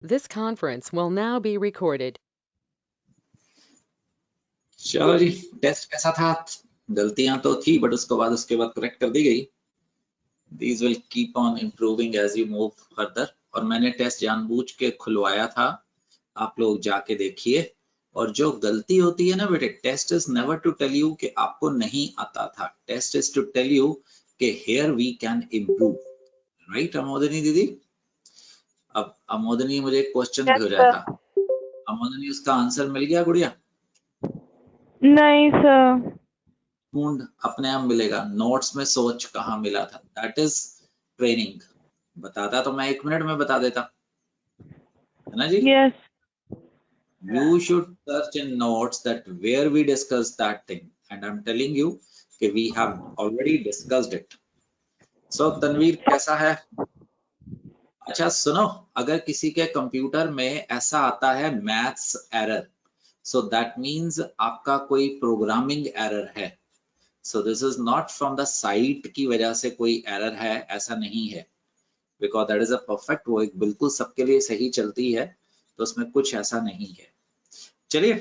This conference will now be recorded. चलो जी, test कैसा था? गलतियां तो थी बट उसके बाद करेक्ट कर दी गई. These will keep on improving as you move further. और मैंने टेस्ट जानबूझ के खुलवाया था, आप लोग जाके देखिए. और जो गलती होती है ना बेटे, test is never to tell you कि आपको नहीं आता था. Test is to tell you कि here we can improve. Right Amodini दीदी? अब अमोदनी मुझे एक क्वेश्चन भेजा था. अमोदनी, उसका आंसर मिल गया गुड़िया? नहीं सर. ढूंढ, अपने आप मिलेगा. नोट्स में सोच कहाँ मिला था. That is training. बताता तो मैं 1 मिनट में बता देता, है ना जी? Yes. You should search in notes that where we discussed that thing, and I'm telling you कि we have already discussed it. So Tanveer कैसा है? अच्छा सुनो, अगर किसी के कंप्यूटर में ऐसा आता है maths error, so that means आपका कोई प्रोग्रामिंग एरर है. So this is not from the site की वजह से कोई एरर है, ऐसा नहीं है. Because that is a perfect, वो एक बिल्कुल सबके लिए सही चलती है, तो उसमें कुछ ऐसा नहीं है. चलिए,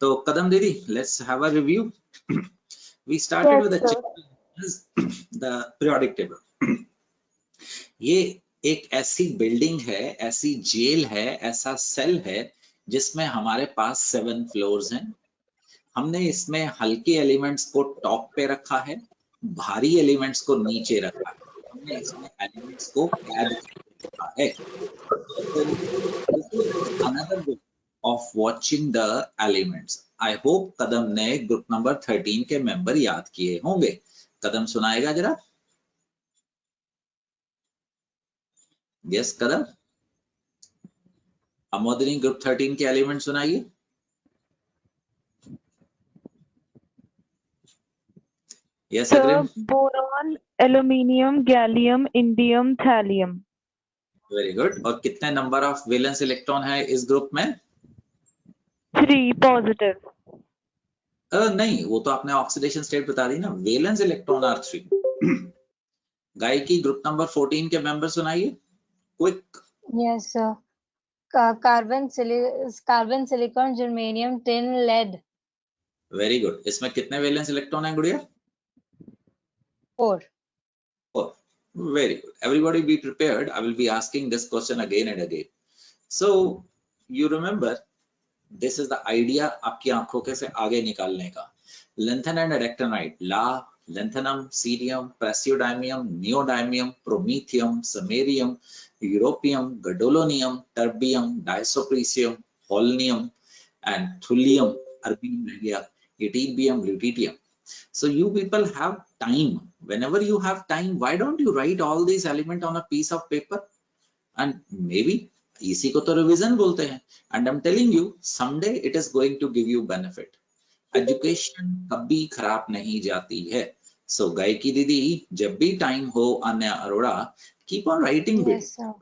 तो कदम दीदी, let's have a review. We started Yes, with a sir. chapter, the periodic table. ये एक ऐसी बिल्डिंग है, ऐसी जेल है, ऐसा सेल है जिसमें हमारे पास 7 फ्लोर्स हैं. हमने इसमें हल्के एलिमेंट्स को टॉप पे रखा है, भारी एलिमेंट्स को नीचे रखा है. हमने इसमें एलिमेंट्स को ऐड करके रखा है. So this is another way of watching the elements. I hope कदम ने ग्रुप नंबर 13 के मेंबर याद किए होंगे. कदम सुनाएगा जरा. यस कदम. अमोदनी, ग्रुप 13 के एलिमेंट सुनाइए. यस Sir, अग्रिम. boron, aluminium, gallium, indium, thallium. Very good. और कितने नंबर ऑफ वैलेंस इलेक्ट्रॉन है इस ग्रुप में? 3 positive. नहीं, वो तो आपने ऑक्सीडेशन स्टेट बता दी ना. Valence electron are 3. गायकी, ग्रुप नंबर 14 के मेंबर सुनाइए. Quick. Yes, sir. Carbon, silicon, germanium, tin, lead. Very good. इसमें कितने वैलेंस इलेक्ट्रॉन है गुड़िया? 4. Oh, very good. Everybody be prepared. I will be asking this question again and again. So you remember, this is the idea आपकी आंखों के से आगे निकालने का. Lanthanum and adactinide, La, lanthanum, cerium, praseodymium, neodymium, promethium, samarium, europium, gadolinium, terbium, disopresium, polonium, and thulium, erbium रह गया, ytterbium, lutetium. So you people have time. Whenever you have time, why don't you write all these elements on a piece of paper? And maybe इसी को तो revision बोलते हैं. And I'm telling you, someday it is going to give you benefit. Education कभी खराब नहीं जाती है. So गायकी दीदी, जब भी टाइम हो, अन्या Arora, keep on writing Yes, sir.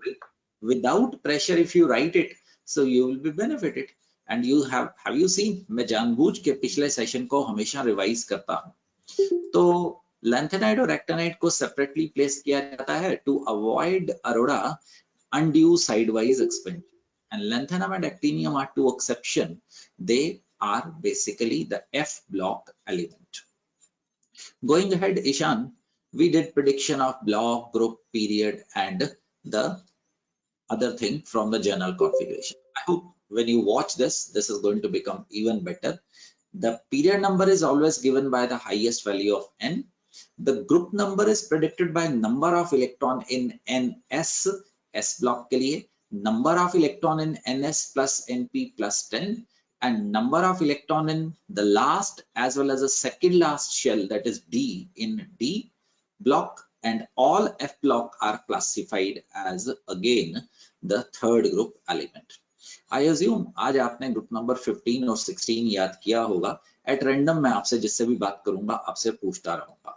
without pressure. If you write it, so you will be benefited. And you have you seen, मैं जानबूझ के पिछले सेशन को हमेशा रिवाइज करता हूँ. तो लैंथेनाइड और एक्टिनाइड को सेपरेटली प्लेस किया जाता है टू अवॉइड अरोड़ा undue sidewise expansion. And lanthanum and actinium are two exception. They are basically the F block element. Going ahead, Ishan, we did prediction of block, group, period, and the other thing from the journal configuration. I hope when you watch this, this is going to become even better. The period number is always given by the highest value of n. The group number is predicted by number of electron in ns, s block के लिए, number of electron in ns plus np plus 10, and number of electron in the last as well as the second last shell, that is d, in d block, and all f block are classified as again the third group element. I assume आज आपने group number 15 और 16 याद किया होगा. At random मैं आपसे जिससे भी बात करूंगा आपसे पूछता रहूंगा.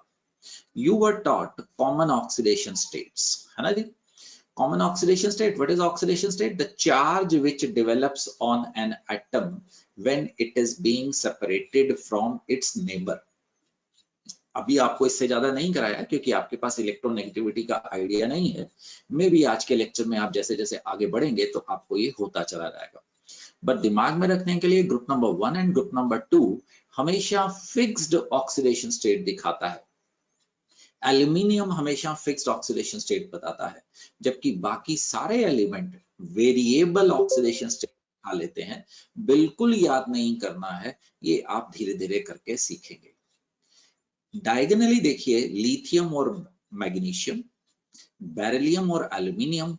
You were taught common oxidation states, है ना जी? Common oxidation state. What is oxidation state? The charge which develops on an atom when it is being separated from its neighbor. अभी आपको इससे ज्यादा नहीं कराया क्योंकि आपके पास इलेक्ट्रोनेगेटिविटी का आइडिया नहीं है। मे बी आज के लेक्चर में आप जैसे जैसे आगे बढ़ेंगे तो आपको ये होता चला जाएगा। बट दिमाग में रखने के लिए group number 1 and group number 2 हमेशा फिक्स्ड ऑक्सीडेशन स्टेट दिखाता है। एल्यूमिनियम हमेशा फिक्स्ड ऑक्सीडेशन स्टेट बताता है, जबकि बाकी सारे एलिमेंट वेरिएबल ऑक्सीडेशन स्टेट दिखा लेते हैं। बिल्कुल याद नहीं करना है, ये आप धीरे धीरे करके सीखेंगे। डायगोनली देखिए, लिथियम और मैग्नीशियम, बेरिलियम और एल्यूमिनियम,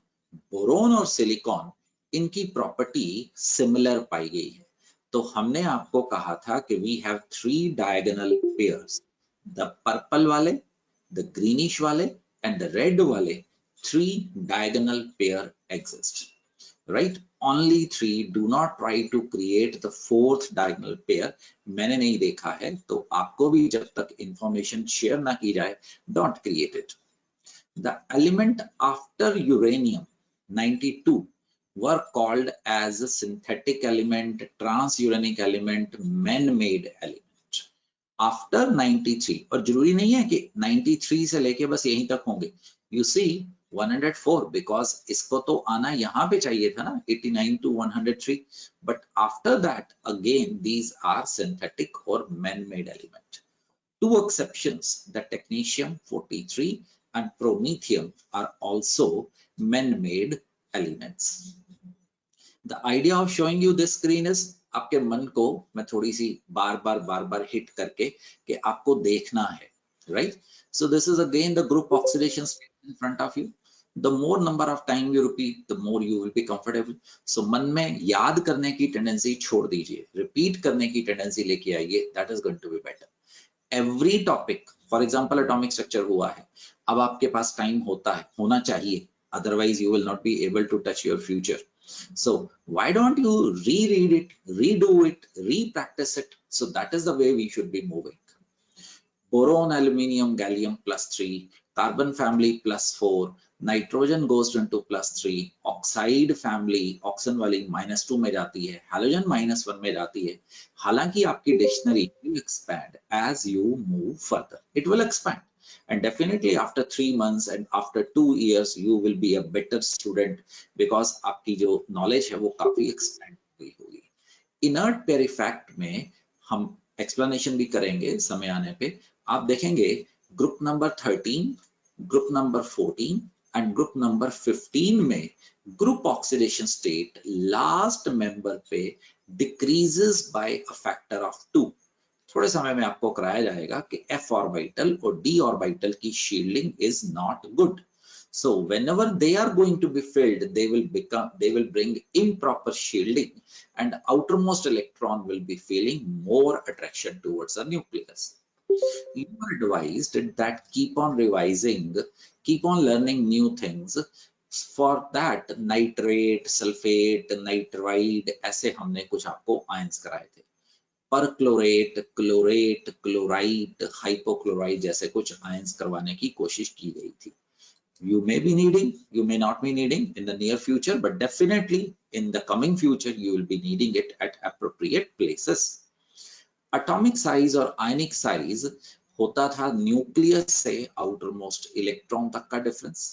बोरोन और सिलिकॉन, इनकी प्रॉपर्टी सिमिलर पाई गई है। तो हमने आपको कहा था कि we have 3 diagonal pairs, the purple वाले, द ग्रीनिश वाले एंड द रेड वाले, 3 diagonal pair exist, right? Only 3. Do not try to create the 4th diagonal pair. मैंने नहीं देखा है, तो आपको भी जब तक इंफॉर्मेशन शेयर ना की जाए, don't create it. The element after uranium 92 were called as a synthetic element, transuranic element, man-made element. After 93, और जरूरी नहीं है कि 93 से लेके बस यहीं तक होंगे। यू सी 104, बिकॉज इसको तो आना यहाँ पे चाहिए था ना, 89 to 103, but after that again these are synthetic और man made element. 2 exceptions, the technetium 43 and promethium are also man-made elements. The idea of showing you this screen is आपके मन को मैं थोड़ी सी बार बार हिट करके कि आपको देखना है, right? So this is again the group oxidation state in front of you. The more number of time you repeat, the more you will be comfortable. So मन में याद करने की टेंडेंसी छोड़ दीजिए, रिपीट करने की टेंडेंसी लेके आइए, that is going to be better. Every topic, for example atomic structure हुआ है, अब आपके पास टाइम होता है, होना चाहिए, otherwise you will not be able to touch your future. So why don't you reread it, redo it, re-practice it? So that is the way we should be moving. Boron, aluminium, gallium +3, carbon family +4, nitrogen goes into +3, oxide family, oxygen वाली -2 में जाती है, halogen -1 में जाती है। हालांकि आपकी dictionary will expand as you move further. It will expand. And definitely after 3 months and after 2 years you will be a better student because आपकी जो knowledge है वो काफी expand हुई होगी। Inert पेरिफैक्ट में हम explanation भी करेंगे समय आने पे। आप देखेंगे group number 13, group number 14 and group number 15 में group oxidation state last member पे decreases by a factor of 2। थोड़े समय में आपको कराया जाएगा कि f ऑर्बिटल और d ऑर्बिटल की shielding is not good. So whenever they are going to be filled, they will bring improper shielding and outermost electron will be feeling more attraction towards the nucleus. You are advised that keep on revising, keep on learning new things. For that nitrate, sulfate, nitride, ऐसे हमने कुछ आपको ions कराए थे। Perchlorate, chlorate, chlorite, hypochlorite जैसे कुछ ions करवाने की कोशिश की गई थी। You may be needing, you may not be needing in the near future, but definitely in the coming future you will be needing it at appropriate places. Atomic size और ionic size होता था nucleus से outermost electron तक का difference,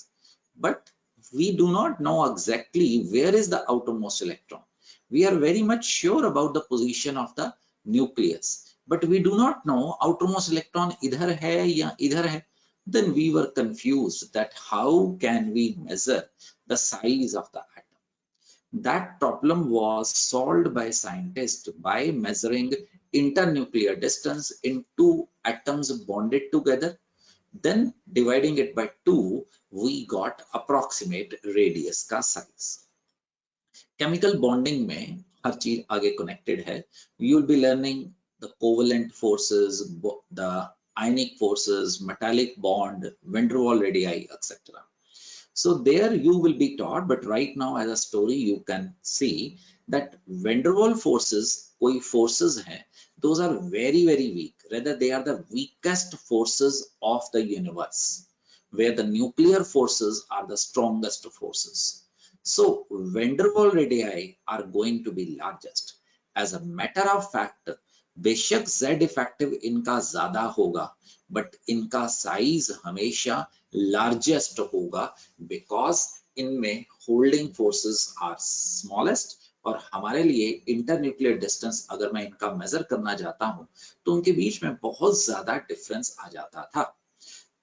but we do not know exactly where is the outermost electron. We are very much sure about the position of the nucleus, but we do not know outermost electron इधर है या इधर है. Then we were confused that how can we measure the size of the atom. That problem was solved by scientists by measuring internuclear distance in 2 atoms bonded together, then dividing it by 2, we got approximate radius का size. Chemical bonding में हर चीज आगे connected है. You will be learning the covalent forces, the ionic forces, metallic bond, van der Waals radii, etc. So there you will be taught, but right now as a story you can see that van der Waals forces कोई forces हैं, those are very weak. Rather they are the weakest forces of the universe, where the nuclear forces are the strongest forces. So van der Waals radii are going to be largest. As a matter of fact, बेशक Z effective इनका ज्यादा होगा, but इनका size हमेशा largest होगा because इनमें holding forces are smallest, और हमारे लिए इंटरन्यूक्लियर डिस्टेंस अगर मैं इनका मेजर करना चाहता हूं तो उनके बीच में बहुत ज्यादा डिफरेंस आ जाता था।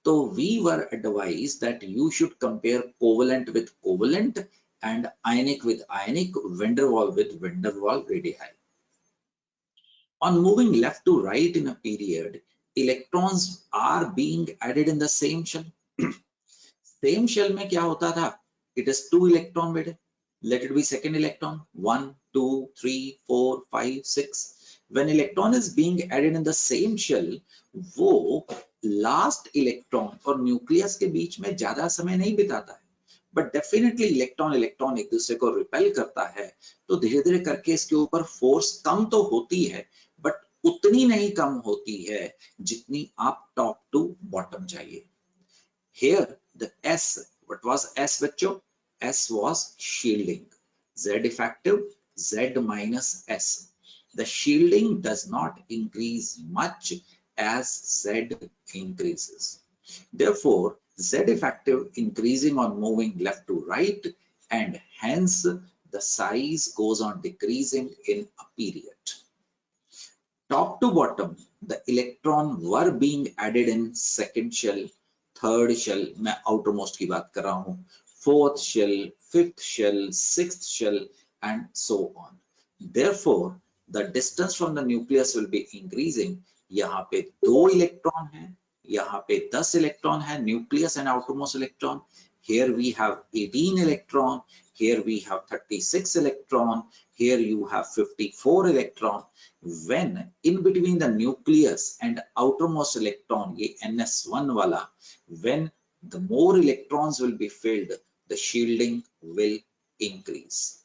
तो we were advised that you should compare covalent with covalent and ionic with ionic, van der Waal with van der Waal radii. On moving left to right in a period, electrons are being added in the same shell. Same shell में क्या होता था? It is 2 electron better. Let it be second electron. 1, 2, 3, 4, 5, 6. When electron is being added in the same shell, वो last electron और nucleus के बीच में ज्यादा समय नहीं बिताता है, बट डेफिनेटली इलेक्ट्रॉन इलेक्ट्रॉन एक दूसरे को रिपेल करता है, तो धीरे धीरे करके इसके ऊपर फोर्स कम तो होती है, बट उतनी नहीं कम होती है जितनी आप टॉप टू बॉटम चाहिए। Here the S, what was S बच्चों? S was shielding. Z effective, Z minus S. The shielding does not increase much as Z increases. Therefore, Z effective increasing on moving left to right, and hence the size goes on decreasing in a period. Top to bottom, the electron were being added in second shell, third shell, मैं outermost की बात कर रहा हूँ, fourth shell, fifth shell, sixth shell, and so on. Therefore, the distance from the nucleus will be increasing. यहाँ पे 2 electron है, यहाँ पे 10 इलेक्ट्रॉन है, nucleus and outermost electron. Here we have 18 electron, here we have 36 electron, here you have 54 electron. When in between the nucleus and outermost electron, ये NS1 वाला, when the more electrons will be filled, the shielding will increase.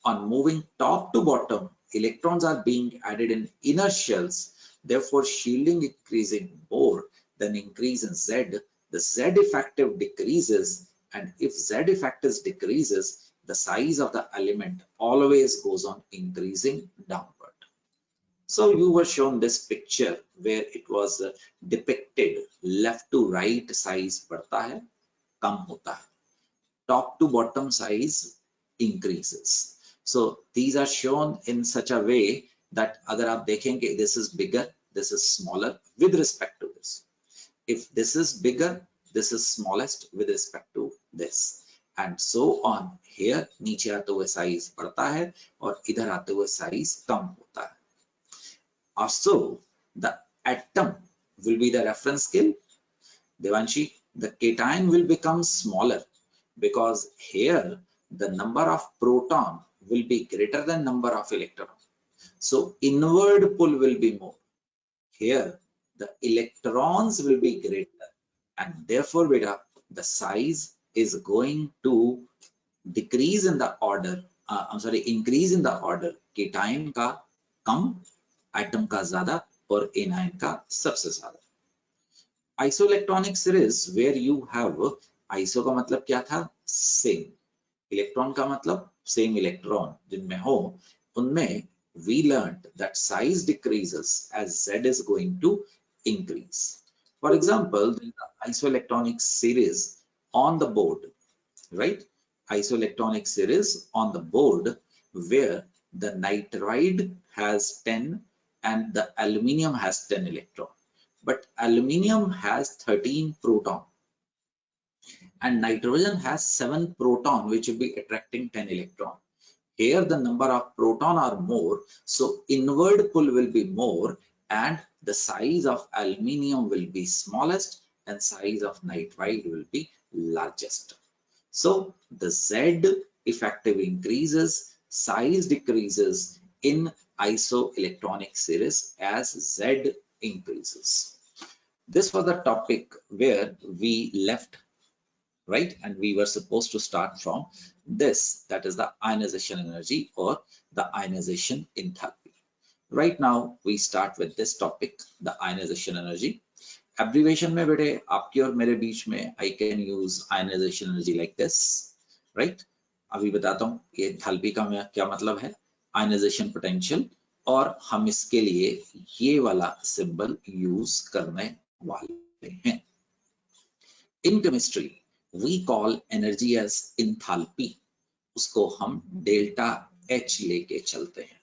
On moving top to bottom, electrons are being added in inner shells, therefore shielding increasing more than increase in Z, the Z effective decreases, and if Z effective decreases, the size of the element always goes on increasing downward. So you were shown this picture where it was depicted left to right size बढ़ता है, कम होता है, top to bottom size increases. So these are shown in such a way that अगर आप देखेंगे this is bigger, this is smaller with respect to this. If this is bigger, this is smallest with respect to this, and so on. Here नीचे आते हुए size बढ़ता है और इधर आते हुए size कम होता है. Also, the atom will be the reference scale. Devanshi, the cation will become smaller because here the number of proton will be greater than number of electron. So inward pull will be more. Here the electrons will be greater, and therefore beta, the size is going to decrease in the order, increase in the order. cation का कम, atom का ज़्यादा और anion का सबसे ज़्यादा. Isoelectronic series where you have iso का मतलब क्या था? Same. इलेक्ट्रॉन का मतलब सेम इलेक्ट्रॉन जिनमें हो, उनमें we learned that size decreases as Z is going to increase. For example, the isoelectronic series on the board, right? Isoelectronic series on the board where the nitride has 10 and the aluminium has 10 electron, but aluminium has 13 proton and nitrogen has 7 proton, which will be attracting 10 electron. Here the number of proton are more, so inward pull will be more, and the size of aluminium will be smallest and size of nitride will be largest. So the Z effective increases, size decreases in isoelectronic series as Z increases. This was the topic where we left, right? And we were supposed to start from this, that is the ionization energy or the ionization enthalpy. Right now we start with this topic, the ionization energy. Abbreviation में बेटे आपके और मेरे बीच में I can use ionization energy like this, right? अभी बताता हूँ ये enthalpy का क्या मतलब है, ionization potential, और हम इसके लिए ये वाला सिंबल यूज करने वाले हैं। In chemistry we call energy as enthalpy, उसको हम डेल्टा एच लेके चलते हैं,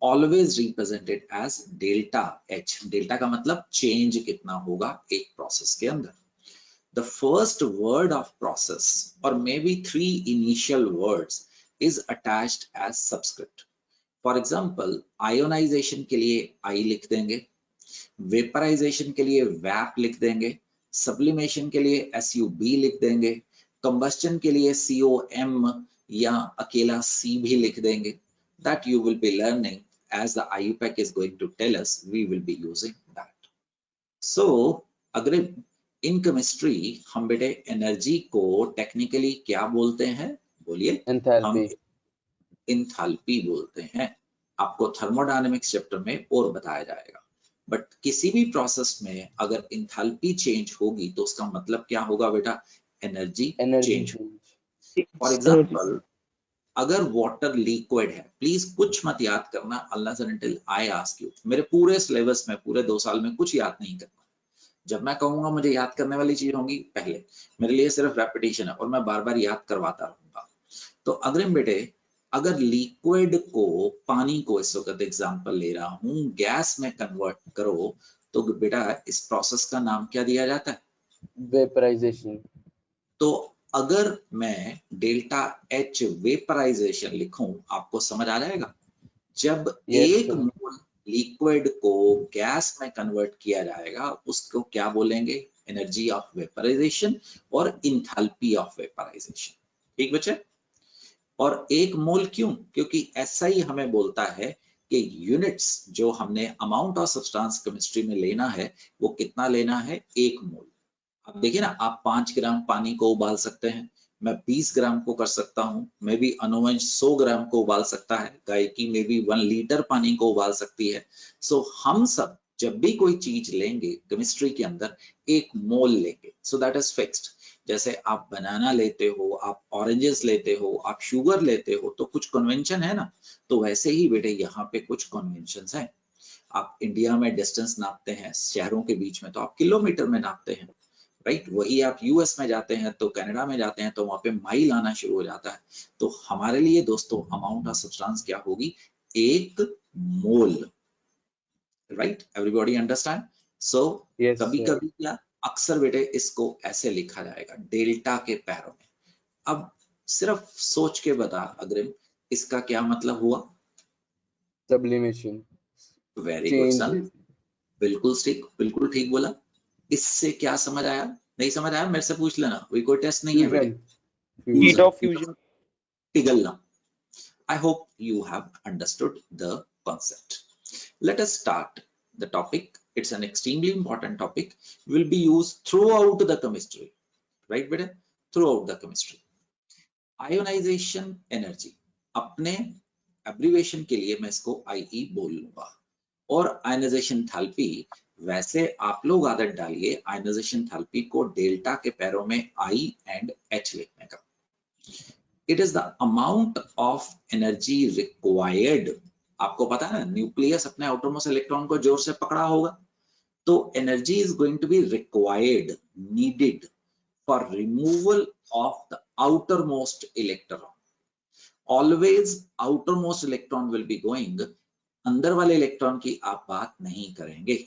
always represented as delta H. Delta का मतलब चेंज कितना होगा एक प्रोसेस के अंदर। The first word of process or maybe 3 initial words is attached as subscript. For example, ionization के लिए I लिख देंगे, vaporization के लिए VAP लिख देंगे, sublimation के लिए SUB लिख देंगे, combustion के लिए COM या अकेला C भी लिख देंगे. That you will be learning as the IUPAC is going to tell us. We will be using that. So, अगर इन केमिस्ट्री हम बेटे एनर्जी को टेक्निकली क्या बोलते हैं, बोलिए? हम इंथैल्पी बोलते हैं। आपको थर्मोडायनेमिक्स चैप्टर में और बताया जाएगा, बट किसी भी प्रोसेस में अगर इंथैल्पी चेंज होगी तो उसका मतलब क्या होगा बेटा? एनर्जी चेंज होगी। फॉर एग्जांपल, अगर वाटर लिक्विड है, प्लीज कुछ मत याद करना unless and until I ask you. मेरे पूरे सिलेबस में पूरे 2 साल में कुछ याद नहीं करना। जब मैं कहूंगा मुझे याद करने वाली चीज होंगी, पहले मेरे लिए सिर्फ रेपिटेशन है और मैं बार बार याद करवाता रहूंगा। तो अग्रिम बेटे, अगर लिक्विड को, पानी को इस वक्त एग्जांपल ले रहा हूं, गैस में कन्वर्ट करो तो बेटा इस प्रोसेस का नाम क्या दिया जाता है? वेपराइजेशन। तो अगर मैं डेल्टा एच वेपराइजेशन लिखूं, आपको समझ आ जाएगा? जब एक मोल लिक्विड को गैस में कन्वर्ट किया जाएगा उसको क्या बोलेंगे? एनर्जी ऑफ वेपराइजेशन और इंथैल्पी ऑफ वेपराइजेशन। ठीक बच्चे? और एक मोल क्यों? क्योंकि ऐसा ही हमें बोलता है कि यूनिट्स जो हमने अमाउंट ऑफ सब्सटेंस केमिस्ट्री में लेना है वो कितना लेना है? 1 मोल। अब देखिए ना, आप 5 ग्राम पानी को उबाल सकते हैं, मैं 20 ग्राम को कर सकता हूं, मैं भी अनुवंश 100 ग्राम को उबाल सकता है, गायकी में भी 1 लीटर पानी को उबाल सकती है। सो हम सब जब भी कोई चीज लेंगे केमिस्ट्री के अंदर 1 मोल लेंगे। सो दैट इज फिक्स्ड। जैसे आप बनाना लेते हो, आप ऑरेंजेस लेते हो, आप शुगर लेते हो, तो कुछ कन्वेंशन है ना। तो वैसे ही बेटे यहाँ पे कुछ कन्वेंशन है। आप इंडिया में डिस्टेंस नापते हैं शहरों के बीच में तो आप किलोमीटर में नापते हैं, राइट? वही आप यूएस में जाते हैं तो कनाडा में जाते हैं तो वहां पे माइल आना शुरू हो जाता है। तो हमारे लिए दोस्तों अमाउंट ऑफ सब्सटेंस क्या होगी? 1 mole, right? Everybody understand? So कभी कभी क्या अक्सर बेटे इसको ऐसे लिखा जाएगा डेल्टा के पैरों में। अब सिर्फ सोच के बता अग्रिम, इसका क्या मतलब हुआ? सब्लिमेशन। वेरी गुड सन, बिल्कुल ठीक बोला। इससे क्या समझ आया? नहीं समझ आया मेरे से पूछ लेना, कोई टेस्ट नहीं है। Heat of fusion. पिघलना। I hope you have understood the concept. Let us start the topic. It's an extremely important topic. Will be used throughout the chemistry, right beta? Throughout the chemistry. Ionization energy. अपने abbreviation के लिए मैं इसको IE बोल लूंगा। और ionisation enthalpy, वैसे आप लोग आदत डालिए आयनाइजेशन एंथैल्पी को डेल्टा के पैरों में I and H लिखने का। It is the amount of energy required. आपको पता है ना, न्यूक्लियस अपने आउटरमोस्ट इलेक्ट्रॉन को जोर से पकड़ा होगा, तो energy is going to be required, needed for removal of the outermost electron. Always outermost electron will be going, अंदर वाले इलेक्ट्रॉन की आप बात नहीं करेंगे।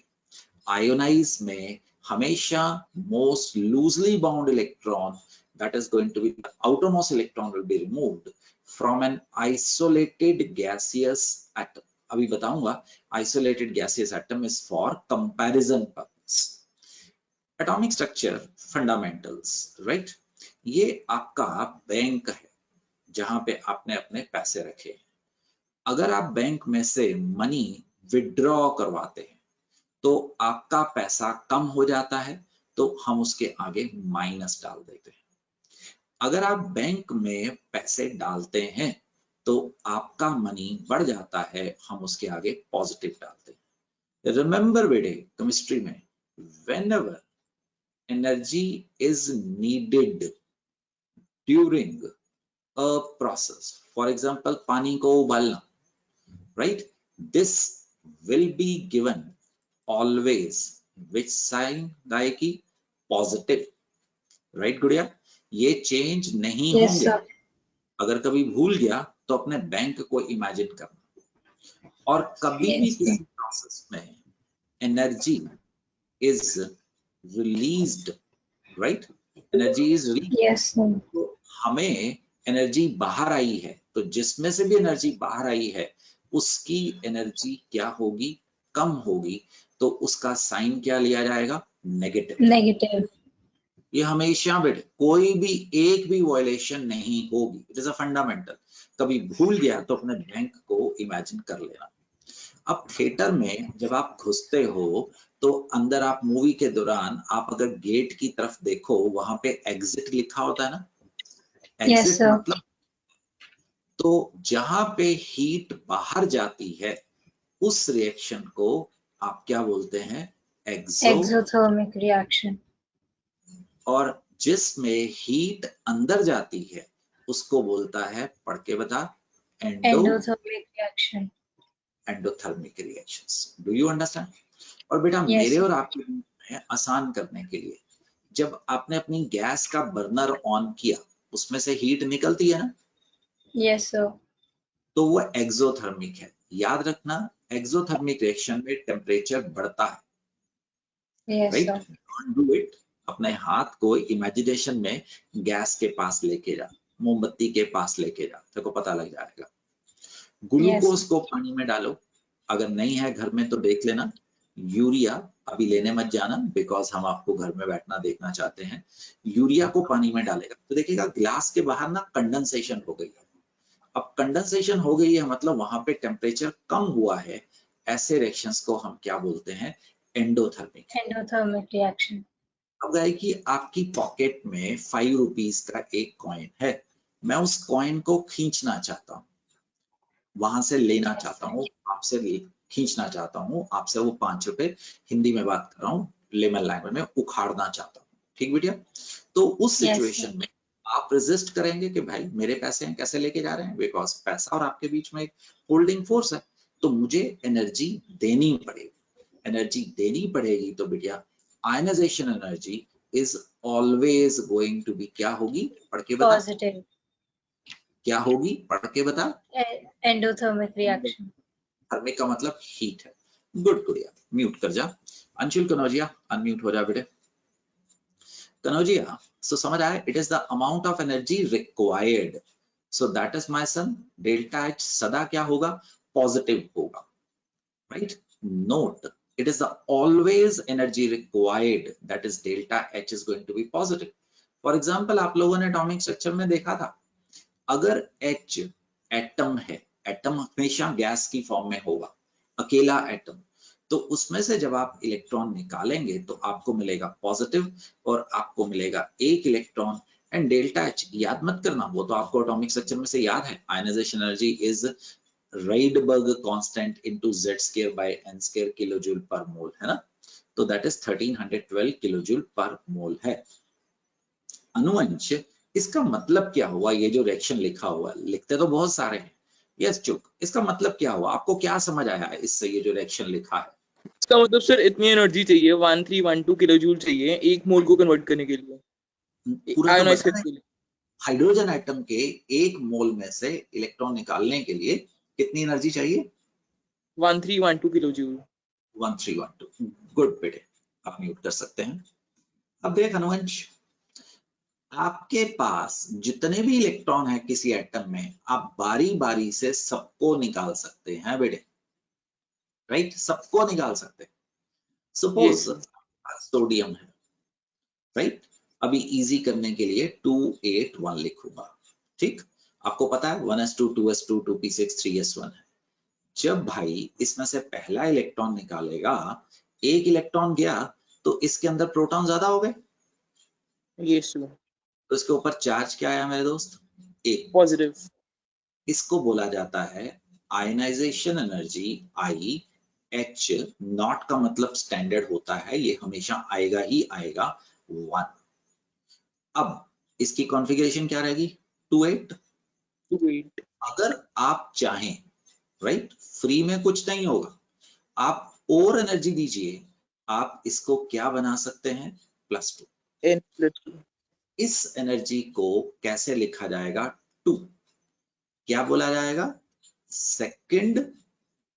आयोनाइज में हमेशा most loosely bound electron, that is going to be the outermost electron will be removed from an isolated gaseous atom. अभी बताऊंगा isolated gaseous atom is for comparison purpose. Atomic structure fundamentals, right? ये आपका bank है जहां पे आपने अपने पैसे रखे। अगर आप बैंक में से मनी विड्रॉ करवाते हैं तो आपका पैसा कम हो जाता है, तो हम उसके आगे माइनस डाल देते हैं। अगर आप बैंक में पैसे डालते हैं तो आपका मनी बढ़ जाता है, हम उसके आगे पॉजिटिव डालते हैं। रिमेंबर बेटे, केमिस्ट्री में whenever energy is needed during a process, for example पानी को उबालना, right? This will be given always which sign आएगी? पॉजिटिव, राइट गुड़िया? ये चेंज नहीं Yes, होंगे। sir. अगर कभी भूल गया तो अपने बैंक को इमेजिन करना। और कभी भी Yes, किसी प्रोसेस में energy is released, right? Energy is release, Yes, sir. तो हमें एनर्जी बाहर आई है, तो जिसमें से भी एनर्जी बाहर आई है उसकी एनर्जी क्या होगी? कम होगी, तो उसका साइन क्या लिया जाएगा? नेगेटिव। Negative. ये हमेशा बेटे कोई भी एक भी वायलेशन नहीं होगी, इट इज अ फंडामेंटल। कभी भूल गया तो अपने बैंक को इमेजिन कर लेना। अब थिएटर में जब आप घुसते हो तो अंदर आप मूवी के दौरान आप अगर गेट की तरफ देखो, वहां पे एग्जिट लिखा होता है ना? Yes, exit sir. मतलब, तो जहां पे हीट बाहर जाती है उस रिएक्शन को आप क्या बोलते हैं? Exothermic reaction. और जिसमें हीट अंदर जाती है उसको बोलता है, पढ़ के बता, Endothermic reaction. Endothermic reactions. Do you understand? और बेटा Yes, मेरे sir. और आपके बीच में आसान करने के लिए, जब आपने अपनी गैस का बर्नर ऑन किया उसमें से हीट निकलती है ना, Yes, sir. तो वो एक्सोथर्मिक है। याद रखना, एक्सोथर्मिक रिएक्शन में टेम्परेचर बढ़ता है, Yes, right? sir. Don't do it. अपने हाथ को इमेजिनेशन में गैस के पास लेके जा, मोमबत्ती के पास लेके जा, तेरे को पता लग जाएगा। ग्लूकोज को पानी में डालो, अगर नहीं है घर में तो देख लेना। यूरिया अभी लेने मत जाना, बिकॉज हम आपको घर में बैठना देखना चाहते हैं। यूरिया को पानी में डालेगा तो देखिएगा ग्लास के बाहर ना कंडेंसेशन हो गई है। अब कंडेंसेशन हो गई है मतलब वहां पे टेम्परेचर कम हुआ है। ऐसे रिएक्शंस को हम क्या बोलते हैं? एंडोथर्मिक। Endothermic reaction. अब गाय की आपकी पॉकेट में 5 रुपीज का एक कॉइन है, मैं उस कॉइन को खींचना चाहता हूँ, वहां से लेना चाहता हूँ, आपसे खींचना चाहता हूँ, आपसे वो 5 रुपए, हिंदी में बात कर रहा हूँ, लेमन लैंग्वेज में उखाड़ना चाहता हूँ। ठीक बेटिया? तो उस Yes, सिचुएशन में आप रेजिस्ट करेंगे कि भाई मेरे पैसे हैं, कैसे लेके जा रहे हैं? बिकॉज पैसा और आपके बीच में एक होल्डिंग फोर्स है, तो मुझे एनर्जी देनी पड़ेगी। एनर्जी देनी पड़ेगी तो बेटिया ionisation energy is always going to be क्या होगी? पढ़ के बता। Positive. क्या होगी? पढ़ के बता। Endothermic reaction. थर्मिक का मतलब हीट है। गुड गुड़िया, म्यूट कर जा। अंशुल कनौजिया अनम्यूट हो जा बेटे। कनौजिया, सो समझ आया? It is the amount of energy required, so that is my son. Delta H सदा क्या होगा? पॉजिटिव होगा, right? Note, it is the always energy required, that is delta H is going to be positive. For example, आप लोगों ने atomic structure में देखा था, अगर H एटम है, एटम हमेशा गैस की फॉर्म में होगा, अकेला एटम, तो उसमें से जब आप इलेक्ट्रॉन निकालेंगे तो आपको मिलेगा पॉजिटिव और आपको मिलेगा एक इलेक्ट्रॉन। एंड डेल्टा H याद मत करना, वो तो आपको एटॉमिक स्ट्रक्चर में से याद है, ionisation energy is Rydberg constant into Z square by N square kilojoule per mole, है ना? तो that is 1312 kilojoule per mole है। अनुवंश, इसका मतलब क्या हुआ? ये जो रिएक्शन लिखा हुआ, लिखते तो बहुत सारे हैं। यस चुप, इसका मतलब क्या हुआ? आपको क्या समझ आया इससे? ये जो रिएक्शन लिखा है, इसका मतलब सर इतनी एनर्जी चाहिए, 1312 किलोजूल चाहिए एक मोल को कन्वर्ट करने के लिए, पूरा तो आयोनाइज बता करने के लिए। हाइड्रोजन एटम के एक मोल में से इलेक्ट्रॉन निकालने के लिए कितनी एनर्जी चाहिए? 1312 किलोजूल। 1312। गुड बेटे, आप म्यूट कर सकते हैं। अब देख अनुवंश, आपके पास जितने भी इलेक्ट्रॉन है किसी एटम में, आप बारी बारी से सबको निकाल सकते हैं बेटे, राइट? सबको निकाल सकते हैं। सपोज सोडियम है, राइट? अभी इजी करने के लिए 281 लिखूंगा, ठीक? आपको पता है 1s2 2s2 2p6 3s1 है। जब भाई इसमें से पहला इलेक्ट्रॉन निकालेगा, एक इलेक्ट्रॉन गया तो इसके अंदर प्रोटॉन ज्यादा हो गए, यस सर, तो इसके ऊपर चार्ज क्या आया मेरे दोस्त? एक पॉजिटिव। इसको बोला जाता है ionisation energy, I H naught का मतलब स्टैंडर्ड होता है, ये हमेशा आएगा ही आएगा 1। अब इसकी कॉन्फ़िगरेशन क्या रहेगी? 28। अगर आप चाहें, राइट, फ्री में कुछ नहीं होगा, आप और एनर्जी दीजिए आप इसको क्या बना सकते हैं, +2। N+2 इस एनर्जी को कैसे लिखा जाएगा, 2 क्या बोला जाएगा, सेकंड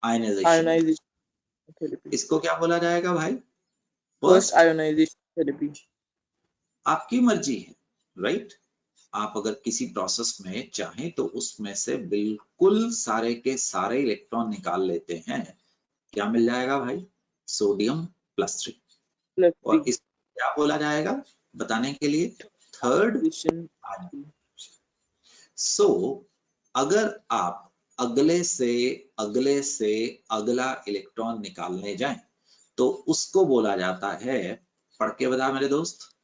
आयनाइजेशन। ionization therapy, इसको क्या बोला जाएगा भाई, first फर्स्ट। ionization therapy, आपकी मर्जी है, राइट। आप अगर किसी प्रोसेस में चाहें तो उसमें से बिल्कुल सारे के सारे इलेक्ट्रॉन निकाल लेते हैं, क्या मिल जाएगा भाई, सोडियम +3। और +3 इस क्या बोला जाएगा बताने के लिए, थर्ड। ionization सो अगर आप अगले से अगला इलेक्ट्रॉन निकालने जाएं तो उसको बोला जाता है, पढ़ के बता मेरे दोस्त,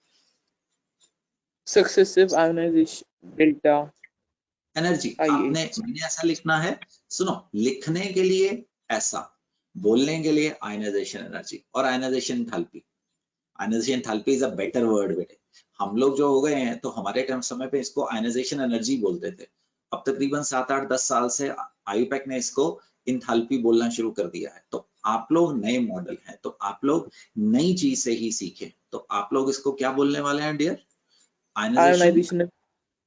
successive ionization delta एनर्जी। आपने, IH, मैंने ऐसा लिखना है, सुनो, लिखने के लिए ऐसा, बोलने के लिए आयनाइजेशन एनर्जी और ionisation enthalpy. Ionisation enthalpy is a better word बेटे। हम लोग जो हो गए हैं तो हमारे टाइम समय पे इसको आयनाइजेशन एनर्जी बोलते थे। अब तकरीबन 7, 8, 10 साल से आईयूपैक ने इसको इंथैल्पी बोलना शुरू कर दिया है। तो आप लोग नए मॉडल हैं, तो आप लोग नई चीज से ही सीखें। तो आप लोग इसको क्या बोलने वाले हैं dear, ionisation. ionization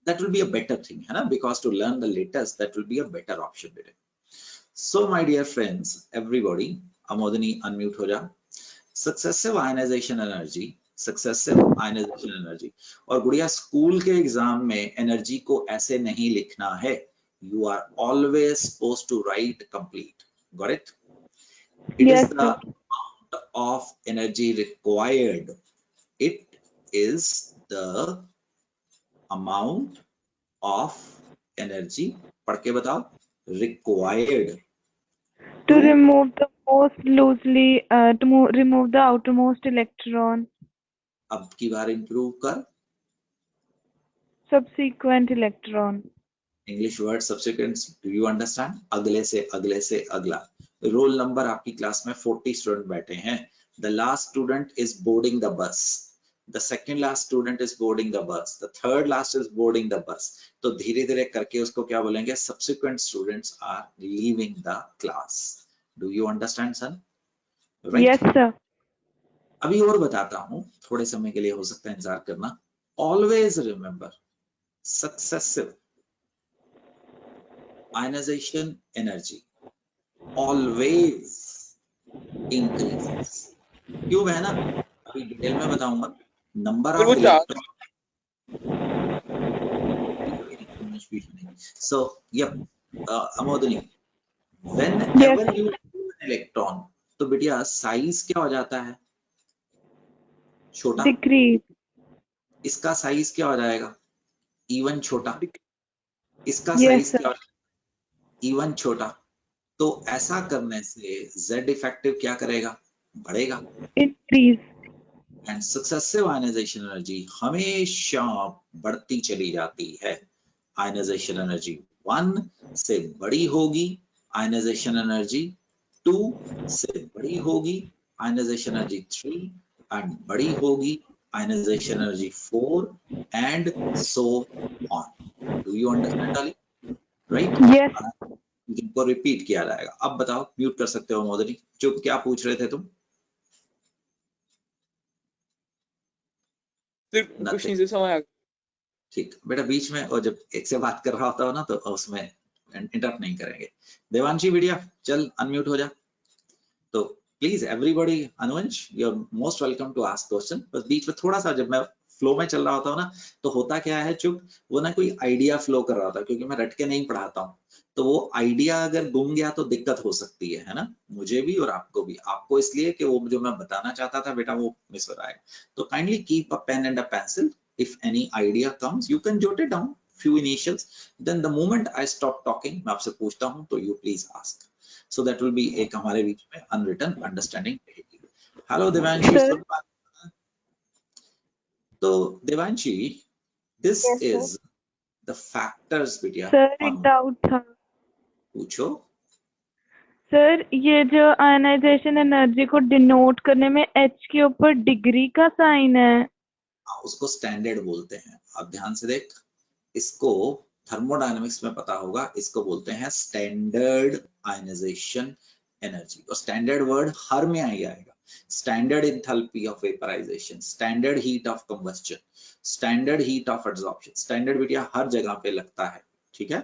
That will be a better thing, है ना, because to learn the latest, that will be a better option बेटे। So my dear friends, everybody, Amodini unmute हो जा। सक्सेसिव आयनाइजेशन एनर्जी, और गुड़िया स्कूल के एग्जाम में energy को ऐसे नहीं लिखना है, you are always supposed to write complete, got it. It is Yes, the sir. amount of energy required, it is the amount of energy, पढ़ के बताओ, required To to, remove the most loosely, remove the outermost electron, अब की बार improve कर, subsequent electron. English word subsequence, do you understand, अगले से अगला। रोल नंबर आपकी क्लास में 40 स्टूडेंट बैठे हैं, the last student is boarding the bus, the second last student is boarding the bus, the third last is boarding the bus. तो धीरे धीरे करके उसको क्या बोलेंगे, subsequent students are leaving the class. Do you understand son, right. Yes, sir. अभी और बताता हूं, थोड़े समय के लिए हो सकता है इंतजार करना। Always remember, successive ionization energy always increases, क्यों है ना, अभी डिटेल में बताऊंगा। नंबर फिर वो of charge electron, so yep, Amodini, Yes, whenever sir. you do an electron, तो बेटिया साइज क्या हो जाता है, छोटा। Decrease. इसका साइज क्या हो जाएगा, इवन छोटा। इसका Yes, साइज sir. क्या हो जाएगा, इवन छोटा। तो ऐसा करने से Z इफेक्टिव क्या करेगा, बढ़ेगा। Increase. And successive ionisation energy हमेशा बढ़ती चली जाती है। आयनाइजेशन एनर्जी 1 से बड़ी होगी, आयनाइजेशन एनर्जी 2 से बड़ी होगी, आयनाइजेशन एनर्जी 3 एंड बड़ी होगी, ionisation energy 4 and so on. Do you understand darling, right. Yes. जिनको रिपीट किया जाएगा। अब बताओ, म्यूट कर सकते हो मोदनी, जो क्या पूछ रहे थे तुम, सिर्फ कुछ नहीं से समझ आ गया। ठीक बेटा, बीच में और जब एक से बात कर रहा होता हो ना तो उसमें इंटरप्ट नहीं करेंगे। देवांशी बेटिया चल अनम्यूट हो जा। तो please everybody, Anuvansh you are most welcome to ask question. बस बीच में थोड़ा सा जब मैं फ्लो में चल रहा होता हूँ ना तो होता क्या है, चुप वो ना कोई आइडिया फ्लो कर रहा होता है, क्योंकि मैं रट के नहीं पढ़ाता हूँ। तो वो आइडिया अगर गुम गया तो दिक्कत हो सकती है ना, मुझे भी और आपको भी। आपको इसलिए कि वो जो मैं बताना चाहता था बेटा वो मिस हो रहा है। तो kindly keep a pen and a pencil, if any idea comes you can jot it down, few initials, then the moment I stop talking मैं आपसे पूछता हूँ तो you please ask, so that will be एक हमारे बीच में unwritten understanding रहेगी। Hello Devanshi, Sir. सुन पा रहे हो? तो Devanshi, this Yes, sir. is the factors बेटिया Sir, एक on, डाउट था। पूछो। सर, ये जो आयनाइजेशन एनर्जी को डिनोट करने में H के ऊपर डिग्री का साइन है। उसको स्टैंडर्ड बोलते हैं। अब ध्यान से देख, इसको थर्मोडायनेमिक्स में पता होगा, इसको बोलते हैं स्टैंडर्ड आयनाइजेशन एनर्जी। और स्टैंडर्ड वर्ड हर में आ ही आएगा, standard enthalpy of vaporization, standard heat of combustion, standard heat of absorption, standard बेटिया हर जगह पे लगता है, ठीक है?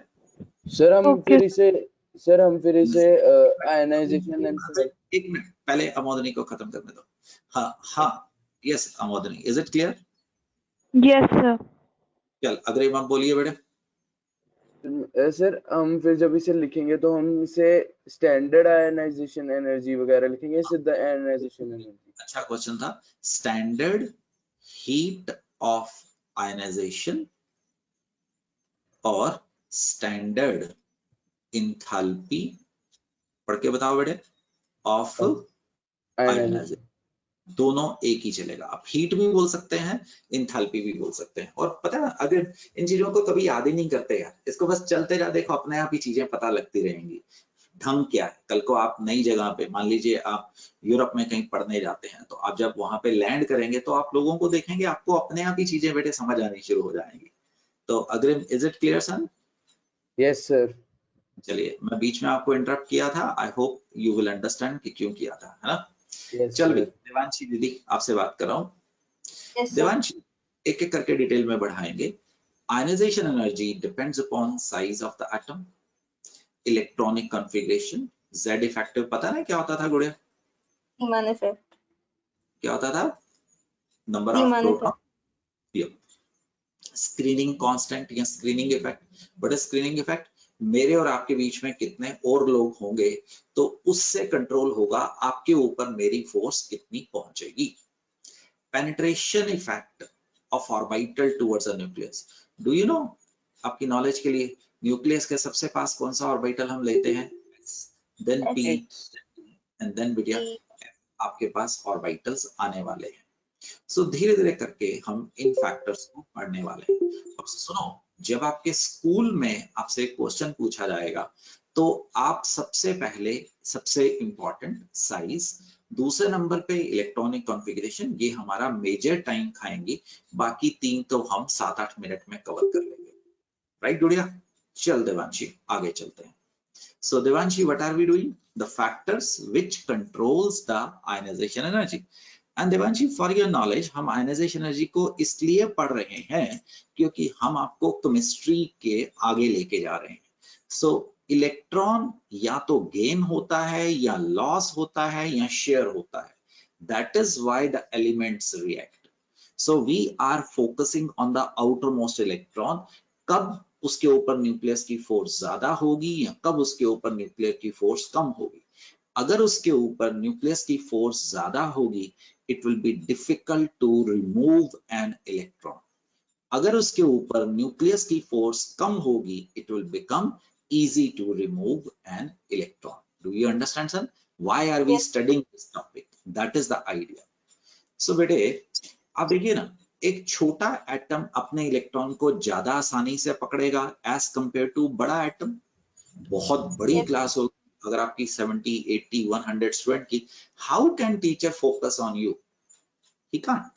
सर हम Okay. फिर इसे आयनाइजेशन एंड एक मिनट पहले अमोदनी को खत्म करने दो। हाँ yes Amodini, is it clear? Yes, sir. चल अग्रिम आप बोलिए बेटे। सर हम फिर जब इसे लिखेंगे तो हम इसे स्टैंडर्ड आयनाइजेशन एनर्जी वगैरह लिखेंगे, सिद्धा आयनाइजेशन एनर्जी। अच्छा क्वेश्चन था, स्टैंडर्ड हीट ऑफ आयनाइजेशन और स्टैंडर्ड इंथैल्पी, पढ़ के बताओ बेटे, ऑफ आयनाइजेशन। दोनों एक ही चलेगा, आप हीट भी बोल सकते हैं, इंथैल्पी भी बोल सकते हैं। और पता है अगर इन चीजों को कभी याद ही नहीं करते यार, इसको बस चलते जा, देखो अपने आप ही चीजें पता लगती रहेंगी। ढंग क्या है, कल को आप नई जगह पे, मान लीजिए आप यूरोप में कहीं पढ़ने जाते हैं, तो आप जब वहां पे लैंड करेंगे तो आप लोगों को देखेंगे, आपको अपने आप ही चीजें बेटे समझ आनी शुरू हो जाएंगी। तो Agrim, is it clear son? Yes sir. चलिए मैं बीच में आपको इंटरप्ट किया था, I hope you will understand कि क्यों किया था, है ना? Yes, चल भी sir. देवांशी दीदी आपसे बात कर रहा हूँ। Yes, sir. देवांशी एक एक करके डिटेल में बढ़ाएंगे। Ionization energy depends upon size of the atom, electronic configuration, Z effective पता है क्या होता था गुड़िया? Human effect. क्या होता था? Number of Human proton, screening constant या screening effect. But screening effect मेरे और आपके बीच में कितने और लोग होंगे तो उससे कंट्रोल होगा आपके ऊपर मेरी फोर्स कितनी पहुंचेगी। Penetration effect of orbital towards a nucleus, do you know, आपकी नॉलेज के लिए, न्यूक्लियस के सबसे पास कौन सा ऑर्बिटल हम लेते हैं? देन P एंड देन बेटिया आपके पास ऑर्बिटल्स आने वाले हैं। सो धीरे धीरे करके हम इन फैक्टर्स को पढ़ने वाले हैं। अब सुनो, जब आपके स्कूल में आपसे क्वेश्चन पूछा जाएगा तो आप सबसे पहले सबसे इंपॉर्टेंट साइज, दूसरे नंबर पे इलेक्ट्रॉनिक कॉन्फ़िगरेशन, ये हमारा मेजर टाइम खाएंगे, बाकी तीन तो हम 7-8 मिनट में कवर कर लेंगे। राइट गुड़िया? चल देवांशी आगे चलते हैं। So Devanshi, what are we doing? The factors which controls the ionization energy. And Devanshi, for your knowledge, हम ionization energy को इसलिए पढ़ रहे हैं क्योंकि हम आपको केमिस्ट्री के आगे लेके जा रहे हैं। So इलेक्ट्रॉन या तो गेन होता है या लॉस होता है या शेयर होता है। That is why the elements react. So we are focusing on the outermost electron. कब उसके ऊपर न्यूक्लियस की फोर्स ज्यादा होगी या कब उसके ऊपर न्यूक्लियस की फोर्स कम होगी। अगर उसके ऊपर न्यूक्लियस की फोर्स ज्यादा होगी, it will be difficult to remove an electron. अगर उसके ऊपर न्यूक्लियस की फोर्स कम होगी, it will become easy to remove an electron. Do you understand, son? Why are we studying this topic? That is the idea. So बेटे आप देखिए ना, एक छोटा एटम अपने इलेक्ट्रॉन को ज्यादा आसानी से पकड़ेगा एज कंपेयर टू बड़ा एटम। बहुत बड़ी क्लास होगी, अगर आपकी 70, 80, 100 स्टूडेंट की, how can teacher focus on you? He can't,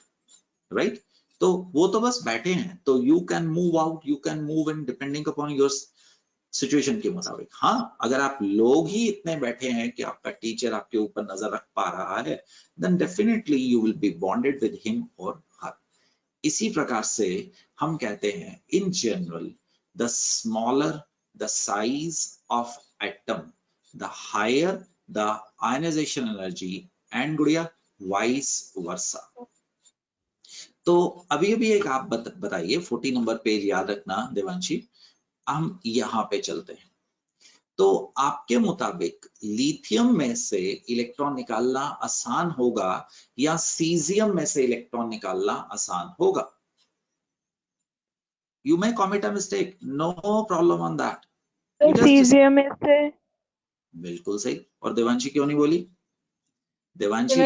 right? तो वो तो बस बैठे हैं, तो you can move out, you can move in depending upon your situation के मुताबिक। हाँ, अगर आप लोग ही इतने बैठे हैं कि आपका टीचर आपके ऊपर नजर रख पा रहा है, then definitely you will be bonded with him और हर। इसी प्रकार से हम कहते हैं in general, the smaller the size of atom, the higher the ionization energy, and Gudiya vice versa. तो अभी अभी एक आप बताइए, 40 नंबर पेज याद रखना देवांशी, हम यहाँ पे चलते हैं। तो आपके मुताबिक लिथियम में से इलेक्ट्रॉन निकालना आसान होगा या सीजियम में से इलेक्ट्रॉन निकालना आसान होगा? You may commit a mistake, no problem on that. Caesium में से। बिल्कुल सही। और देवांशी क्यों नहीं बोली? देवांशी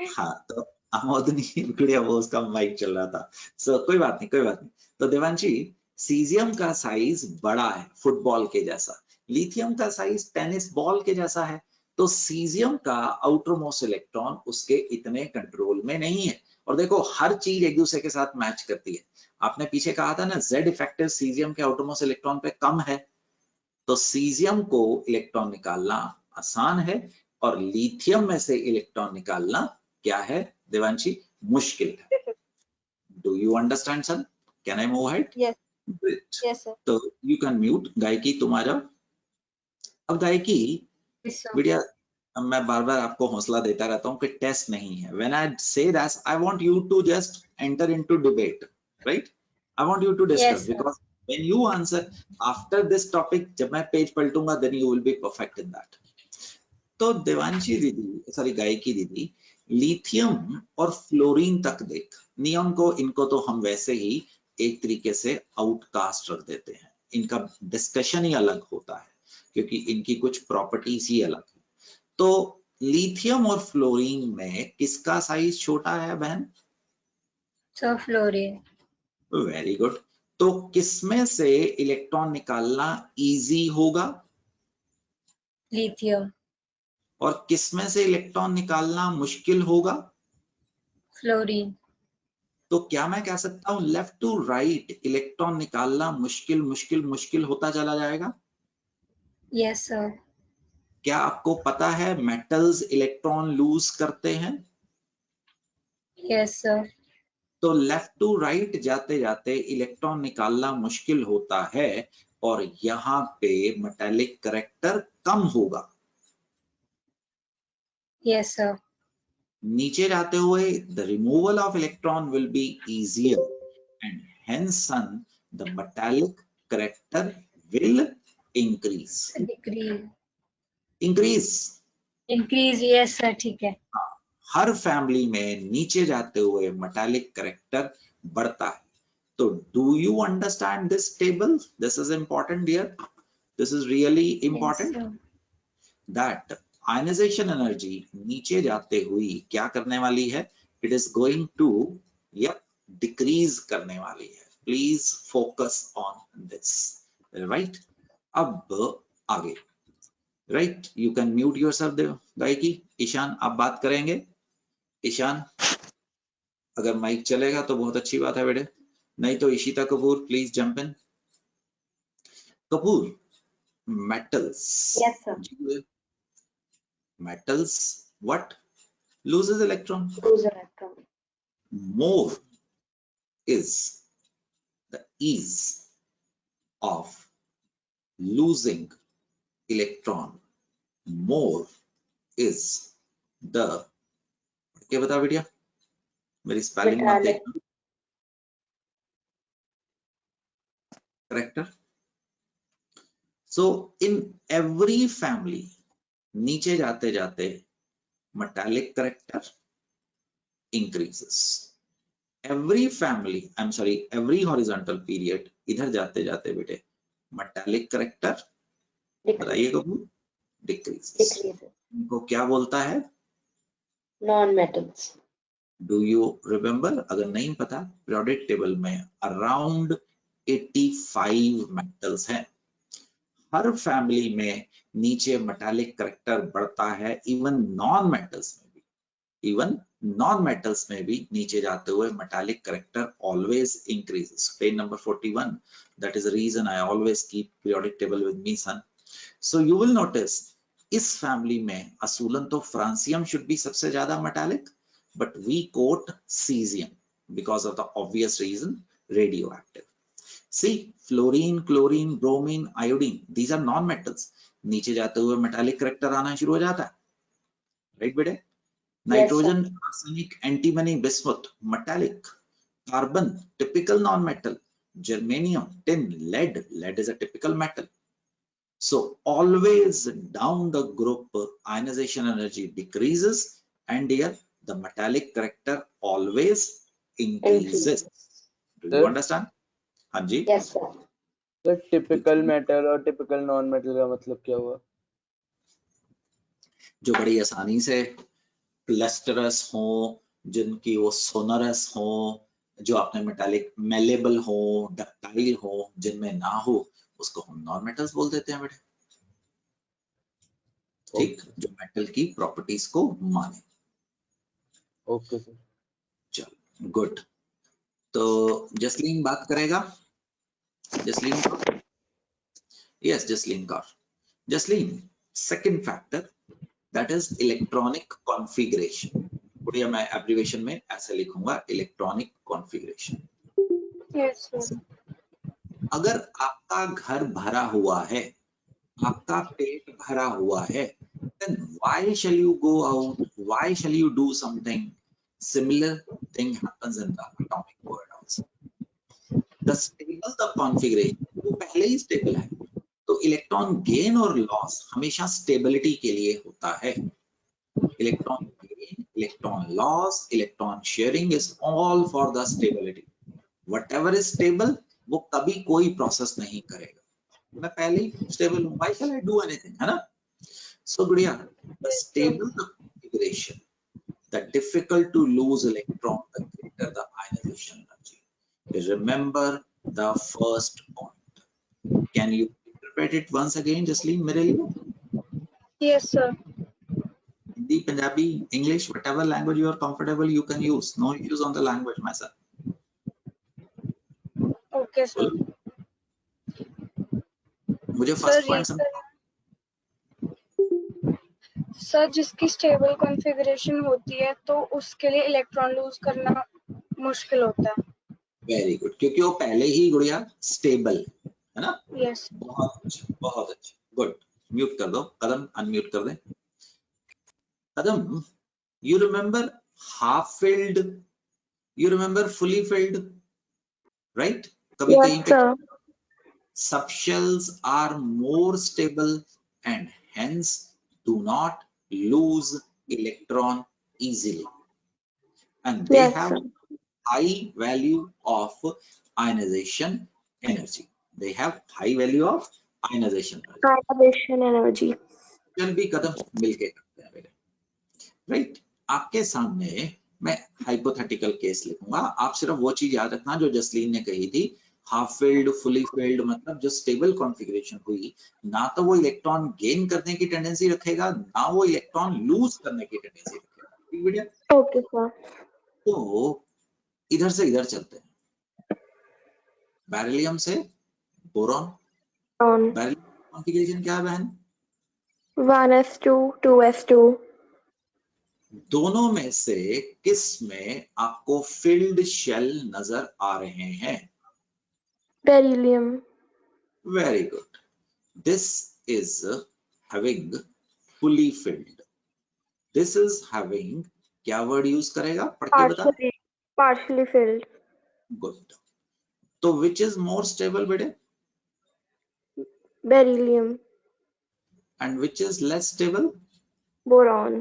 हाँ, तो आमोदनी गुड़िया वो उसका माइक चल रहा था, सो कोई बात नहीं, कोई बात नहीं। तो देवांशी, सीजियम का साइज बड़ा है, फुटबॉल के जैसा, लिथियम का साइज टेनिस बॉल के जैसा है, तो सीजियम का आउटर मोस्ट इलेक्ट्रॉन उसके इतने कंट्रोल में नहीं है। और देखो हर चीज एक दूसरे के साथ मैच करती है। आपने पीछे कहा था ना, Z इफेक्टिव सीजियम के आउटर मोस्ट इलेक्ट्रॉन पे कम है, तो सीजियम को इलेक्ट्रॉन निकालना आसान है और लिथियम में से इलेक्ट्रॉन निकालना क्या है देवांशी, मुश्किल है। Do you understand son? Can I move ahead? Yes. Great. Yes, sir. तो यू कैन म्यूट। गायकी तुम्हारा। अब गायकी Yes, sir. बेटिया, मैं बार बार आपको हौसला देता रहता हूँ कि टेस्ट नहीं है। When I say that, I want you to just enter into debate, right? I want you to discuss, Yes, sir. because when you answer after this topic, जब मैं page पलटूंगा, then you will be perfect in that. तो देवांशी दीदी, sorry गायकी दीदी, lithium और fluorine तक देख, neon को इनको तो हम वैसे ही एक तरीके से आउटकास्ट रख देते हैं, इनका डिस्कशन ही अलग होता है क्योंकि इनकी कुछ प्रॉपर्टीज ही अलग है। तो लिथियम और फ्लोरीन में किसका साइज छोटा है बहन? So fluorine. Very good. तो किसमें से इलेक्ट्रॉन निकालना इजी होगा Lithium. और किसमें से इलेक्ट्रॉन निकालना मुश्किल होगा? Fluorine. तो क्या मैं कह सकता हूं लेफ्ट टू राइट इलेक्ट्रॉन निकालना मुश्किल मुश्किल मुश्किल होता चला जाएगा? Yes, sir. क्या आपको पता है मेटल्स इलेक्ट्रॉन लूज करते हैं? Yes, sir. तो लेफ्ट टू राइट जाते जाते इलेक्ट्रॉन निकालना मुश्किल होता है और यहाँ पे मेटालिक करैक्टर कम होगा। Yes, sir. नीचे जाते हुए the removal of electron will be easier and hence son the metallic character will increase. Decrease. Increase Increase. Yes, sir. ठीक है. हर फैमिली में नीचे जाते हुए मेटालिक करैक्टर बढ़ता है। तो do you understand this table? This is important dear, this is really important. Yes, sir. That ionization energy नीचे जाते हुई क्या करने वाली है? It is going to decrease करने वाली है। Please focus on this, right? अब आगे, right, you can mute yourself Gayaki. Ishan आप बात करेंगे? ईशान अगर माइक चलेगा तो बहुत अच्छी बात है बेटे, नहीं तो Ishita Kapoor please jump in. Kapoor, metals. Yes, sir. Metals what? Loses electron. Lose electron. More is the ease of losing electron. More is the, क्या बता बेटिया, मेरी स्पेलिंग मत देखना। Corrector. So in every family, नीचे जाते जाते metallic character increases. Every family, I'm sorry, every horizontal period, इधर जाते जाते बेटे metallic character बताइए कपूर, decreases. इनको क्या बोलता है? Non metals. Do you remember? अगर नहीं पता, periodic table में around 85 metals हैं। हर फैमिली में नीचे मेटालिक करैक्टर बढ़ता है, इवन नॉन मेटल्स में भी नीचे जाते हुए metallic character always increases. Page number 41, that is the reason I always keep periodic table with me son. So you will notice इस फैमिली में असूलन तो फ्रांसियम शुड बी सबसे ज्यादा metallic, but we quote caesium because of the obvious reason, radioactive. See, fluorine, chlorine, bromine, iodine, these are non-metals. नीचे जाते हुए metallic character आना शुरू हो जाता है, राइट बेटे? Nitrogen, arsenic, antimony, bismuth, metallic. Carbon, typical non-metal. Germanium, tin, lead is a typical metal. So always down the group, ionization energy decreases, and here the metallic character always increases. Do you understand? हाँ जी। Yes, sir. तो typical metal और typical non metal का मतलब क्या हुआ? जो बड़ी आसानी से क्लस्टरस हो, जिनकी वो सोनरस हो, जो आपने मेटालिक मेलेबल हो, डक्टाइल हो, जिनमें ना हो, उसको हम नॉन मेटल्स बोल देते हैं बेटे। ठीक, जो मेटल की प्रॉपर्टीज को माने। Okay sir. चलो गुड। तो जसलीन बात करेगा? Jasleen Kaur? Yes, Jasleen Kaur. Jasleen, second factor, that is electronic configuration. बढ़िया, मैं एब्रिविएशन में ऐसे लिखूंगा, इलेक्ट्रॉनिक कॉन्फ़िगरेशन। Yes, sir. अगर आपका घर भरा हुआ है, आपका पेट भरा हुआ है, then why shall you go out? Why shall you do something? Similar thing happens in the atomic world also. The stable the configuration, वो पहले ही स्टेबल है, तो इलेक्ट्रॉन गेन और लॉस हमेशा स्टेबिलिटी के लिए होता है। Electron gain, electron loss, electron sharing is all for the stability. Whatever is stable वो कभी कोई प्रोसेस नहीं करेगा, मैं पहले ही स्टेबल हूं, why shall I do anything, है ना। So Gudiya, the stable the configuration, the difficult to lose electron, the greater the ionization energy. Remember the first point. Can you interpret it once again, Jasleen, मेरे लिए? Yes, sir. Hindi, Punjabi, English, whatever language you are comfortable, you can use. No issues on the language, my son. Okay, sir. मुझे Sir, first point समझ। Sir जिसकी stable configuration होती है तो उसके लिए इलेक्ट्रॉन लूज करना मुश्किल होता है। वेरी गुड, क्योंकि वो पहले ही गुड़िया स्टेबल है ना। यस। बहुत अच्छा, बहुत अच्छा, गुड। म्यूट कर दो, कदम अनम्यूट कर दे। कदम, you remember half filled, you remember fully filled, right? कभी Yes, कहीं पे sir. subshells are more stable and hence do not lose electron easily, and they Yes, have sir. high value of ionization energy. They have high value of ionization energy. Ionization energy. चल भी कदम मिलके करते हैं बेटे, right. आपके सामने मैं hypothetical case लिखूंगा, आप सिर्फ वो चीज याद रखना जो जसलीन ने कही थी, हाफ फिल्ड, फुली फिल्ड, मतलब जो स्टेबल कॉन्फ़िगरेशन हुई, ना तो वो इलेक्ट्रॉन गेन करने की टेंडेंसी रखेगा, ना वो इलेक्ट्रॉन लूज करने की टेंडेंसी रखेगा। Okay, sir. तो इधर से इधर चलते हैं, बेरिलियम से बोरॉन। On बेरिलियम कॉन्फ़िगरेशन क्या है बहन? 1s2, 2s2. दोनों में से किस में आपको फिल्ड शेल नजर आ रहे हैं? Beryllium. Very good, this is having fully filled, this is having, क्या वर्ड यूज करेगा, पढ़ के बता। Partially filled. गुड, तो विच इज मोर स्टेबल बेटे, Beryllium. And which is less stable? Boron.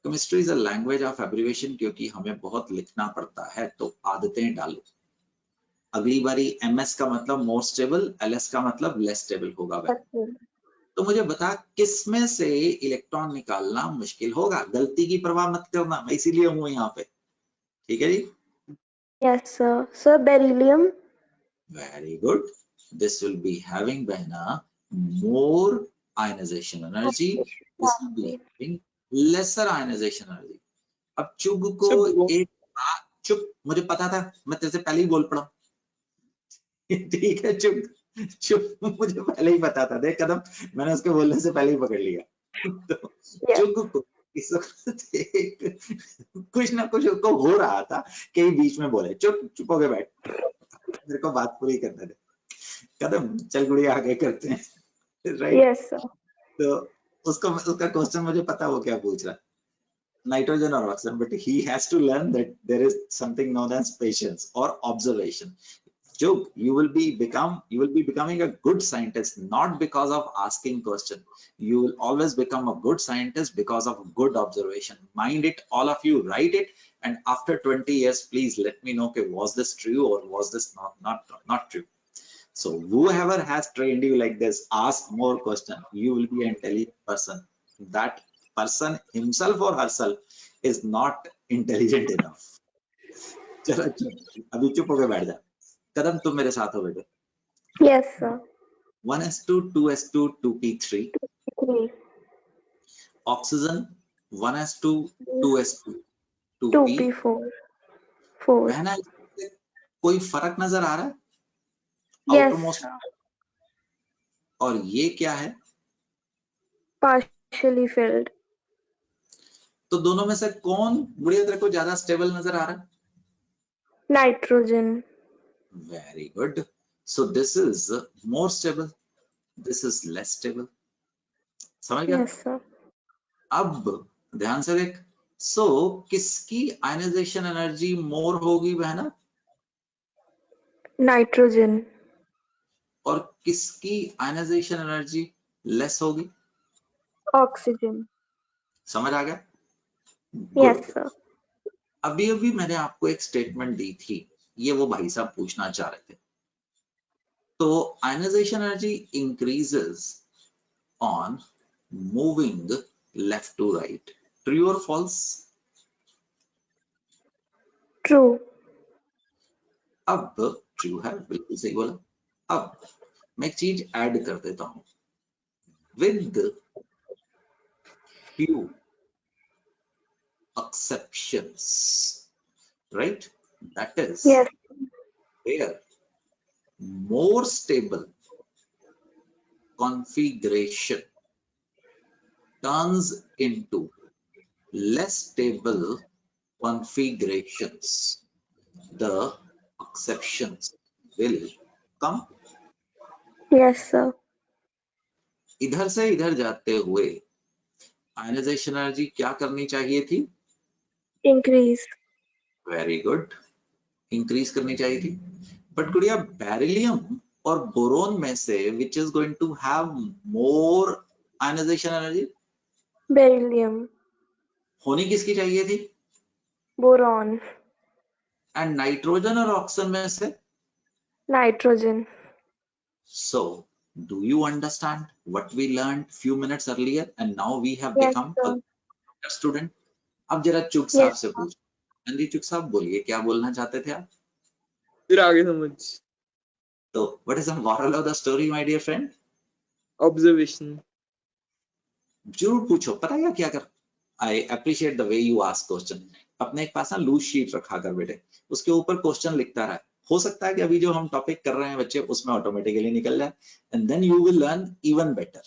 Chemistry is a language of abbreviation, क्योंकि हमें बहुत लिखना पड़ता है, तो आदतें डालो। अगली बारी एमएस का मतलब मोर स्टेबल, एलएस का मतलब लेस स्टेबल होगा। तो मुझे बता, किस में से इलेक्ट्रॉन निकालना मुश्किल होगा? गलती की परवाह मत करना, मैं इसीलिए हूं यहाँ पे, ठीक है जी। Yes, sir. Sir, beryllium. Very good, this will be having बहना more ionization energy, this will be having lesser ionisation energy. अब चुग को एक चुप, मुझे पता था, मैं तेरे से पहले ही बोल पड़ा, ठीक है चुप चुप, मुझे पहले ही पता था, देख कदम, मैंने उसके बोलने से पहले ही पकड़ लिया। तो चुग को इस वक्त कुछ ना कुछ उसको हो रहा था, कहीं बीच में बोले चुप, चुप हो गए बैठ, मेरे को बात पूरी करने दे। कदम, चल गुड़िया आगे करते हैं, राइट। Yes, sir. तो उसका क्वेश्चन मुझे पता वो क्या पूछ रहा है, nitrogen or oxygen, but he has to learn that there is something known as patience or observation. Chug, you will be becoming a good scientist not because of asking question. You will always become a good scientist because of good observation. Mind it, all of you, write it, and after 20 years, please let me know, okay, was this true or was this not true? So whoever has trained you like this, ask more question. You will be an intelligent person. That person himself or herself is not intelligent enough. चलो अभी चुप होकर बैठ जा। कदम, तुम मेरे साथ हो बेटे। Yes, sir. 1s2, 2s2, 2p3. 3. Oxygen 1s2, 2s2, 2p. 2p4. 4. बहना, कोई फर्क नजर आ रहा है? Yes, outermost, sir. और ये क्या है? partially filled. तो दोनों में से कौन बुढ़िया तेरे को ज्यादा स्टेबल नजर आ रहा है? Nitrogen. Very good. So this is more stable. This is less stable. समझ गया? Yes, sir. अब ध्यान से देख. So किसकी आयनाइजेशन एनर्जी मोर होगी बहना? Nitrogen. और किसकी आयनाइजेशन एनर्जी लेस होगी? Oxygen. समझ आ गया? Yes, Good. sir. अभी अभी मैंने आपको एक स्टेटमेंट दी थी, ये वो भाई साहब पूछना चाह रहे थे. तो ionization energy increases on moving left to right. True और फॉल्स? True. अब ट्रू है, बिल्कुल सही बोला. अब मैं एक चीज ऐड कर देता हूं. With few exceptions, right? That is Yes. where more stable configuration turns into less stable configurations. The exceptions will come. Yes, sir. इधर से इधर जाते हुए आयनाइजेशन एनर्जी क्या करनी चाहिए थी? Increase. वेरी गुड, इंक्रीज करनी चाहिए थी. बट गुड़िया बेरिलियम और बोरोन में से which is going to have more ionization energy? Beryllium. होनी किसकी चाहिए थी? Boron. एंड नाइट्रोजन और ऑक्सीजन में से? Nitrogen. So do you understand what we learned few minutes earlier and now we have Yes, become sir. a student? अब जरा चुक साहब Yes, से sir. पूछ. हाँ जी चुक साहब बोलिए, क्या बोलना चाहते थे आप? फिर आगे समझ. तो what is the moral of the story, my dear friend? Observation. जरूर पूछो, पता है क्या कर. I appreciate the way you ask question. अपने एक पास ना लूज शीट रखा कर बेटे, उसके ऊपर क्वेश्चन लिखता रहा. हो सकता है कि अभी जो हम टॉपिक कर रहे हैं बच्चे उसमें ऑटोमेटिकली निकल जाए and then you will learn even better.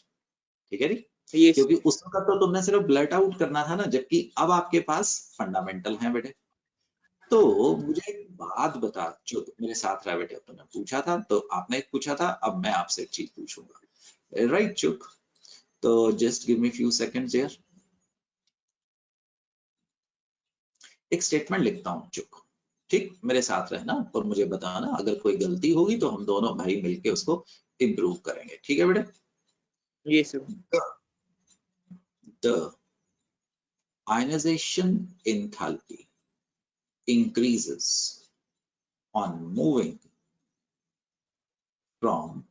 ठीक है जी? Yes. क्योंकि उस वक्त तो तुमने सिर्फ ब्लर्ट आउट करना था ना, जबकि अब आपके पास फंडामेंटल हैं बेटे. तो मुझे एक बात बता, जो मेरे साथ रहा बेटे, तुमने पूछा था तो आपने एक पूछा था, अब मैं आपसे एक चीज पूछूंगा. राइट चुक? तो just give me few seconds here. एक स्टेटमेंट लिखता हूं चुक. ठीक, मेरे साथ रहना और मुझे बताना, अगर कोई गलती होगी तो हम दोनों भाई मिलके उसको इम्प्रूव करेंगे. ठीक है बेटे? Yes, sir. The ionization enthalpy increases on moving from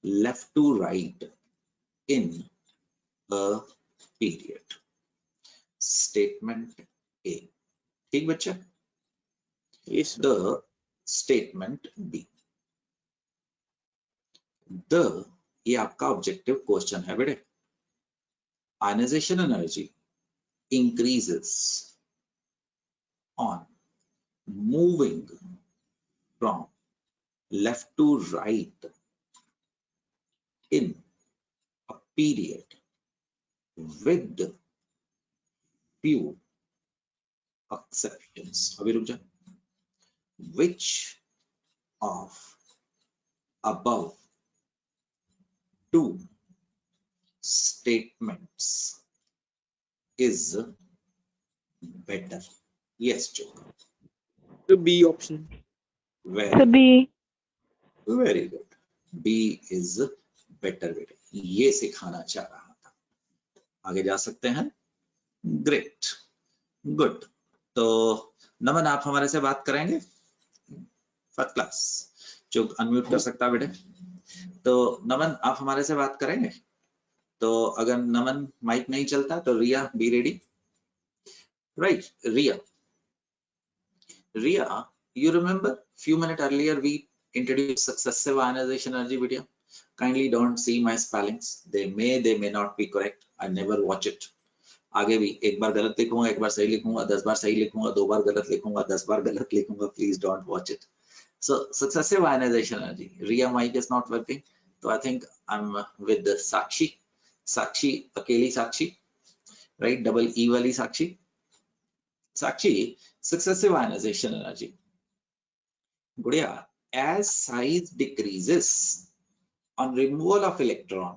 left to right in a period. Statement A. ठीक बच्चा? Yes, sir. The statement B. The ये आपका ऑब्जेक्टिव क्वेश्चन है बेटे. Ionization energy increases on moving from left to right in a period with few exceptions. अभी रुक जा. Which of above two statements is better? Yes, Chok. So B option. So B. Very good. B is better. बेटे, ये सिखाना चाह रहा था. आगे जा सकते हैं. Great, good. तो नमन आप हमारे से बात करेंगे? First class. जो अनम्यूट कर सकता बेटे. तो नमन आप हमारे से बात करेंगे? तो अगर नमन माइक नहीं चलता तो Riya be ready. Right Riya. Riya, you remember few minutes earlier we introduced successive ionization energy video. Kindly don't see my spellings. They may not be correct. I never watch it. आगे भी एक बार गलत लिखूंगा, एक बार सही लिखूंगा, 10 बार सही लिखूंगा, 2 बार गलत लिखूंगा, 10 बार गलत लिखूंगा. Please don't watch it. So successive ionization energy. Ria mic is not working. So I think I'm with the Sakshi. साक्षी अकेली साक्षी, राइट, डबल ई वाली साक्षी। साक्षी, successive ionization energy. गुड़िया, as size decreases on removal of electron,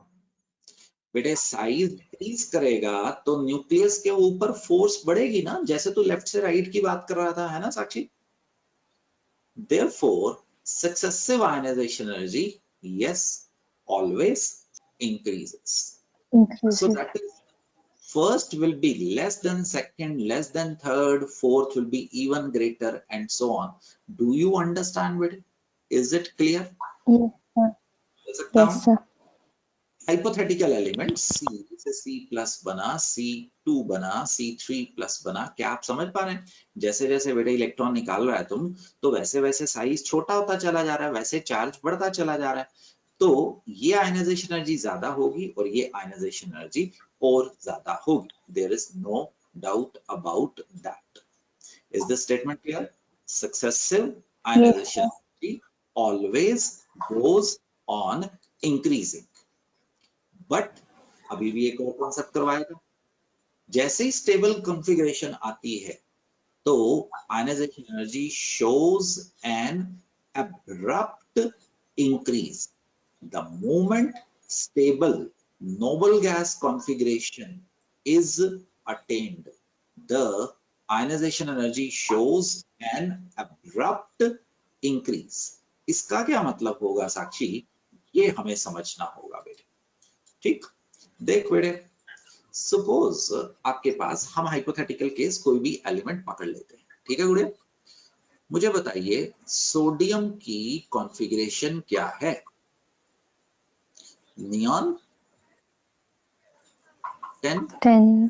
बेटे size decrease करेगा तो nucleus के ऊपर force बढ़ेगी ना, जैसे तू लेफ्ट से राइट की बात कर रहा था, है ना साक्षी? Therefore, successive ionization energy, yes, always increases. So that is, first will be less than second, less than third, fourth will be even greater, and so on. Do you understand it? Is it clear? Yes, sir. Yes, sir. Hypothetical elements C, जैसे C plus बना, C2 बना, C3 plus बना, क्या आप समझ पा रहे हैं? जैसे जैसे बेटे इलेक्ट्रॉन निकाल रहा है तुम, तो वैसे वैसे साइज छोटा होता चला जा रहा है, वैसे चार्ज बढ़ता चला जा रहा है, तो ये आयनाइजेशन एनर्जी ज्यादा होगी और ये आयनाइजेशन एनर्जी और ज्यादा होगी. There is no doubt about that. Is this statement clear? Successive ionization energy always goes on increasing. But अभी भी एक और कॉन्सेप्ट करवाया था, जैसे ही स्टेबल कॉन्फ़िगरेशन आती है तो ionization energy shows an abrupt increase. The moment stable noble gas configuration is attained, the ionization energy shows an abrupt increase. इसका क्या मतलब होगा साक्षी, ये हमें समझना होगा बेटे. ठीक, देख बेटे, सपोज आपके पास, हम हाइपोथेटिकल केस कोई भी एलिमेंट पकड़ लेते हैं, ठीक है गुड़िया? मुझे बताइए सोडियम की कॉन्फ़िगरेशन क्या है? Neon 10.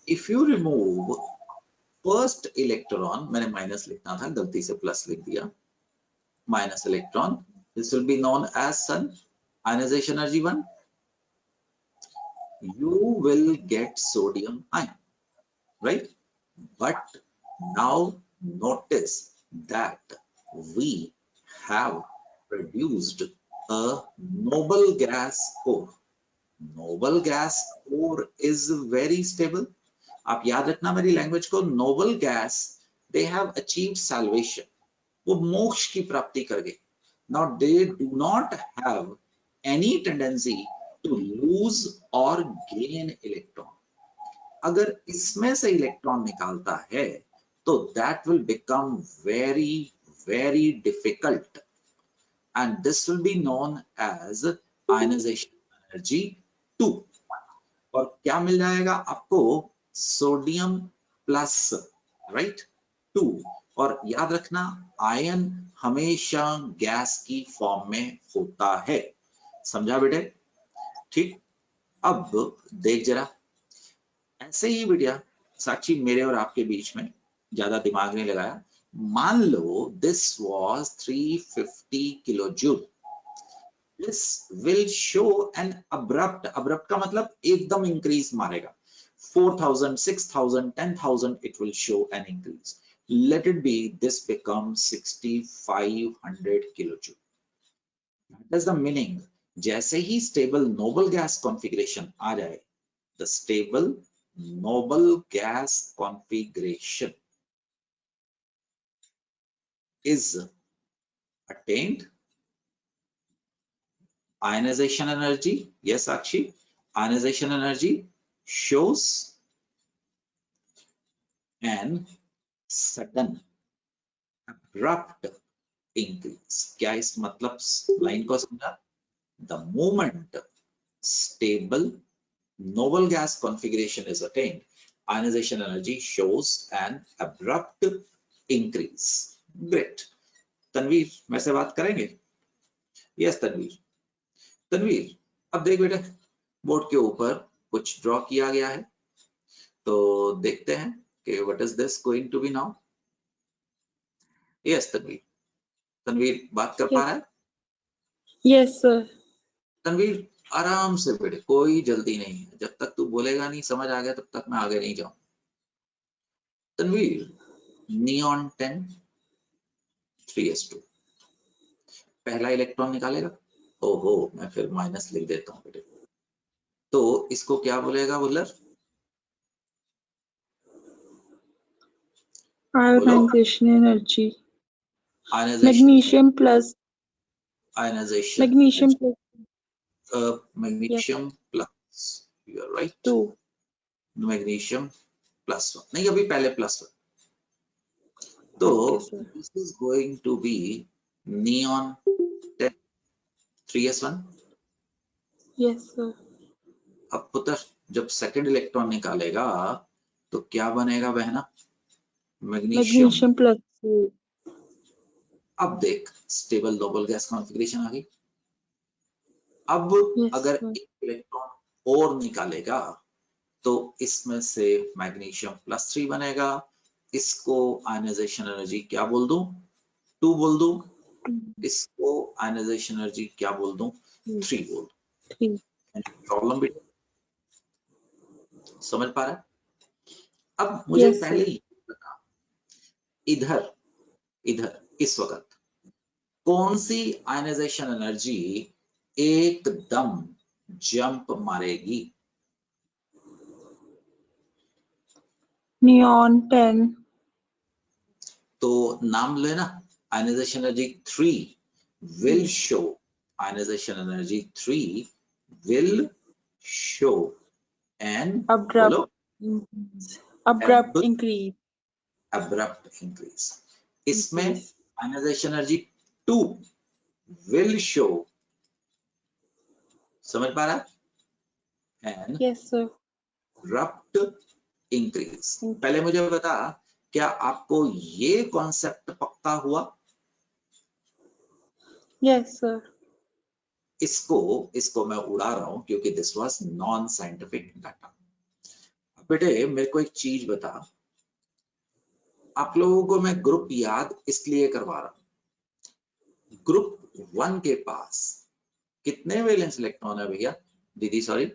If you remove first electron, मैंने माइनस लिखना था, गलती से प्लस लिख दिया, minus electron, this will be known as sun. Ionization energy 1, you will get sodium ion, right? But now notice that we have produced a noble gas core. Noble gas core is very stable. आप याद रखना मेरी language को, noble gas, they have achieved salvation. वो मोक्ष की प्राप्ति कर गए. Now they do not have any tendency to lose or gain electron. अगर इसमें से इलेक्ट्रॉन निकालता है तो that will become very very difficult, and this will be known as ionization energy 2. और क्या मिल जाएगा आपको? Sodium plus, right, 2. और याद रखना आयन हमेशा गैस की फॉर्म में होता है. समझा बेटे? ठीक, अब देख जरा, ऐसे ही बेटिया साक्षी मेरे और आपके बीच में ज्यादा दिमाग नहीं लगाया, मान लो this was 350 kilo joule. This will show an abrupt, abrupt का मतलब एकदम इंक्रीज मारेगा, 4000, 6000, 10,000, it will show an increase. Let it be this becomes 6500 kilojoule. That is the meaning. जैसे ही स्टेबल नोबल गैस कॉन्फ़िगरेशन आ जाए, the stable noble gas configuration is attained. Ionization energy, yes Akshi, ionization energy shows an sudden abrupt increase. क्या इस मतलब line को समझा? The moment stable noble gas configuration is attained, ionization energy shows an abrupt increase. Great. Tanveer मेरे से बात करेंगे? Yes Tanveer. Tanveer, अब देख बेटा, बोर्ड के ऊपर कुछ ड्रॉ किया गया है, तो देखते हैं कि what is this going to be now? Yes Tanveer. Tanveer बात कर पा रहा है? Yes, sir. तनवीर आराम से बेटे, कोई जल्दी नहीं है, जब तक तू बोलेगा नहीं समझ आ गया तब तक मैं आगे नहीं जाऊं. तनवीर, नियॉन 10 3s2, पहला इलेक्ट्रॉन निकालेगा, ओहो, मैं फिर माइनस लिख देता हूँ बेटे। तो इसको क्या बोलेगा बुलर? Ionization energy ionization, magnesium plus ionization, magnesium plus magnesium plus, you are right, 2 magnesium +1, नहीं अभी पहले +1। तो okay sir this is going to be neon 10 3s1। Yes sir अब पुत्र जब सेकंड इलेक्ट्रॉन निकालेगा तो क्या बनेगा बहना? मैग्नीशियम। मैग्नीशियम प्लस 2 अब देख स्टेबल नोबल गैस कॉन्फ़िगरेशन आ गई। अब यस अगर सर एक इलेक्ट्रॉन और निकालेगा तो इसमें से मैग्नीशियम +3 बनेगा। इसको आयनाइजेशन एनर्जी क्या बोल दूं? 2 बोल दूं। इसको आयनाइजेशन एनर्जी क्या बोल दूं? 3 बोल दूं। 3 प्रॉब्लम भी समझ पा रहा है? अब मुझे यस पहले सर ही बता, इधर इधर इस वक्त कौन सी आयनाइजेशन एनर्जी एकदम जंप मारेगी? नियॉन 10 तो नाम लेना, ionization energy 3 will show, ionization energy 3 will show an follow abrupt increase abrupt increase। इसमें ionization energy 2 will show, समझ पा रहा है? an yes sir abrupt increase। पहले मुझे बता, क्या आपको ये कॉन्सेप्ट पक्का हुआ? यस सर इसको मैं उड़ा रहा हूं क्योंकि this was non scientific data. बेटे मेरे को एक चीज बता, आप लोगों को मैं ग्रुप याद इसलिए करवा रहा हूं, ग्रुप 1 के पास कितने वैलेंस इलेक्ट्रॉन है भैया? दीदी सॉरी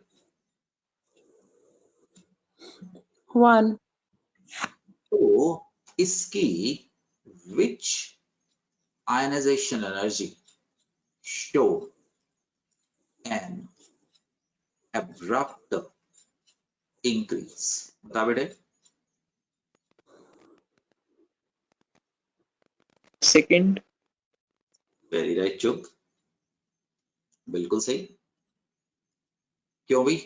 1 तो इसकी which ionisation energy show an abrupt increase? बता बेटे। सेकंड। वेरी राइट चुप, बिल्कुल सही। क्यों भाई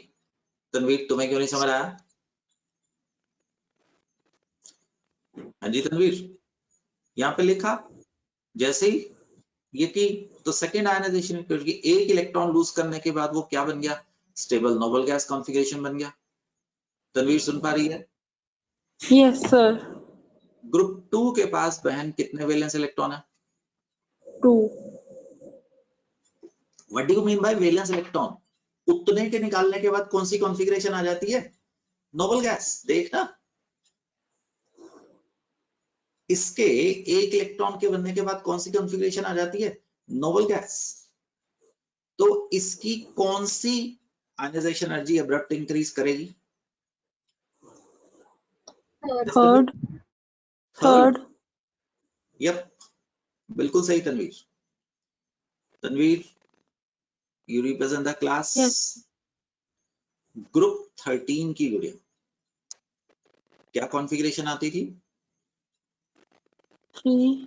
तनवीर, तुम्हें क्यों नहीं समझ आया? हाँ जी तनवीर, यहाँ पे लिखा जैसे ही ये की तो सेकेंड आयनाइजेशन, क्योंकि एक इलेक्ट्रॉन लूज करने के बाद वो क्या बन गया? स्टेबल नोबल गैस कॉन्फ़िगरेशन बन गया। तनवीर सुन पा रही है? यस सर ग्रुप 2 के पास बहन कितने वैलेंस इलेक्ट्रॉन है? 2 what do you mean by valence electron? उतने के निकालने के बाद कौन सी कॉन्फ़िगरेशन आ जाती है? Noble gas. देखना इसके एक इलेक्ट्रॉन के बनने के बाद कौन सी कॉन्फ़िगरेशन आ जाती है? Noble gas. तो इसकी कौन सी आयनाइजेशन एनर्जी अब्रप्ट इंक्रीज करेगी? थर्ड थर्ड यप बिल्कुल सही Tanveer. Tanveer you represent the class. Group 13 की गुड़िया क्या कॉन्फ़िगरेशन आती थी? 3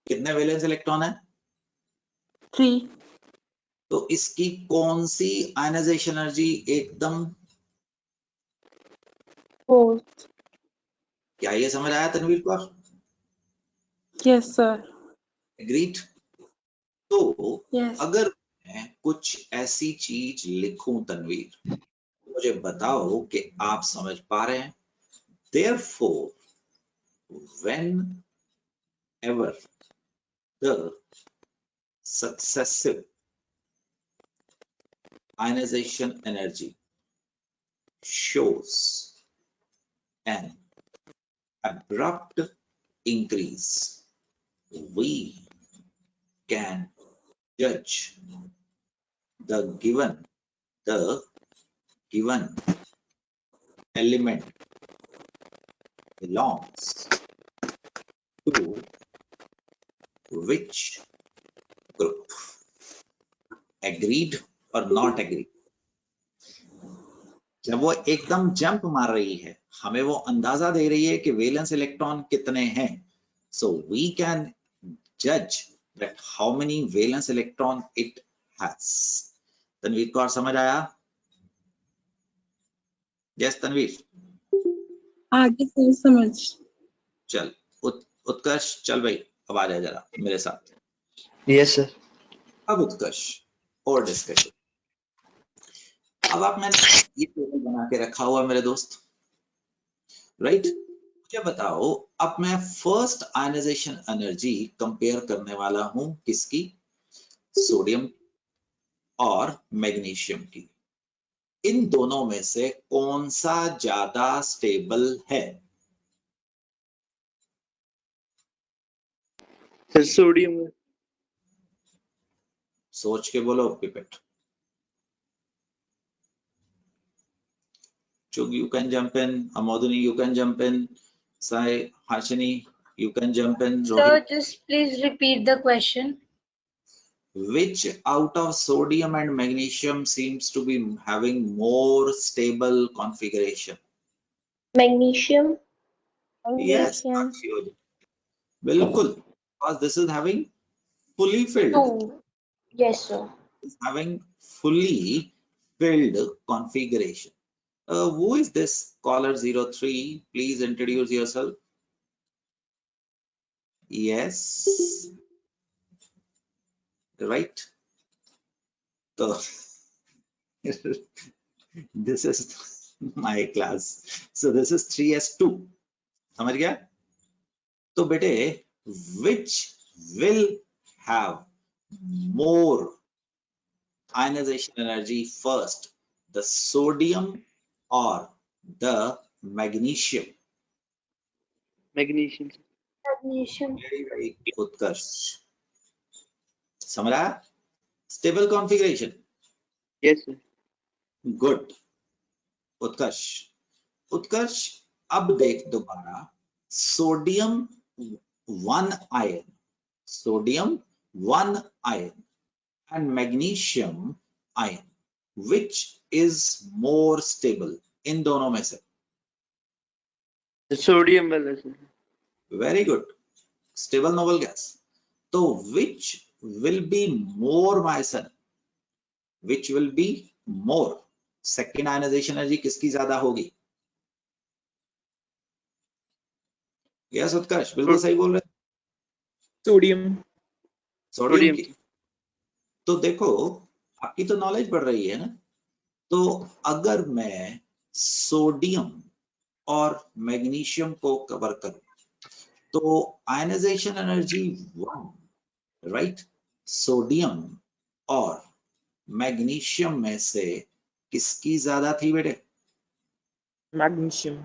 कितने वैलेंस इलेक्ट्रॉन है? 3 तो इसकी कौन सी आयनाइजेशन एनर्जी एकदम, 4 क्या ये समझ आया तनवीर को? Yes sir agreed. तो यस अगर मैं कुछ ऐसी चीज लिखूं तनवीर, मुझे बताओ कि आप समझ पा रहे हैं? Therefore, whenever the successive ionization energy shows an abrupt increase, we can judge the given element belongs to which group? Agreed और नॉट एग्रीड। जब वो एकदम जंप मार रही है, हमें वो अंदाजा दे रही है कि वैलेंस इलेक्ट्रॉन कितने हैं, सो वी कैन जज that how many valence electron it has. Tanveer को और समझ आया? यस तनवीर, आगे सर समझ। चल उत्कर्ष, चल भाई अब आ जा जरा मेरे साथ। Yes sir. अब उत्कर्ष और डिस्कशन। अब आप मैंने ये टेबल बना के रखा हुआ मेरे दोस्त, राइट? मुझे बताओ, अब मैं फर्स्ट आयनाइजेशन एनर्जी कंपेयर करने वाला हूं किसकी? सोडियम और मैग्नीशियम की। इन दोनों में से कौन सा ज्यादा स्टेबल है? Sir sodium. सोच के बोलो pipette. Chug, you can jump in. Amoduni, you can jump in. Sai, Harshini, you can jump in. Sir, Rohit, just please repeat the question. which out of sodium and magnesium seems to be having more stable configuration? Magnesium. Yes, Akshyoji. Bilkul, because this is having fully filled. Two. Yes, sir. Is having fully filled configuration. Who is this caller 03? Please introduce yourself. Yes. Right. So this is my class. So this is 3s2. समझ गया? तो बेटे, which will have more ionization energy first, the sodium or the magnesium? Magnesium. Magnesium. Very Utkarsh, समझ रहा? Stable configuration. Yes sir. Good Utkarsh. Utkarsh, अब देख दोबारा, sodium 1 ion, sodium 1 ion and magnesium ion, which is more stable इन दोनों में से? सोडियम वाला sir. Very good. Stable noble gas. तो which will be more, my son? Which will be more? Second ionization energy किसकी ज्यादा होगी? Yes उत्कर्ष, बिल्कुल सही बोल रहे। सोडियम। सोडियम की। तो देखो, आपकी तो नॉलेज बढ़ रही है ना। तो अगर मैं सोडियम और मैग्नीशियम को कवर करूं, तो आयनाइजेशन एनर्जी 1, राइट, सोडियम और मैग्नीशियम में से किसकी ज्यादा थी बेटे? Magnesium.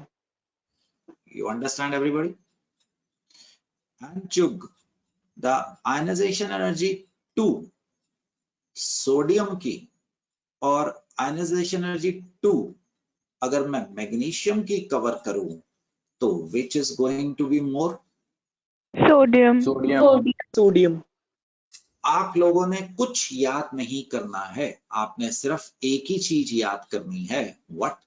You understand everybody? And Chugh, the ionization energy 2 sodium की और आयनाइजेशन एनर्जी 2 अगर मैं मैग्नीशियम की कवर करूं, तो which is going to be more? Sodium. Sodium. आप लोगों ने कुछ याद नहीं करना है, आपने सिर्फ एक ही चीज याद करनी है, what?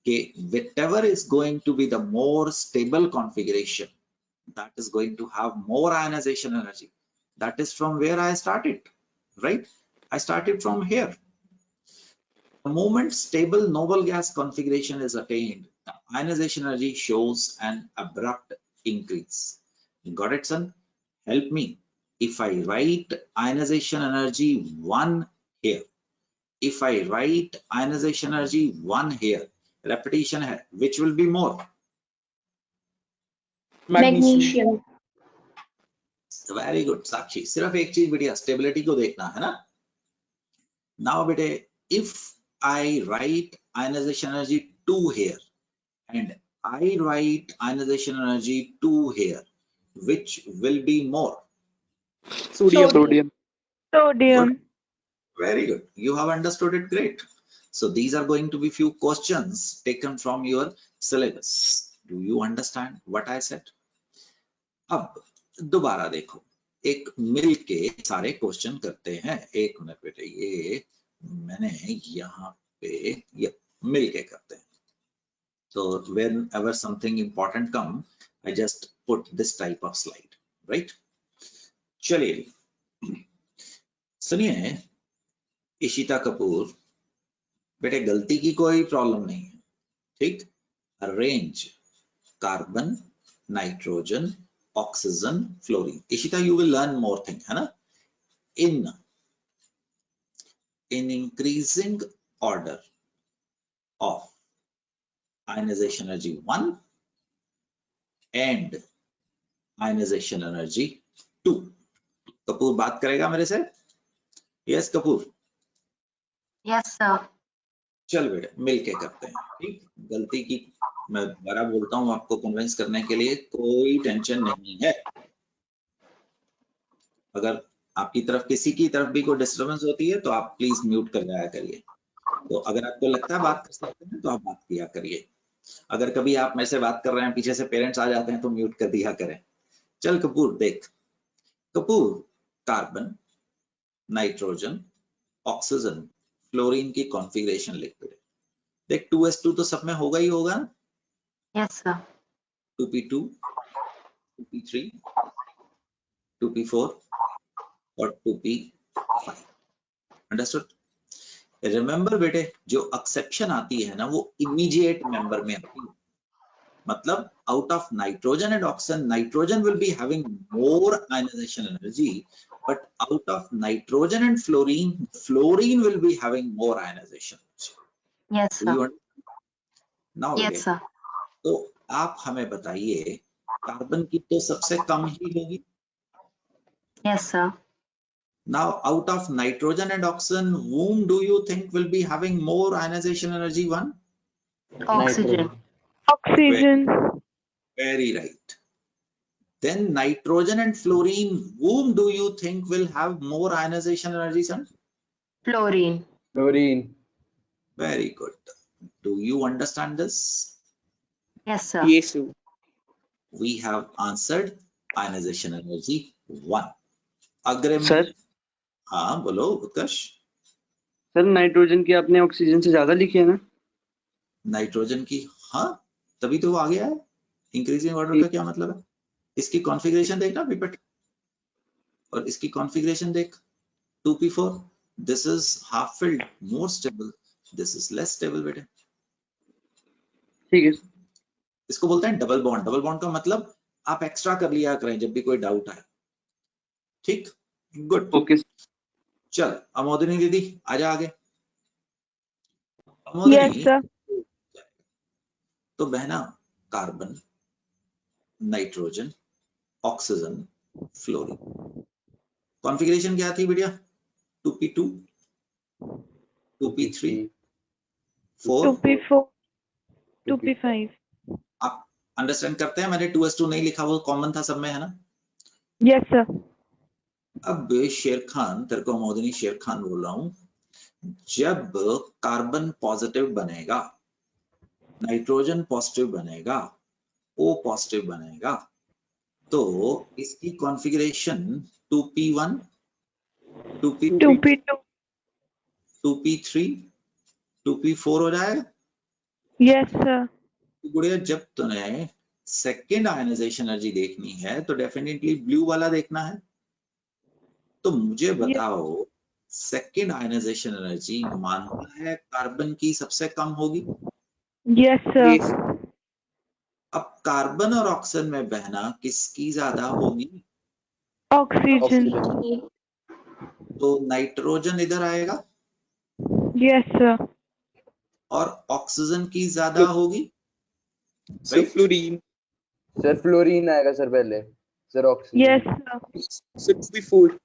कि whatever is going to be the more stable configuration, that is going to have more ionization energy. That is from where I started, right? I started from here. The moment stable noble gas configuration is attained, the ionization energy shows an abrupt increase. Got it, son? Help me. If I write ionization energy 1 here, if I write ionization energy 1 here, repetition hai, which will be more? Magnesium. Very good, Sakshi. सिर्फ एक चीज बेटिया, stability को देखना है ना। Now बेटे, if I write ionization energy 2 here and I write ionization energy 2 here, which will be more? Sodium. Sodium. Sodium. Good. Very good. You have understood it. Great. So these are going to be few questions taken from your syllabus. Do you understand what I said? अब दोबारा देखो, एक मिल के सारे question करते हैं। एक minute बेटे, ये मैंने यहाँ पे ये मिल के करते हैं। So whenever something important come, I just put this type of slide, right? चलिए सुनिए, इशिता कपूर, बेटे गलती की कोई प्रॉब्लम नहीं है, ठीक? Arrange carbon, nitrogen, oxygen, fluorine. Ishita, you will learn more thing, है ना? In increasing order of ionization energy 1 and ionization energy 2. Kapoor बात करेगा मेरे से? यस कपूर? Yes sir. चल बेटे मिल के करते हैं, ठीक? गलती की मैं दोबारा बोलता हूँ आपको कन्विंस करने के लिए, कोई टेंशन नहीं है। अगर आपकी तरफ किसी की तरफ भी कोई डिस्टरबेंस होती है तो आप प्लीज म्यूट कर जाया करिए। तो अगर आपको लगता है बात कर सकते हैं तो आप बात किया करिए। अगर कभी आप मेरे से बात कर रहे हैं, पीछे से पेरेंट्स आ जाते हैं तो म्यूट कर दिया करें। चल कपूर देख, Kapoor carbon, nitrogen, oxygen, fluorine की कॉन्फ़िगरेशन लिख दे। देख 2s2 तो सब में होगा ही होगा ना? Yes sir. 2p2, 2p3, 2p4 और 2p5। अंडरस्टूड? रिमेंबर बेटे, जो एक्सेप्शन आती है ना वो इमीडिएट मेंबर में आती है। मतलब out of nitrogen and oxygen, nitrogen will be having more ionization energy, but out of nitrogen and fluorine, fluorine will be having more ionization energy. Yes Do you sir. understand? Now Yes sir. तो आप हमें बताइए, carbon की तो सबसे कम ही होगी। Yes sir. Now out of nitrogen and oxygen, whom do you think will be having more ionization energy? One? Oxygen. Oxygen. Very right. Then nitrogen and fluorine, whom do you think will have more ionization energy, son? Fluorine. Fluorine. Very good. Do you understand this? Yes sir. Yes sir. We have answered ionization energy 1. अग्रिम sir हाँ बोलो उत्कर्ष। Sir nitrogen की आपने oxygen से ज्यादा लिखी है ना? नाइट्रोजन की हाँ, तभी तो वो आ गया है। इंक्रीजिंग ऑर्डर का क्या मतलब है? इसकी कॉन्फ़िगरेशन देखना पिपेट, और इसकी कॉन्फ़िगरेशन देख 2p4, this is half filled, more stable, this is less stable बेटे। ठीक है। इसको बोलते हैं डबल बॉन्ड। डबल बॉन्ड का मतलब आप एक्स्ट्रा कर लिया करें जब भी कोई डाउट आए, ठीक? गुड। ओके। चल अमोदिनी दीदी आजा आगे। Yes sir. तो बहना carbon, nitrogen, oxygen, fluorine, configuration क्या थी बेटा? 2p2, 2p3, 4, 2p4, 2p5. आप अंडरस्टैंड करते हैं? मैंने 2s2 नहीं लिखा, वो कॉमन था सब में, है ना? Yes sir. अब शेर खान, तेरे को मोदिनी शेर खान बोल रहा हूं, जब कार्बन पॉजिटिव बनेगा, नाइट्रोजन पॉजिटिव बनेगा, O पॉजिटिव बनेगा, तो इसकी configuration 2p1, 2p2, 2p2. 2p3, 2p4 हो जाएगा। Yes sir. गुड़िया जब तूने सेकेंड आयनाइजेशन एनर्जी देखनी है तो डेफिनेटली ब्लू वाला देखना है। तो मुझे बताओ सेकेंड आयनाइजेशन एनर्जी मानता है कार्बन की सबसे कम होगी? Yes sir. Yes. अब कार्बन और ऑक्सीजन में बहना किसकी ज्यादा होगी? Oxygen. तो नाइट्रोजन इधर आएगा Yes sir. और ऑक्सीजन की ज्यादा होगी, So fluorine. सर फ्लोरीन आएगा सर पहले, sir oxygen. Yes sir. So 2p4.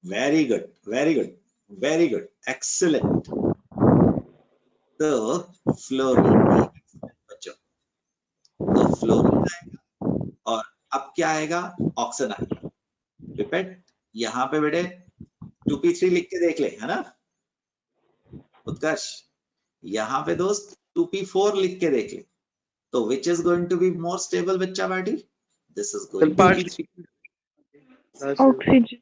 Very good, very good, very good, excellent. तो फ्लोरीन बच्चों, तो फ्लोरीन आएगा और अब क्या आएगा? ऑक्सीजन आएगा। रिपीट, यहाँ पे बेटे 2p3 लिख के देख ले, है ना उत्कर्ष? यहाँ पे दोस्त 2p4 लिख के देख ले, तो which is going to be more stable बच्चा party? This is going to be Oxygen.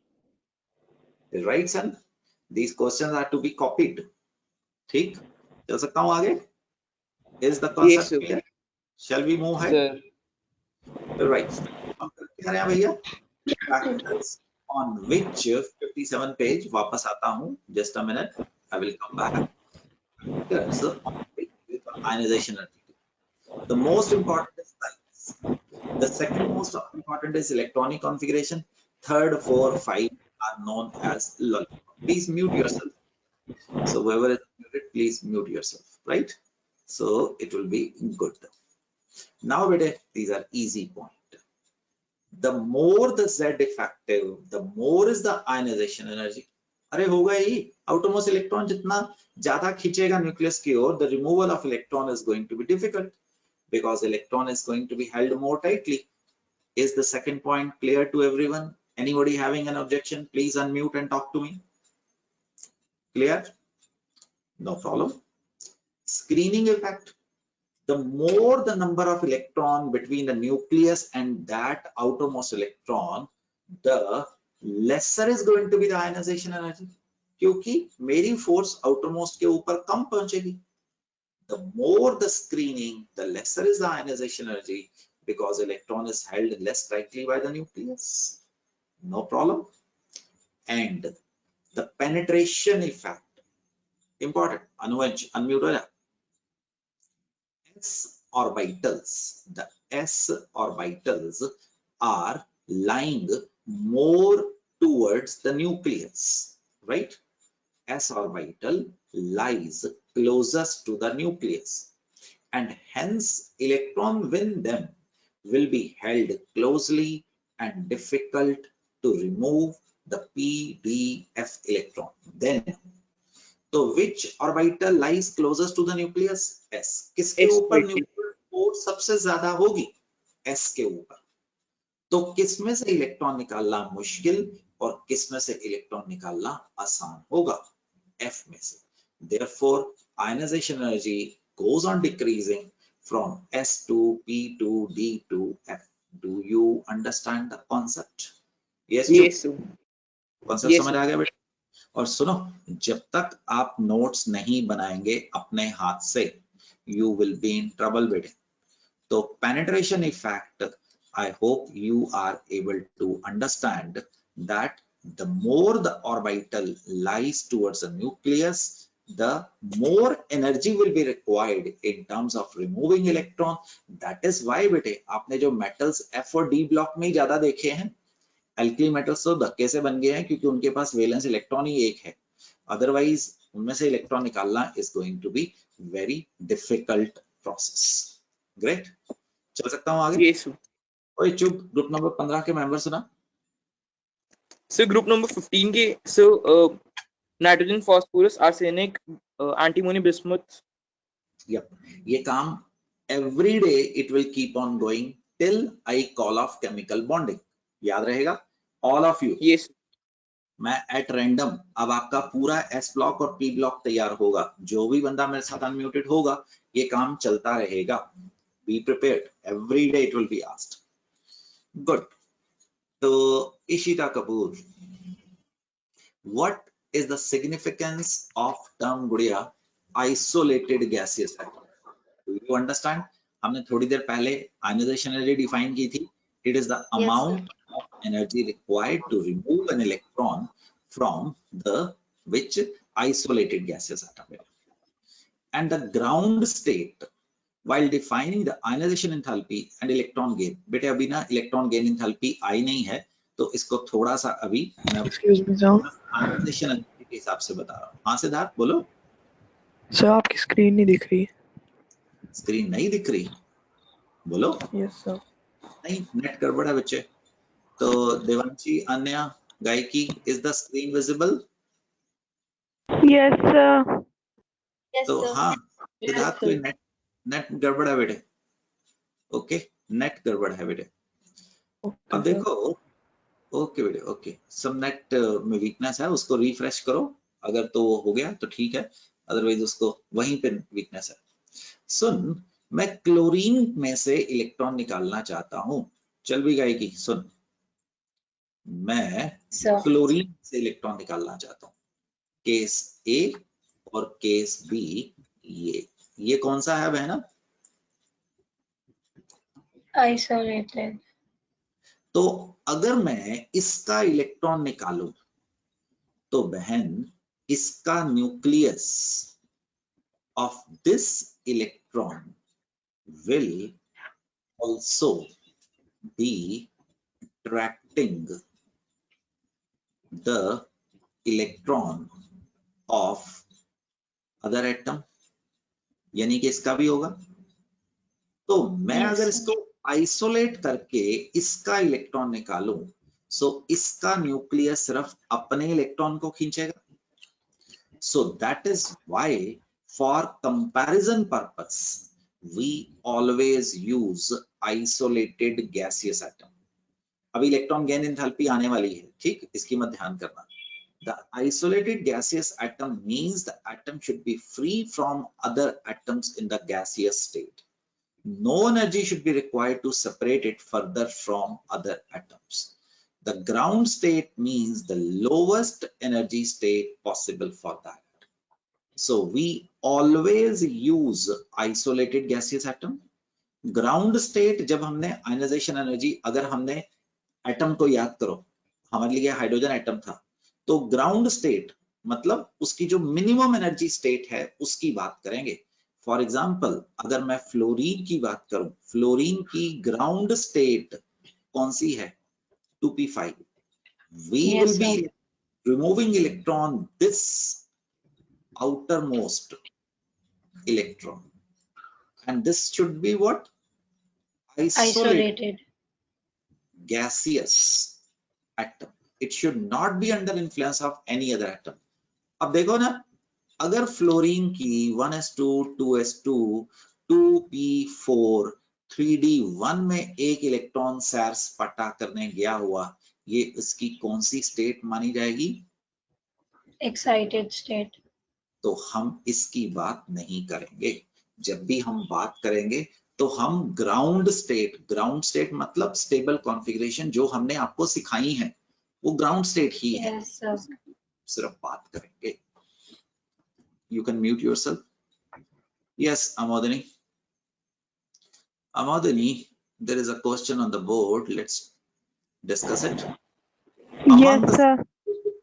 Right, son? These questions are to be copied. ठीक, चल सकता हूँ आगे? Is the concept sir. clear? Shall we move ahead? Sir Right. हम करते आ रहे हैं भैया. Factors on which 57 page वापस आता हूँ. Just a minute. I will come back. Factors on which ionization energy. The most important is size. The second most important is electronic configuration. Third, 4, 5 are known as lollipop. Please mute yourself. So whoever is muted, please mute yourself, right? So it will be good. Now, these are easy points. The more the Z effective, the more is the ionization energy. अरे होगा ही, outermost electron जितना ज्यादा खींचेगा nucleus की ओर, the removal of electron is going to be difficult because electron is going to be held more tightly. Is the second point clear to everyone? Anybody having an objection? Please unmute and talk to me. Clear? No problem. Screening effect. The more the number of electron between the nucleus and that outermost electron, the lesser is going to be the ionization energy. क्योंकि मेरी force outermost के ऊपर कम पहुंचेगी. The more the screening, the lesser is the ionization energy because electron is held less tightly by the nucleus. No problem. And the penetration effect. Important. Anuvansh, unmute हो जा. S orbitals, the S orbitals are lying more towards the nucleus, right? S orbital lies closest to the nucleus, and hence electron within them will be held closely and difficult to remove the p, d, f electron. Then तो which orbital lies closest to the nucleus? S. किसके ऊपर nuclear force सबसे ज्यादा होगी? S के ऊपर. तो किसमें से इलेक्ट्रॉन निकालना मुश्किल और किसमें से इलेक्ट्रॉन निकालना आसान होगा? F में से. Therefore, ionization energy goes on decreasing from S to P to D to F. Do you understand the concept? Yes, sir. concept समझ आ गया बेटा? और सुनो, जब तक आप नोट्स नहीं बनाएंगे अपने हाथ से, you will be in trouble बेटे. तो penetration effect, I hope you are able to understand that the more the orbital lies towards the nucleus, the more energy will be required in terms of removing electron. That is why बेटे आपने जो metals F और D block में ज्यादा देखे हैं, alkali metals तो धक्के से बन गए हैं क्योंकि उनके पास वैलेंस इलेक्ट्रॉन ही एक है. अदरवाइज उनमें से इलेक्ट्रॉन निकालना is going to be very difficult process. Great. चल सकता हूं आगे? ओए चुप. ग्रुप नंबर 15 के मेंबर सुना. सर ग्रुप नंबर 15 के nitrogen, phosphorus, arsenic, antimony, bismuth. Yup, ये काम every day it will keep on going till I call off chemical bonding. याद रहेगा? All of you. यस. मैं एट रैंडम अब आपका पूरा एस ब्लॉक और पी ब्लॉक तैयार होगा. जो भी बंदा मेरे साथ अनम्यूटेड होगा, ये काम चलता रहेगा. Be prepared. Every day it will be asked. Good. तो Ishita Kapoor, what is the significance of term गुड़िया isolated gaseous atom? Do you understand? हमने थोड़ी देर पहले आयनाइजेशन एनर्जी डिफाइन की थी. It is the amount of energy required to remove an electron from the which isolated gaseous atom. And the ground state, while defining the ionization enthalpy and electron gain. बेटे अभी ना electron gain enthalpy आई नहीं है, तो इसको थोड़ा सा अभी ionization enthalpy के हिसाब से बता रहा हूँ. हाँ सिद्धार्थ बोलो. सर आपकी स्क्रीन नहीं दिख रही. स्क्रीन नहीं दिख रही? बोलो. Yes sir. नहीं, नेट गड़बड़ है बच्चे. तो देवांशी, अन्या, गायकी, is the screen visible? Yes sir. तो हाँ सिद्धार्थ, कोई नेट गड़बड़ है बेटे. ओके, नेट गड़बड़ है बेटे. अब देखो. ओके बेटे, ओके. सब नेट में वीकनेस है, उसको रिफ्रेश करो. अगर तो हो गया तो ठीक है, अदरवाइज उसको वहीं पे वीकनेस है. सुन, मैं क्लोरीन में से इलेक्ट्रॉन निकालना चाहता हूं. चल भी गायकी सुन. मैं Sir. क्लोरीन से इलेक्ट्रॉन निकालना चाहता हूँ, केस ए और केस बी, ये कौन सा है बहना? Isolated. तो अगर मैं इसका इलेक्ट्रॉन निकालूं तो बहन इसका nucleus of this electron will also be attracting the electron of other atom, यानी कि इसका भी होगा। तो मैं Yes, अगर sir. इसको आइसोलेट करके इसका इलेक्ट्रॉन निकालूं, सो इसका न्यूक्लियस सिर्फ अपने इलेक्ट्रॉन को खींचेगा। सो that is why for comparison purpose we always use isolated gaseous atom. अभी इलेक्ट्रॉन गेन एंथैल्पी आने वाली है, ठीक, इसकी मत ध्यान करना। The isolated gaseous atom means the atom should be free from other atoms in the gaseous state. No energy should be required to separate it further from other atoms. The ground state means the lowest energy state possible for that. So we always use isolated gaseous atom. Ground state जब हमने ionization energy, अगर हमने atom को याद करो, हमारे लिए hydrogen atom था, तो ग्राउंड स्टेट मतलब उसकी जो मिनिमम एनर्जी स्टेट है उसकी बात करेंगे। फॉर एग्जांपल अगर मैं फ्लोरीन की बात करूं, फ्लोरीन की ग्राउंड स्टेट कौन सी है? 2p5. We Yes, will be sir. removing electron this outermost electron, and this should be what? Isolated. Gaseous atom. It should not be under influence of any other atom. अब देखो ना, अगर fluorine की 1s2 2s2 2p4 3d1 में एक electron सैर सपाटा करने गया हुआ, ये इसकी कौन सी स्टेट मानी जाएगी? Excited state. तो हम इसकी बात नहीं करेंगे। जब भी हम बात करेंगे तो हम ग्राउंड स्टेट मतलब स्टेबल कॉन्फ़िगरेशन जो हमने आपको सिखाई है वो ग्राउंड स्टेट ही है, Yes, sir. सिर्फ बात करेंगे। You can mute yourself. Yes, Amodani. Amodani, there is a question on the board. Let's discuss it. Yes, Among the sir.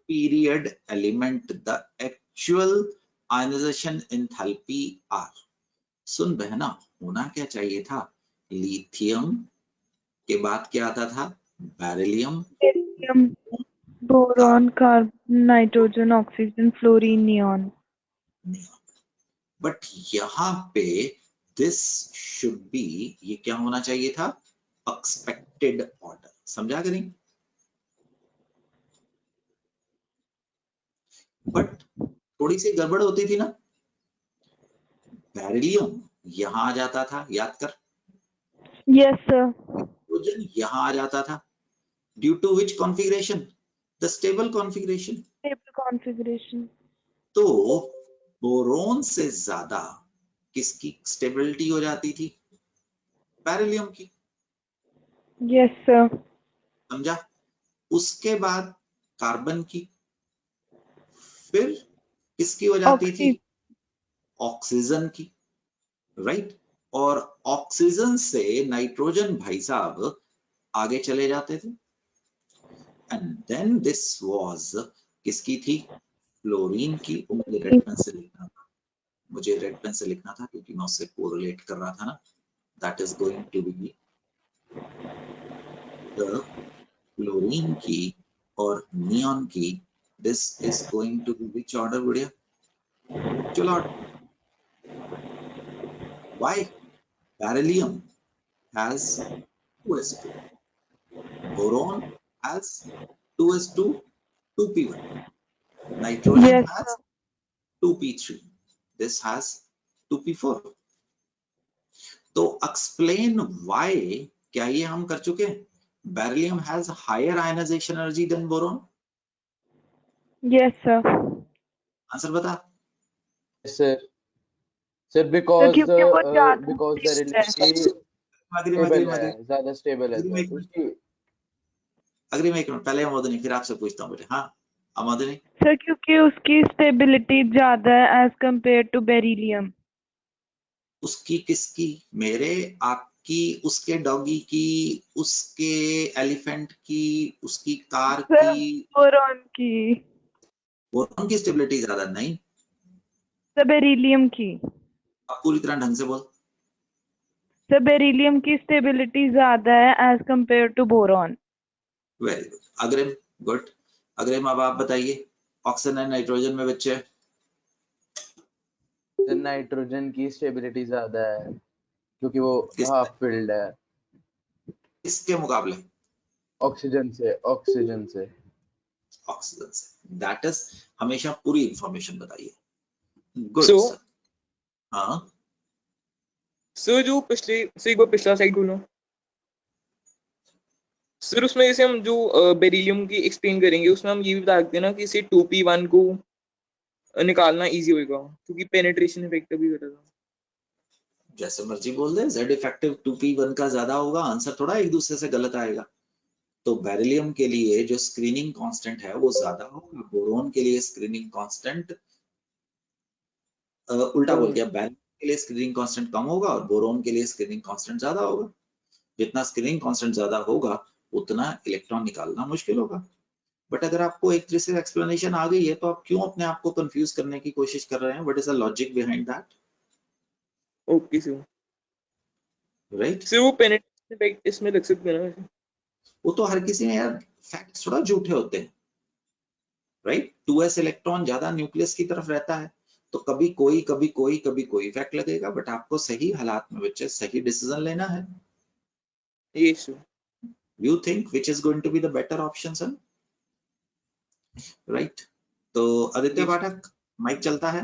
period element, the actual ionization enthalpy are. सुन बहना, होना क्या चाहिए था? Lithium के बाद क्या आता था? Beryllium, boron, carbon, nitrogen, oxygen, fluorine, neon. But यहाँ पे दिस शुड बी, ये क्या होना चाहिए था? Expected order. समझा कि नहीं? बट थोड़ी सी गड़बड़ होती थी ना। बेरिलियम यहां आ जाता था, याद कर। Yes sir. नाइट्रोजन यहां आ जाता था, due to which configuration? The stable configuration. Stable configuration. तो बोरोन से ज्यादा किसकी स्टेबिलिटी हो जाती थी? बेरिलियम की। Yes sir. समझा? उसके बाद कार्बन की, फिर किसकी हो जाती थी? ऑक्सीजन की, राइट? और ऑक्सीजन से नाइट्रोजन भाई साहब आगे चले जाते थे। एंड देन दिस वाज किसकी थी? फ्लोरीन की। मुझे रेड पेन से लिखना था, क्योंकि मैं उससे कोरिलेट कर रहा था ना। That is going to be the fluorine की और नियॉन की। This is going to be which order Gudiya? चलो, why? Beryllium has 2s2, boron has 2s2 2p1, nitrogen has 2p3, this has 2p4. तो explain why, क्या ये हम कर चुके हैं? Beryllium has higher ionization energy than boron? Yes sir. Answer बता। Yes sir. Sir, because क्योंकि वो ज्यादा because the relativity stable है, ज़्यादा stable है, तो उसकी अग्रिम एक मिनट, पहले अमोदनी फिर आपसे पूछता हूँ बेटे। हाँ अमोदनी। सर क्योंकि उसकी स्टेबिलिटी ज्यादा है एज कंपेयर टू बेरिलियम। उसकी किसकी? मेरे, आपकी, उसके डॉगी की, उसके एलिफेंट की, उसकी कार सर की? बोरॉन की। बोरॉन की स्टेबिलिटी ज्यादा नहीं। सर बेरिलियम की। अब पूरी तरह ढंग से बोल। सर बेरिलियम की स्टेबिलिटी ज्यादा है as compare to boron. Very good Agrim, good. Agrim अब आप बताइए, ऑक्सीजन एंड नाइट्रोजन में बच्चे? नाइट्रोजन की स्टेबिलिटी ज्यादा है क्योंकि वो किस हाफ फिल्ड है। किसके मुकाबले? ऑक्सीजन से। ऑक्सीजन से। ऑक्सीजन से। दैट इज, हमेशा पूरी इंफॉर्मेशन बताइए। Good So, sir. हाँ सर जो पिछले से एक बार पिछला साइड बोलो सर, उसमें जैसे हम जो बेरिलियम की एक्सप्लेन करेंगे उसमें हम ये भी बता सकते हैं ना कि इसे 2p1 को निकालना इजी होगा क्योंकि पेनिट्रेशन इफेक्ट भी होता था। जैसे मर्जी बोल दे, Z इफेक्टिव 2p1 का ज्यादा होगा, आंसर थोड़ा एक दूसरे से गलत आएगा। तो बेरिलियम के लिए जो स्क्रीनिंग कांस्टेंट है वो ज्यादा होगा, बोरोन के लिए स्क्रीनिंग कांस्टेंट उल्टा बोल गया, बेरिलियम के लिए स्क्रीनिंग कांस्टेंट कम होगा और बोरोन के लिए स्क्रीनिंग कांस्टेंट ज्यादा होगा। जितना स्क्रीनिंग कांस्टेंट ज्यादा होगा उतना इलेक्ट्रॉन निकालना मुश्किल होगा। बट अगर आपको एक तरह से एक्सप्लेनेशन आ गई है तो आप क्यों अपने आप को कंफ्यूज करने की कोशिश कर रहे हैं? What is the logic behind that? Okay sir. Right, sir वो पेनिट्रेशन इफेक्ट इसमें लग सकते हैं ना वैसे? वो तो हर किसी में यार, फैक्ट्स थोड़ा झूठे होते हैं। राइट, 2s इलेक्ट्रॉन ज्यादा न्यूक्लियस की तरफ रहता है तो कभी कोई कभी कोई कभी कोई इफेक्ट लगेगा, बट आपको सही हालात में बच्चे सही डिसीजन लेना है। Yes sir. You think which is going to be the better option, son? Right? तो आदित्य पाठक, माइक चलता है।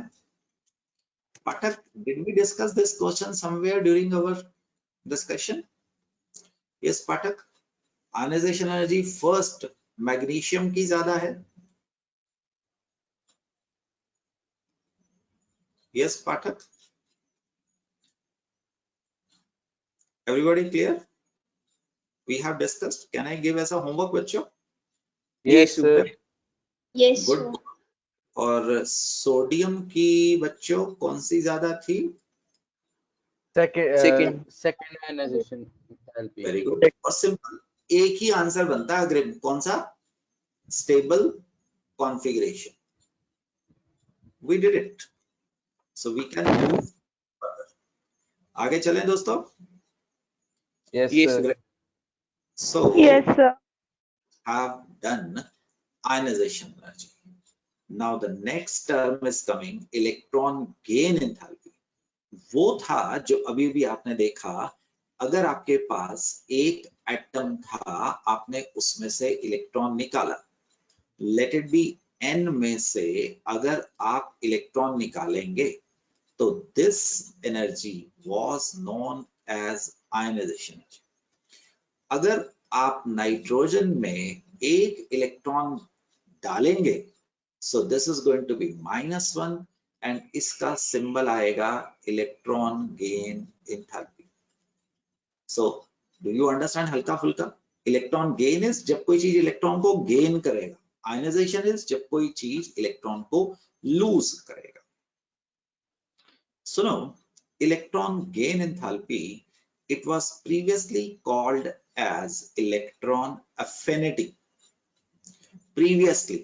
पाठक, did we discuss this question somewhere during our discussion? Yes, Pathak. Ionization energy first magnesium की ज्यादा है। Yes, Pathak. Everybody clear? We have discussed. Can I give as a homework बच्चों? Yes sir. Yes good. और sodium की बच्चों कौन सी ज्यादा थी? Second. Second ionization enthalpy. Very good. और सिंपल एक ही आंसर बनता है अग्रिम, कौन सा? Stable configuration. We did it. So we can move further. आगे चलें दोस्तों। Yes Yes, sir. So yes sir. have done ionization energy. Now the next term is coming, electron gain enthalpy. वो था जो अभी भी आपने देखा, अगर आपके पास एक एटम था, आपने उसमें से इलेक्ट्रॉन निकाला, लेट इट बी n में से अगर आप इलेक्ट्रॉन निकालेंगे तो this energy was known as ionization energy. अगर आप नाइट्रोजन में एक इलेक्ट्रॉन डालेंगे, so this is going to be -1 and इसका सिंबल आएगा electron gain enthalpy. So do you understand? हल्का फुल्का इलेक्ट्रॉन गेन इज जब कोई चीज इलेक्ट्रॉन को गेन करेगा, आयनाइजेशन इज जब कोई चीज इलेक्ट्रॉन को लूज करेगा। सुनो, electron gain enthalpy, it was previously called as electron affinity. Previously,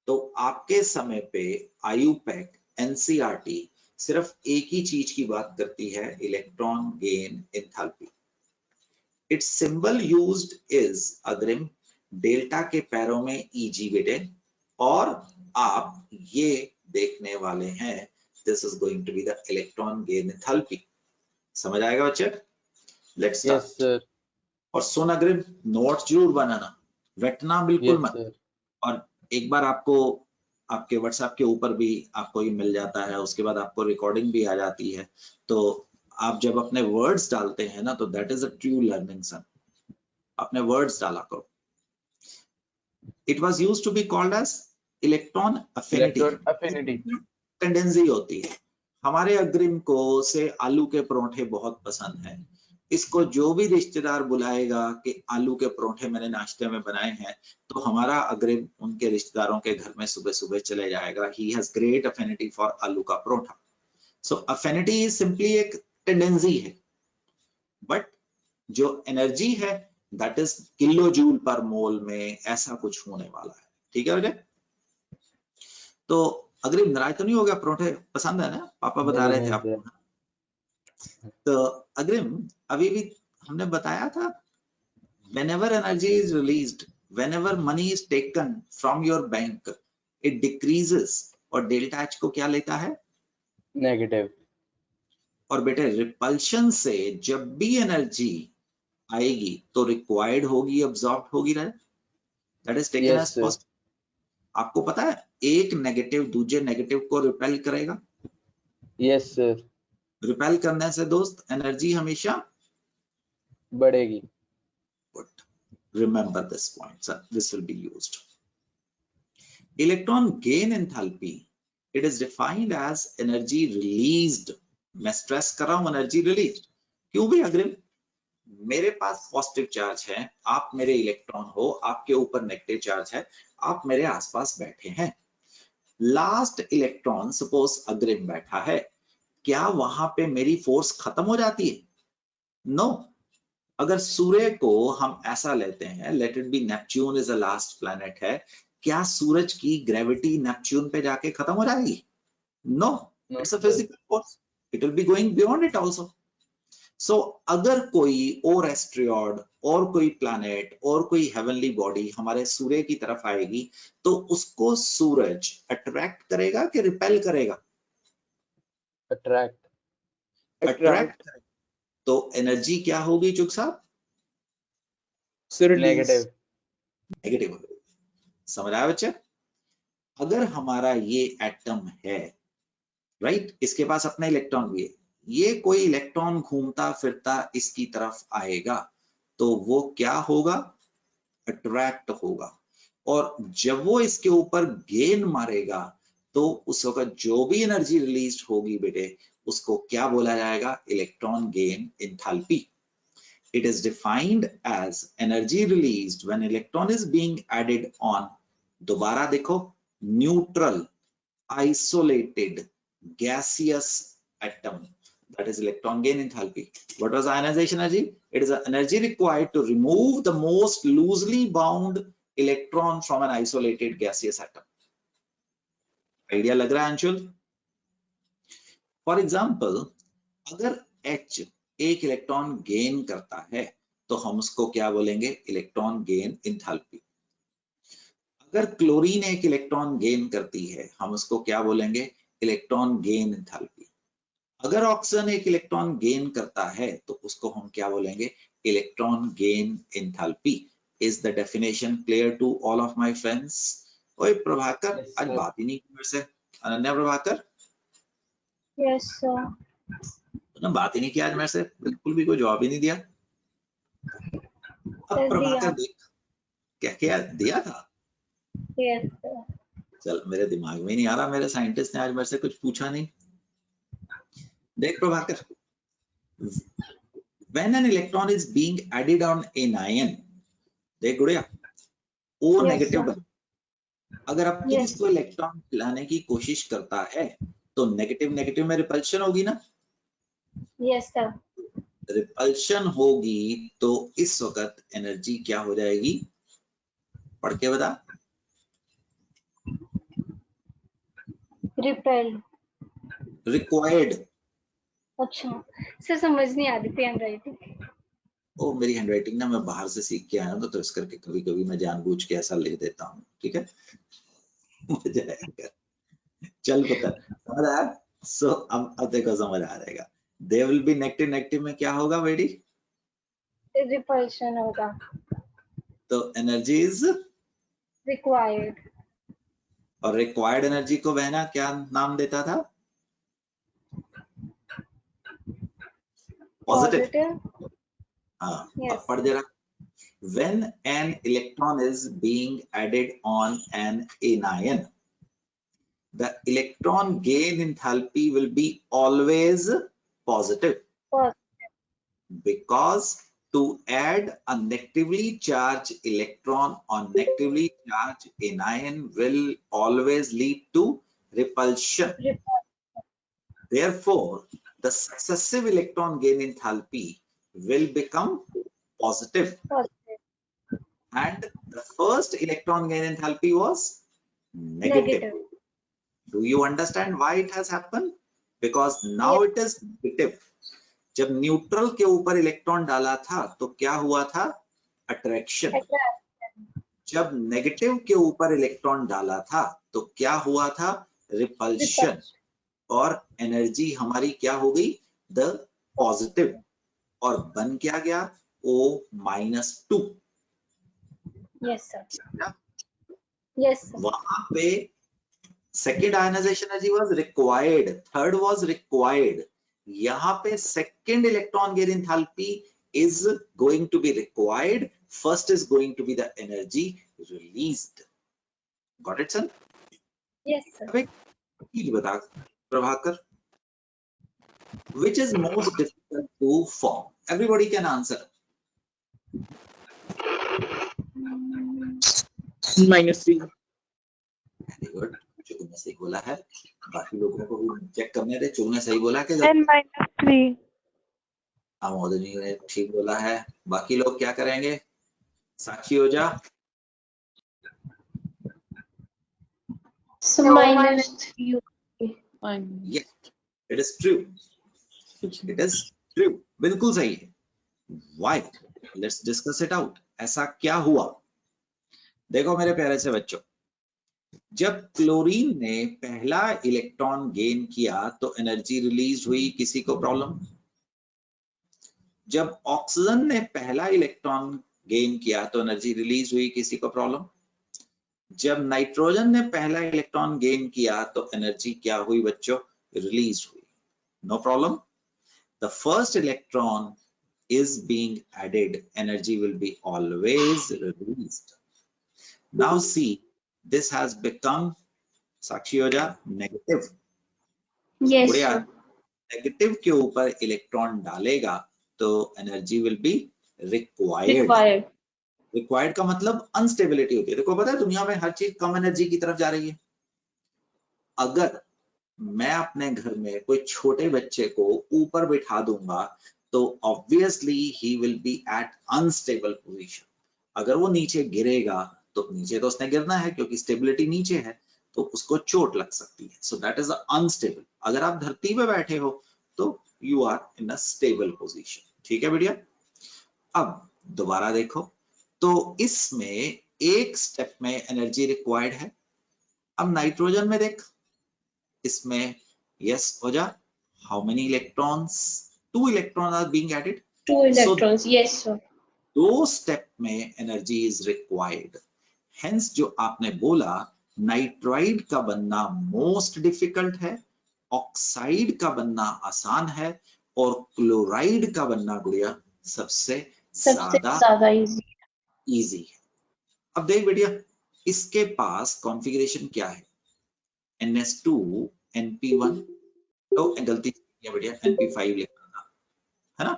तो आपके समय पे आयुपैक, एनसीईआरटी सिर्फ एक ही चीज की बात करती है, electron gain enthalpy. Its symbol used is अग्रिम डेल्टा के पैरों में ईजी बेटे, और आप ये देखने वाले हैं this is going to be the electron gain enthalpy. समझ आएगा बच्चे? Let's start. Yes sir. और सुन अग्रिम, नोट जरूर बनाना, रटना बिल्कुल यस मत। सर। और एक बार आपको आपके व्हाट्सएप के ऊपर भी आपको ये मिल जाता है, उसके बाद आपको रिकॉर्डिंग भी आ जाती है, तो आप जब अपने वर्ड्स डालते हैं ना, तो that is a true learning son. अपने वर्ड्स डाला करो। It was used to be called as electron affinity. Electron affinity. Tendency होती है हमारे अग्रिम को से आलू के परोठे बहुत पसंद है, इसको जो भी रिश्तेदार बुलाएगा कि आलू के परोठे मैंने नाश्ते में बनाए हैं, तो हमारा अग्रिम उनके रिश्तेदारों के घर में सुबह सुबह चले जाएगा. He has great affinity for आलू का paratha. So affinity is simply एक टेंडेंसी है, बट जो एनर्जी है दैट इज किलो जूल पर मोल में ऐसा कुछ होने वाला है. ठीक है बेटे? तो अग्रिम नाराज तो नहीं हो गया? परोठे पसंद है ना? पापा बता रहे थे आपको. तो अग्रिम अभी भी हमने बताया था, whenever energy is released, whenever money is taken from your bank, it decreases. और डेल्टा एच को क्या लेता है? नेगेटिव. और बेटे रिपल्शन से जब भी एनर्जी आएगी तो रिक्वायर्ड होगी, अब्सॉर्ब होगी, right? That is taken as positive. आपको पता है एक नेगेटिव दूसरे नेगेटिव को रिपेल करेगा. Yes sir. रिपेल करने से दोस्त एनर्जी हमेशा बढ़ेगी. But remember this point, sir. This will be used. Electron gain enthalpy. It is defined as energy released. मैं स्ट्रेस कर रहा हूं एनर्जी रिलीज्ड. क्यों भी अग्रिम? मेरे पास पॉजिटिव चार्ज है, आप मेरे इलेक्ट्रॉन हो, आपके ऊपर नेगेटिव चार्ज है, आप मेरे आसपास बैठे हैं. लास्ट इलेक्ट्रॉन सपोज अग्रिम बैठा है, क्या वहां पे मेरी फोर्स खत्म हो जाती है? नो. अगर सूर्य को हम ऐसा लेते हैं, let it be Neptune is the last planet है, क्या सूरज की ग्रेविटी नेपच्यून पे जाके खत्म हो जाएगी? No. It's a physical force. It will be going beyond it also. So अगर कोई और एस्ट्रॉयड और कोई प्लैनेट और कोई हेवनली बॉडी हमारे सूर्य की तरफ आएगी, तो उसको सूरज अट्रैक्ट करेगा कि रिपेल करेगा? अट्रैक्ट. अट्रैक्ट. तो एनर्जी क्या होगी चुक साहब? नेगेटिव. नेगेटिव. समझ आया बच्चे? अगर हमारा ये एटम है, राइट, इसके पास अपना इलेक्ट्रॉन भी है, ये कोई इलेक्ट्रॉन घूमता फिरता इसकी तरफ आएगा, तो वो क्या होगा? अट्रैक्ट होगा. और जब वो इसके ऊपर गेन मारेगा, तो उस वक्त जो भी एनर्जी रिलीज होगी बेटे, उसको क्या बोला जाएगा? Electron gain enthalpy. It is defined as energy released when electron is being added on. दोबारा देखो, neutral, isolated, gaseous atom. That is electron gain enthalpy. What was ionization energy? It is the energy required to remove the most loosely bound electron from an isolated gaseous atom. Idea लग रहा है Anshul? For example, अगर H एक electron gain करता है, तो हम उसको क्या बोलेंगे? Electron gain enthalpy. अगर क्लोरीन एक इलेक्ट्रॉन गेन करती है, हम उसको क्या बोलेंगे? Electron gain enthalpy. अगर ऑक्सीजन एक इलेक्ट्रॉन गेन करता है, तो उसको हम क्या बोलेंगे? Electron gain enthalpy. Is the definition clear to all of my friends? ओए प्रभाकर, आज बात ही नहीं की मेरे से. Ananya Prabhakar, yes sir. ना बात ही नहीं किया आज मेरे से, बिल्कुल भी कोई जवाब ही नहीं दिया. अब प्रभाकर देख क्या क्या दिया था. Yes sir. चल, मेरे दिमाग में नहीं आ रहा, मेरे साइंटिस्ट ने आज मेरे से कुछ पूछा नहीं. देख Prabhakar, when an electron is being added on an ion, देख गुड़िया, O नेगेटिव बन. अगर अब तू इसको इलेक्ट्रॉन लाने की कोशिश करता है, तो नेगेटिव नेगेटिव में रिपल्शन होगी ना? Yes sir. रिपल्शन होगी तो इस वक्त एनर्जी क्या हो जाएगी? पढ़ के बता. रिपेल. रिक्वायर्ड. अच्छा सर, समझ नहीं आ रही थी हैंडराइटिंग. ओ मेरी हैंडराइटिंग ना मैं बाहर से सीख के आया हूँ, तो इस करके कभी कभी मैं जानबूझ के ऐसा लिख देता हूँ. ठीक है, मजा आएगा. चल पुत्र, समझ आया? सो अब देखो समझ आ जाएगा. There will be negative negative में क्या होगा बेटी? रिपल्शन होगा. तो एनर्जी इज रिक्वायर्ड. और रिक्वायर्ड एनर्जी को बहना क्या नाम देता था? पॉजिटिव. हाँ, अब पढ़ जरा. When an electron is being added on an anion, the electron gain enthalpy will be always positive. because to add a negatively charged electron on negatively charged anion will always lead to repulsion. Therefore, the successive electron gain enthalpy will become positive. And the first electron gain enthalpy was negative. Do you understand why it has happened? Because now it is negative. जब neutral के ऊपर electron डाला था तो क्या हुआ था? Attraction. जब नेगेटिव के ऊपर इलेक्ट्रॉन डाला था तो क्या हुआ था? रिपल्शन. और एनर्जी हमारी क्या हो गई? The positive. और बन क्या गया? O-2. Yes, sir. Yes, sir. वहां पे second ionization energy was required, third was required. यहाँ पे second electron gain enthalpy is going to be required. First is going to be the energy released. Got it, sir? Yes, sir. अब एक चीज बता Prabhakar, which is most difficult to form? Everybody can answer. -3. Very good. चुग ने सही बोला है. बाकी लोगों को भी चेक करने थे. चुग ने सही बोला कि N-3. मोदिनी ने ठीक बोला है. बाकी लोग क्या करेंगे? साक्षी हो जा. So -3. Yes, it is true. It is true. बिल्कुल सही है. Why? Let's discuss it out. ऐसा क्या हुआ? देखो मेरे प्यारे से बच्चों, जब क्लोरीन ने पहला इलेक्ट्रॉन गेन किया तो एनर्जी रिलीज हुई. किसी को प्रॉब्लम? जब ऑक्सीजन ने पहला इलेक्ट्रॉन गेन किया तो एनर्जी रिलीज हुई. किसी को प्रॉब्लम? जब नाइट्रोजन ने पहला इलेक्ट्रॉन गेन किया तो एनर्जी क्या हुई बच्चों? रिलीज हुई. No problem. The first electron is being added, energy will be always released. Now see, this has become, साक्षी हो जा, negative. Yes, बढ़िया. sir. नेगेटिव के ऊपर इलेक्ट्रॉन डालेगा तो energy will be required. Required का मतलब अनस्टेबिलिटी होती है. देखो पता है दुनिया में हर चीज कम एनर्जी की तरफ जा रही है. अगर मैं अपने घर में कोई छोटे बच्चे को ऊपर बिठा दूंगा तो obviously he will be at unstable position. अगर वो नीचे गिरेगा तो नीचे तो उसने गिरना है क्योंकि स्टेबिलिटी नीचे है, तो उसको चोट लग सकती है. So that is unstable. अगर आप धरती पे बैठे हो तो you are in a stable position. ठीक है बढ़िया. अब दोबारा देखो तो इसमें एक स्टेप में एनर्जी रिक्वायर्ड है. अब नाइट्रोजन में देख, इसमें यस हो जा. How many electrons? 2 electrons are being added. 2 electrons. Yes, sir. 2 step में energy is required. Hence जो आपने बोला नाइट्राइड का बनना मोस्ट डिफिकल्ट है, ऑक्साइड का बनना आसान है और क्लोराइड का बनना गुड़िया सबसे ज्यादा इजी है. अब देख बेटिया, इसके पास कॉन्फ़िगरेशन क्या है? NS2 NP1, तो गलती किया बेटिया, NP5 लिखा है ना.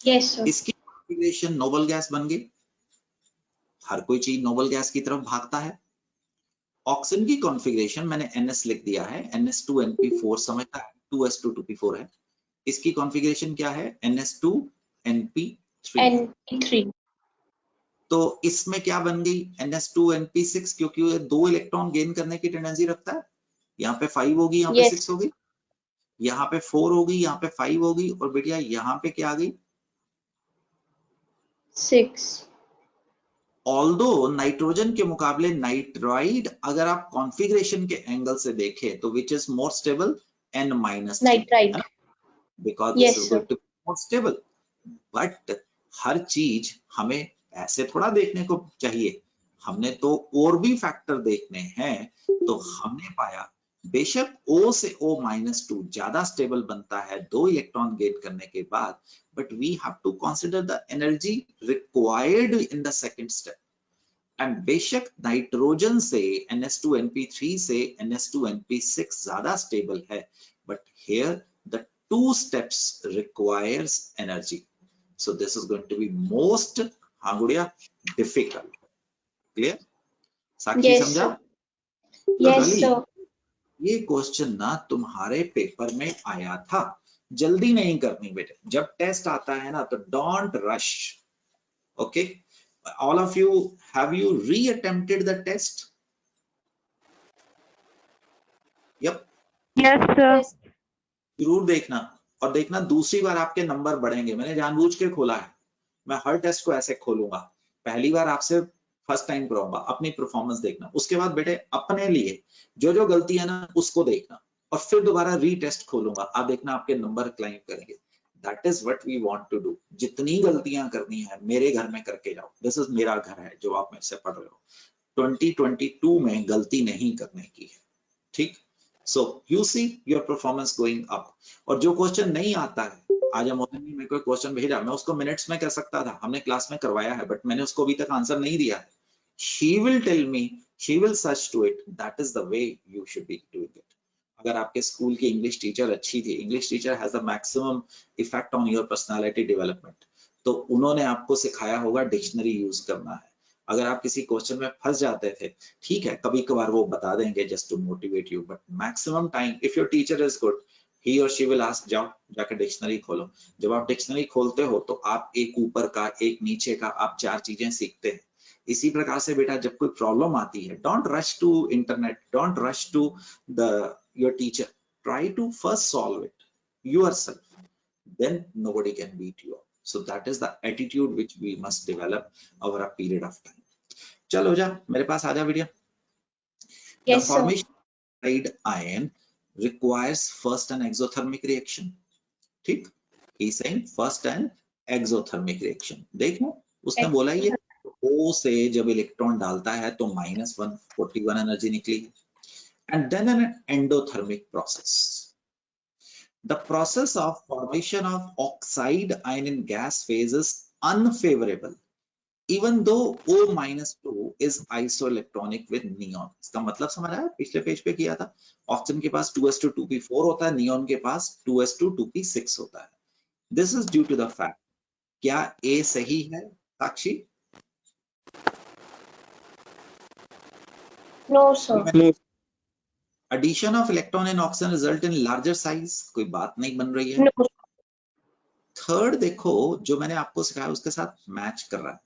Yes, sir. इसकी कॉन्फ़िगरेशन नोबल गैस बन गई. हर कोई चीज नोबल गैस की तरफ भागता है. ऑक्सीजन की कॉन्फ़िगरेशन मैंने NS लिख दिया है. NS2 NP4 समझता है, 2S2 2P4 है. इसकी कॉन्फ़िगरेशन क्या है? NS2 NP3. तो इसमें क्या बन गई? NS2 NP6, क्योंकि ये 2 इलेक्ट्रॉन गेन करने की टेंडेंसी रखता है. यहाँ पे 5 होगी, यहाँ पे 6 होगी, यहाँ पे 4 होगी, यहाँ पे 5 होगी और बेटिया यहाँ पे क्या आ गई? 6. ऑल्दो नाइट्रोजन के मुकाबले नाइट्राइड अगर आप कॉन्फ़िगरेशन के एंगल से देखें तो which is more stable? N-3. Nitride. Because Yes, this is going to be more stable. But हर चीज हमें ऐसे थोड़ा देखने को चाहिए. हमने तो और भी फैक्टर देखने हैं. तो हमने पाया बेशक O से O-2 ज्यादा स्टेबल बनता है 2 इलेक्ट्रॉन गेन करने के बाद, but we have to consider the energy required in the second step. And बेशक नाइट्रोजन से NS2 NP3 से NS2 NP6 ज्यादा स्टेबल है, but here the 2 steps requires energy. So this is going to be most, हाँ गुड़िया, difficult. Clear? साक्षी Yes, समझा? sir. तो Yes, Dolly, sir. ये क्वेश्चन ना तुम्हारे पेपर में आया था. जल्दी नहीं करनी बेटे, जब टेस्ट आता है ना तो don't rush. Okay, all of you, have you reattempted the test? Yup, yes sir. जरूर देखना, और देखना दूसरी बार आपके नंबर बढ़ेंगे. मैंने जानबूझ के खोला है, मैं हर टेस्ट को ऐसे खोलूंगा. पहली बार आपसे फर्स्ट टाइम कराऊंगा, अपनी परफॉर्मेंस देखना. उसके बाद बेटे अपने लिए जो जो गलती है ना उसको देखना, और फिर दोबारा रीटेस्ट खोलूंगा. आप देखना आपके नंबर क्लाइंब करेंगे. That is what we want to do. जितनी गलतियां करनी है मेरे घर में करके जाओ. दिस इज मेरा घर है जो आप मेरे से पढ़ रहे हो. 2022 में गलती नहीं करने की है. ठीक, so you see your performance going up. और जो क्वेश्चन नहीं आता है, आज अमोदन ने मेरे को क्वेश्चन भेजा, मैं उसको मिनट्स में कर सकता था, हमने क्लास में करवाया है, बट मैंने उसको अभी तक आंसर नहीं दिया है. She will tell me, she will search to it. That is the way you should be doing it. अगर आपके स्कूल की इंग्लिश टीचर अच्छी थी, English teacher has the maximum effect on your personality development, तो उन्होंने आपको सिखाया होगा डिक्शनरी यूज करना है. अगर आप किसी क्वेश्चन में फंस जाते थे, ठीक है, कभी कभार वो बता देंगे just to motivate you, but maximum time if your teacher is good, he और शी विल आस्क, जाओ जाकर डिक्शनरी खोलो. जब आप डिक्शनरी खोलते हो तो आप एक ऊपर का, एक नीचे का, आप 4 चीजें सीखते हैं. इसी प्रकार से बेटा जब कोई प्रॉब्लम आती है, don't rush to internet, don't rush to the your teacher, try to first solve it yourself, then nobody can beat you up. So that is the attitude which we must develop over a period of time. चलो जा, मेरे पास आजा बेटिया. The Yes, sir. formation of oxide ion requires first an exothermic reaction. ठीक, he is saying first an exothermic reaction. देखो उसने बोला ये O से जब इलेक्ट्रॉन डालता है तो -141 एनर्जी निकली, and then an endothermic process. The process of formation of oxide ion in gas phase is unfavorable even though O-2 is isoelectronic with neon. इसका मतलब समझ आया? पिछले पेज पे किया था. ऑक्सीजन के पास 2s2 2p4 होता है, नियॉन के पास 2s2 2p6 होता है. This is due to the fact, क्या A सही है साक्षी? No, sir. No. Addition of electron in oxygen result in larger size, कोई बात नहीं बन रही है. No. थर्ड देखो, जो मैंने आपको सिखाया उसके साथ मैच कर रहा है.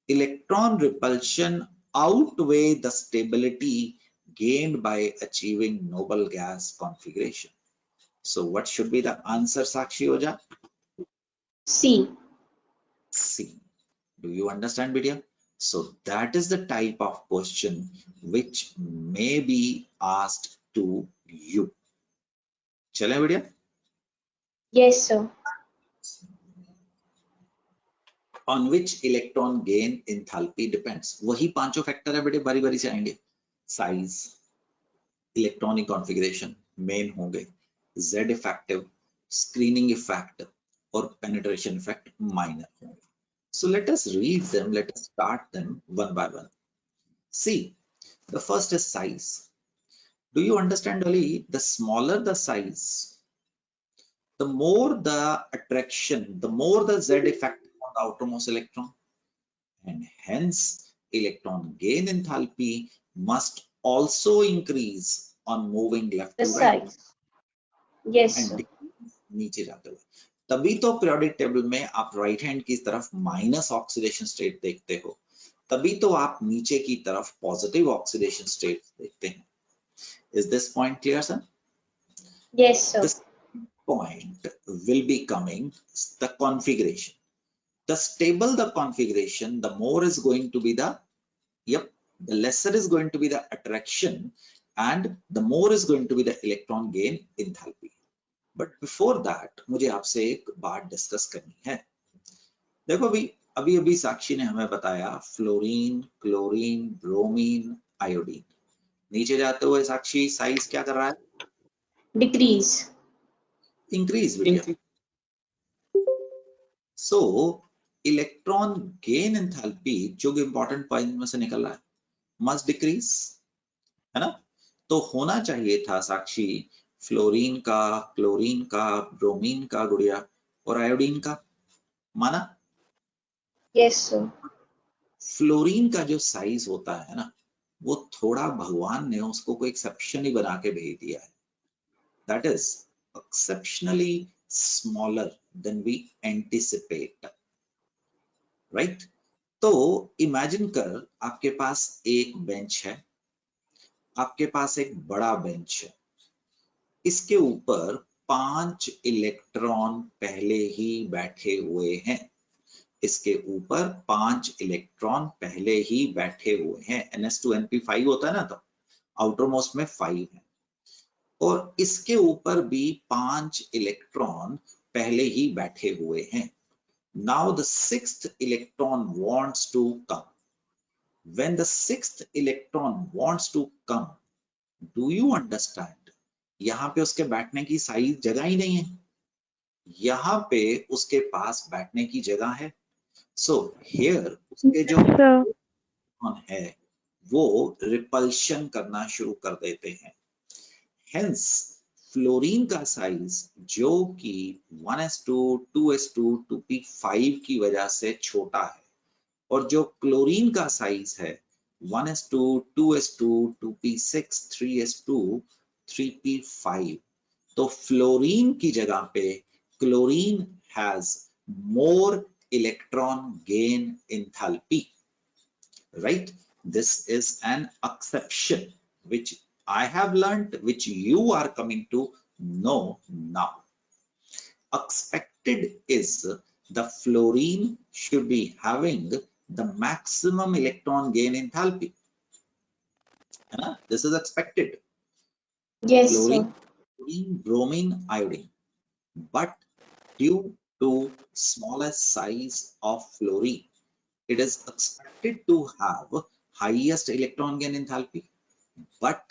Electron repulsion outweigh the stability gained by achieving noble gas configuration. So what should be the answer, Sakshi Oja? C. C. Do you understand, Vidya? So that is the type of question which may be asked to you. चले Vidya? Yes, sir. On which electron gain enthalpy depends. वही पांचों factor है बेटे, बारी बारी से आएंगे. Size, electronic configuration main होंगे, Z इफेक्टिव, स्क्रीनिंग इफेक्ट और पेनिट्रेशन इफेक्ट माइनर होंगे. So let us read them, let us start them one by one. See, the first is size. Do you understand, Ali? The smaller the size, the more the attraction, the more the Z effect on the outermost electron, and hence electron gain enthalpy must also increase on moving left The to right. size. Yes, and sir. decrease नीचे जाते हुए. तभी तो periodic table में आप right hand की तरफ minus oxidation state देखते हो, तभी तो आप नीचे की तरफ पॉजिटिव ऑक्सीडेशन स्टेट देखते हैं. Is this point clear, sir? Yes, sir. This point will be coming the configuration. The stable the configuration, the more is going to be the, the lesser is going to be the attraction, and the more is going to be the electron gain enthalpy. But before that, मुझे आपसे एक बात discuss करनी है. देखो अभी अभी साक्षी ने हमें बताया फ्लोरीन, क्लोरीन, ब्रोमीन, आयोडीन. नीचे जाते हुए साक्षी साइज क्या कर रहा है? Decrease. इंक्रीज बेटा. सो इलेक्ट्रॉन गेन एंथैल्पी जो इंपॉर्टेंट पॉइंट में से निकल रहा है, मस्ट डिक्रीज, है ना? तो होना चाहिए था साक्षी फ्लोरीन का, क्लोरीन का, ब्रोमीन का गुड़िया, और आयोडीन का, माना? Yes, sir. फ्लोरीन का जो साइज होता है ना, वो थोड़ा भगवान ने उसको कोई एक्सेप्शन ही बना के भेज दिया है. That is exceptionally smaller than we anticipate, right? तो इमेजिन कर आपके पास एक बेंच है, आपके पास एक बड़ा बेंच है, इसके ऊपर 5 इलेक्ट्रॉन पहले ही बैठे हुए हैं. इसके ऊपर 5 इलेक्ट्रॉन पहले ही बैठे हुए हैं. NS2NP5 होता है ना, तो आउटर मोस्ट में 5 है, और इसके ऊपर भी 5 इलेक्ट्रॉन पहले ही बैठे हुए हैं. Now the 6th electron wants to come. When the 6th electron wants to come, do you understand? यहाँ पे उसके बैठने की साइज जगह ही नहीं है, यहाँ पे उसके पास बैठने की जगह है. सो हियर उसके जो इलेक्ट्रॉन है वो रिपल्शन करना शुरू कर देते हैं. हेंस फ्लोरीन का साइज जो कि 1s2, 2s2, 2p5 की वजह से छोटा है, और जो क्लोरीन का साइज है 1s2, 2s2, 2p6, 3s2, 3p5, तो फ्लोरीन की जगह पे chlorine has more electron gain enthalpy, right? This is an exception which I have learnt, which you are coming to know now. Expected is the fluorine should be having the maximum electron gain enthalpy. This is expected. Yes, Fluorine, sir. chlorine, bromine, iodine. But due to smaller size of fluorine, it is expected to have highest electron gain enthalpy. But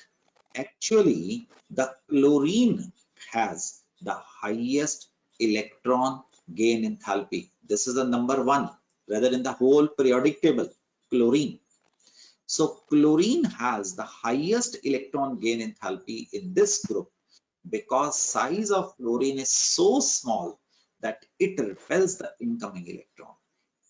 actually the chlorine has the highest electron gain enthalpy. This is the number 1 rather in the whole periodic table, chlorine. So chlorine has the highest electron gain enthalpy in this group because size of fluorine is so small that it repels the incoming electron.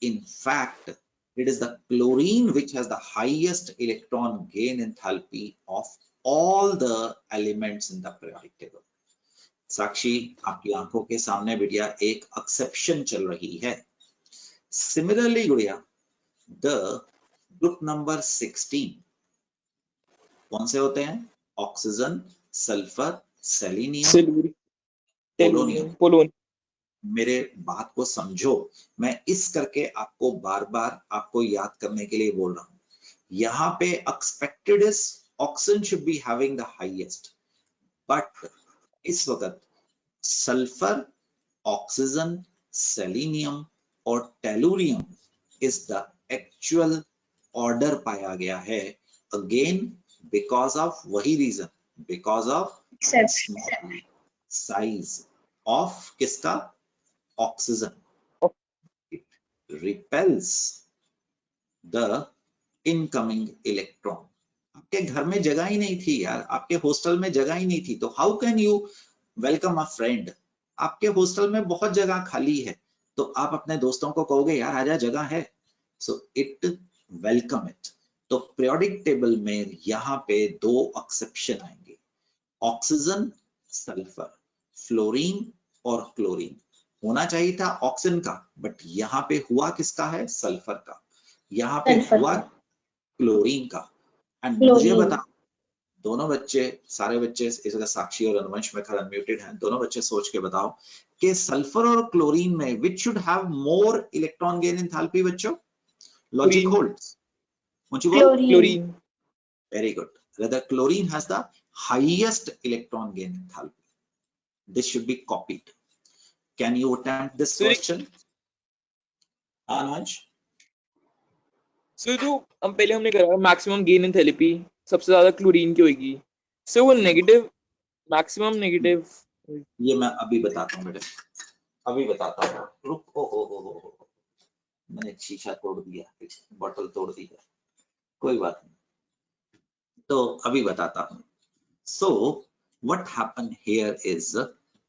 In fact, it is the chlorine which has the highest electron gain enthalpy of all the elements in the periodic table. साक्षी, आपकी आंखों के सामने बिटिया एक exception चल रही है. Similarly, गुड़िया, the group number 16 कौन से होते हैं? Oxygen, sulphur, selenium, polonium. मेरे बात को समझो, मैं इस करके आपको बार बार आपको याद करने के लिए बोल रहा हूं. यहाँ पे expected is oxygen should be having the highest, but इस वक्त सल्फर, ऑक्सीजन, सेलेनियम और tellurium is the actual order पाया गया है. अगेन बिकॉज ऑफ वही reason, because of size of किसका? Oxygen. It repels the incoming electron. आपके घर में जगह ही नहीं थी यार, आपके हॉस्टल में जगह ही नहीं थी, तो how can you welcome a friend? आपके हॉस्टल में बहुत जगह खाली है, तो आप अपने दोस्तों को कहोगे यार आजा, जगह है. So it welcome it. तो पीरियोडिक टेबल में यहाँ पे 2 एक्सेप्शन आएंगे, ऑक्सीजन, सल्फर. फ्लोरीन और क्लोरीन होना चाहिए था ऑक्सीजन का, बट यहाँ पे हुआ किसका है? सल्फर का. यहाँ पे हुआ क्लोरीन का. एंड मुझे बता, दोनों बच्चे, सारे बच्चे इस वक्त साक्षी और अनुवंश में खैर अनम्यूटेड हैं, दोनों बच्चे सोच के बताओ कि सल्फर और क्लोरीन में which should have more electron gain enthalpy? बच्चों, logic holds. Chlorine. Very good. Rather, chlorine has the highest electron gain enthalpy. This should be copied. Can you attempt this question? Anwaj? So जो हम पहले हमने करा maximum gain enthalpy सबसे ज्यादा chlorine की होगी, सो वो नेगेटिव, मैक्सिमम नेगेटिव. ये मैं अभी बताता हूँ बेटे, अभी बताता हूँ. रुक. हो मैंने शीशा तोड़ दिया, बोतल तोड़ दी है, कोई बात नहीं, तो अभी बताता हूँ. सो what happened here is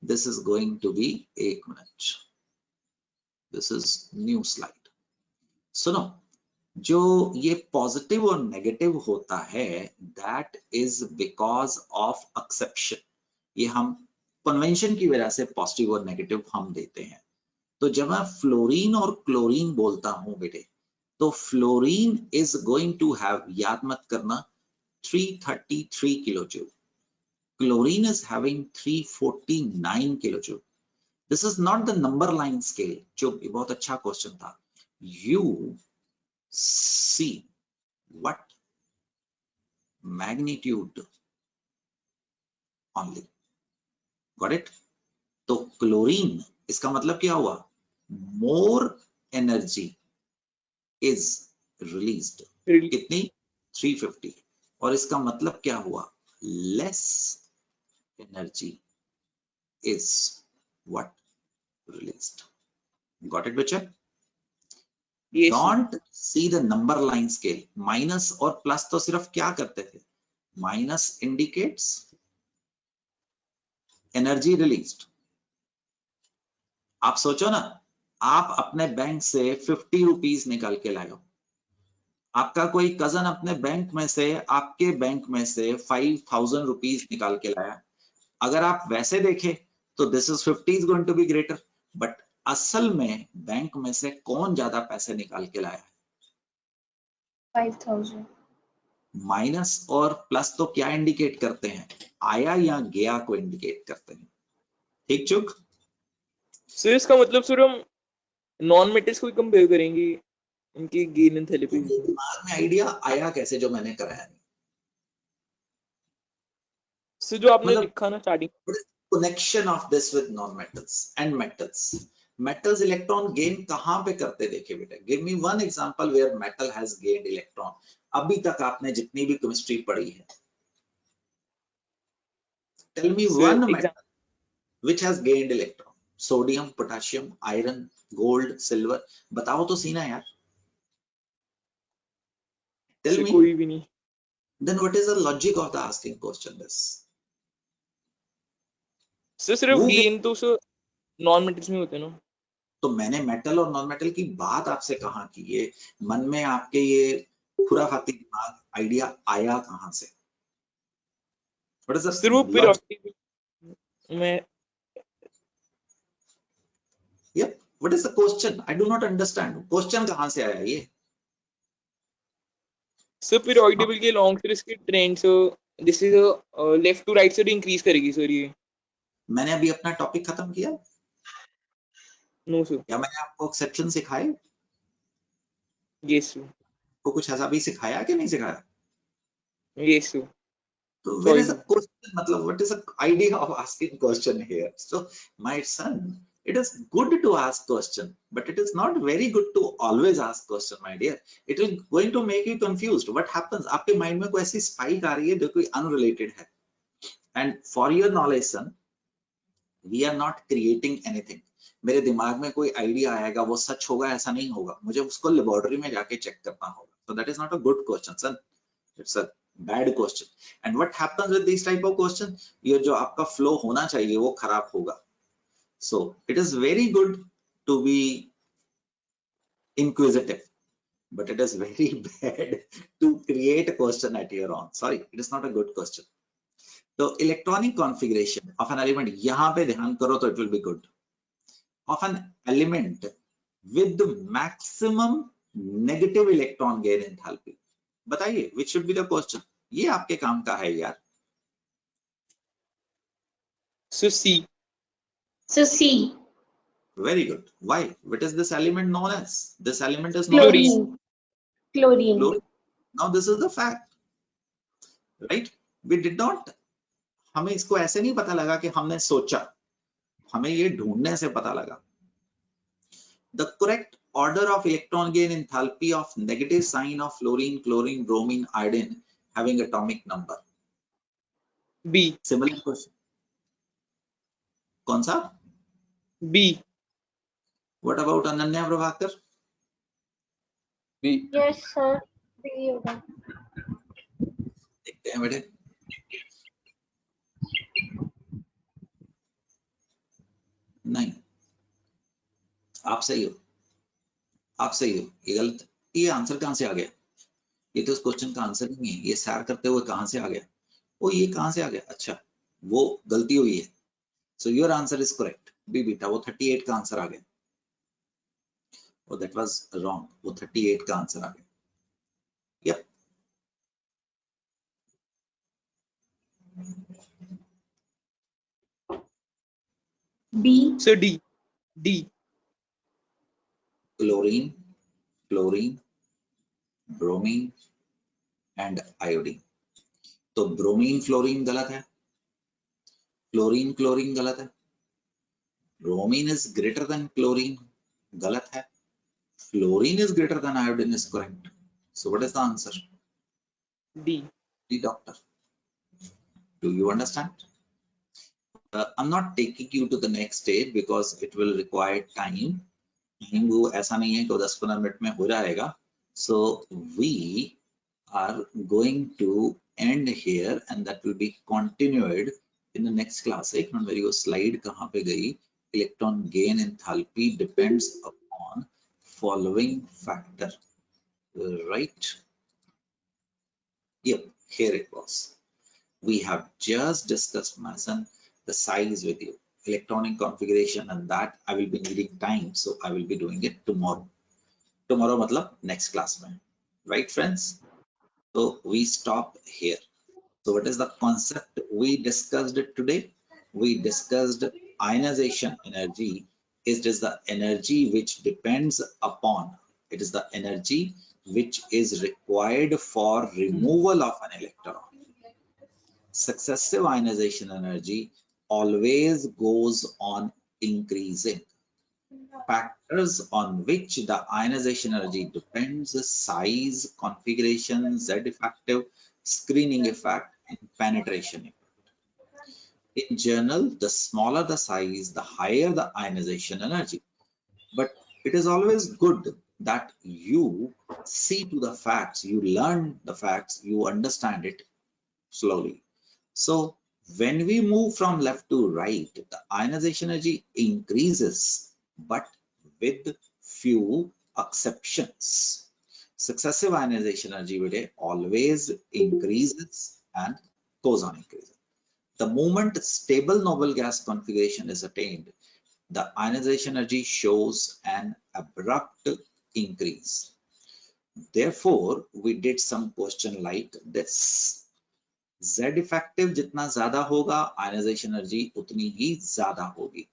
this is going to be 1 minute. This is new slide. सुनो, जो ये पॉजिटिव और नेगेटिव होता है that is because of exception. ये हम कन्वेंशन की वजह से पॉजिटिव और नेगेटिव हम देते हैं. तो जब मैं फ्लोरीन और क्लोरीन बोलता हूं बेटे, तो fluorine is going to have, याद मत करना, 333 kilojoule. Chlorine is having 349 kilojoule. This is not the number line scale. जो बहुत अच्छा क्वेश्चन था. You see what magnitude only. Got it? तो क्लोरीन, इसका मतलब क्या हुआ? More energy is released. कितनी? 350. और इसका मतलब क्या हुआ? Less energy is what released. Got it, बच्चा? Yes. Don't see the number line scale. Minus और प्लस तो सिर्फ क्या करते थे? Minus indicates energy released. आप सोचो ना, आप अपने बैंक से 50 रुपीज निकाल के लाए हो, आपका कोई कजन अपने बैंक में से आपके बैंक में से 5000 रुपीज निकाल के लाया. अगर आप वैसे देखें तो this is 50 is going to be greater, but असल में बैंक में से कौन ज्यादा पैसे निकाल के लाया? 5000. माइनस और प्लस तो क्या इंडिकेट करते हैं? आया या गया को इंडिकेट करते हैं. ठीक चुक? सर इसका मतलब सर हम नॉन मेटल्स को कंपेयर करेंगे उनकी गेन एंथैल्पी. दिमाग में आइडिया आया कैसे जो मैंने कराया नहीं? सर जो आपने लिखा ना starting, connection of this with non-metals and metals. Metals electron gain कहां पे करते देखे बेटा? Give me one example where metal has gained electron. अभी तक आपने जितनी भी केमिस्ट्री पढ़ी है, tell me one metal which has gained electron. Sodium, potassium, iron, gold, silver. बताओ तो सीना यार. Tell me. कोई भी नहीं. Then what is the logic of the asking question this? सिर्फ गेन तो सर नॉन मेटल्स में होते हैं ना. तो मैंने मेटल और नॉन मेटल की बात आपसे कहां की? ये मन में आपके ये खुराफाती दिमाग आइडिया आया कहां से? सिर्फ वो पीरियोडिक में. Yep. What is the question? I do not understand. Question कहां से आया ये? सर पीरियोडिक टेबल के लॉन्ग सर इसके trends this is left to right से इंक्रीज करेगी सर ये. मैंने अभी अपना टॉपिक खत्म किया? No sir. क्या मैंने आपको एक्सेप्शन सिखाए? Yes sir. को कुछ ऐसा भी सिखाया कि नहीं सिखाया? Yes sir. So where is the question? मतलब what is the idea of asking question here? So my son, it is good to ask question, but it is not very good to always ask question, my dear. It is going to make you confused. What happens? आपके mind में कोई ऐसी spike आ रही है जो कोई unrelated है. And for your knowledge, son, we are not creating anything. मेरे दिमाग में कोई आइडिया आएगा, वो सच होगा ऐसा नहीं होगा, मुझे उसको लेबोरेटरी में जाके चेक करना होगा. So that is not a good question, son. It's a bad question. And what happens with these type of question? ये जो आपका flow होना चाहिए वो खराब होगा. So it is very good to be inquisitive, but it is very bad to create a question at your own. Sorry, it is not a good question. So electronic configuration of an element, यहाँ पे ध्यान करो तो it will be good. Of an element with the maximum negative electron gain enthalpy. बताइए, which should be the question? ये आपके काम का है यार. So C. So C. Very good. Why? What is this element known as? This element is known Chlorine. Chlorine. Chlorine. Now this is the fact, right? We did not. हमें इसको ऐसे नहीं पता लगा कि हमने सोचा, हमें ये ढूंढने से पता लगा. The correct order of electron gain enthalpy of negative sign of fluorine, chlorine, bromine, iodine having atomic number. B. Similar question. कौन सा? B. What about Ananya Prabhakar? B. Yes sir. B होगा. देखते हैं बेटे. आप सही हो, आप सही हो, ये गलत। ये आंसर कहाँ से आ गया? ये तो उस क्वेश्चन का आंसर ही नहीं है। ये सैर करते हुए कहाँ से आ गया? ओ ये कहाँ से आ गया? अच्छा वो गलती हुई है। So your answer is correct B बीटा, वो 38 का आंसर आ गया। Oh, that was wrong. वो 38 का आंसर आ गया। Yep. B. So D. D. Chlorine, chlorine, bromine and iodine. तो bromine, chlorine गलत है, chlorine, chlorine गलत है, bromine is greater than chlorine गलत है, fluorine is greater than iodine is correct. So what is the answer? D. D, doctor. Do you understand? I'm not taking you to the next stage because it will require time. वो ऐसा नहीं है कि 10-15 minute में हो जाएगा. So we are going to end here and that will be continued in the next class. एक minute मेरी वो स्लाइड कहाँ पे गई? Electron gain enthalpy depends upon following factor, right? Yep, here it was. We have just discussed, Mason, the size with you, electronic configuration, and that I will be needing time, so I will be doing it tomorrow. Tomorrow matlab next class mein, right friends? So we stop here. So what is the concept we discussed it today? We discussed ionization energy. It is the energy which depends upon, it is the energy which is required for removal of an electron. Successive ionization energy always goes on increasing. Factors on which the ionization energy depends: size, configuration, Z effective, screening effect, and penetration effect. In general, the smaller the size, the higher the ionization energy. But it is always good that you see to the facts, you learn the facts, you understand it slowly. So when we move from left to right, the ionization energy increases, but with few exceptions. Successive ionization energy always increases and goes on increasing. The moment stable noble gas configuration is attained, the ionization energy shows an abrupt increase. Therefore, we did some question like this. Z effective जितना ज्यादा होगा, ionization energy उतनी ही ज्यादा होगी.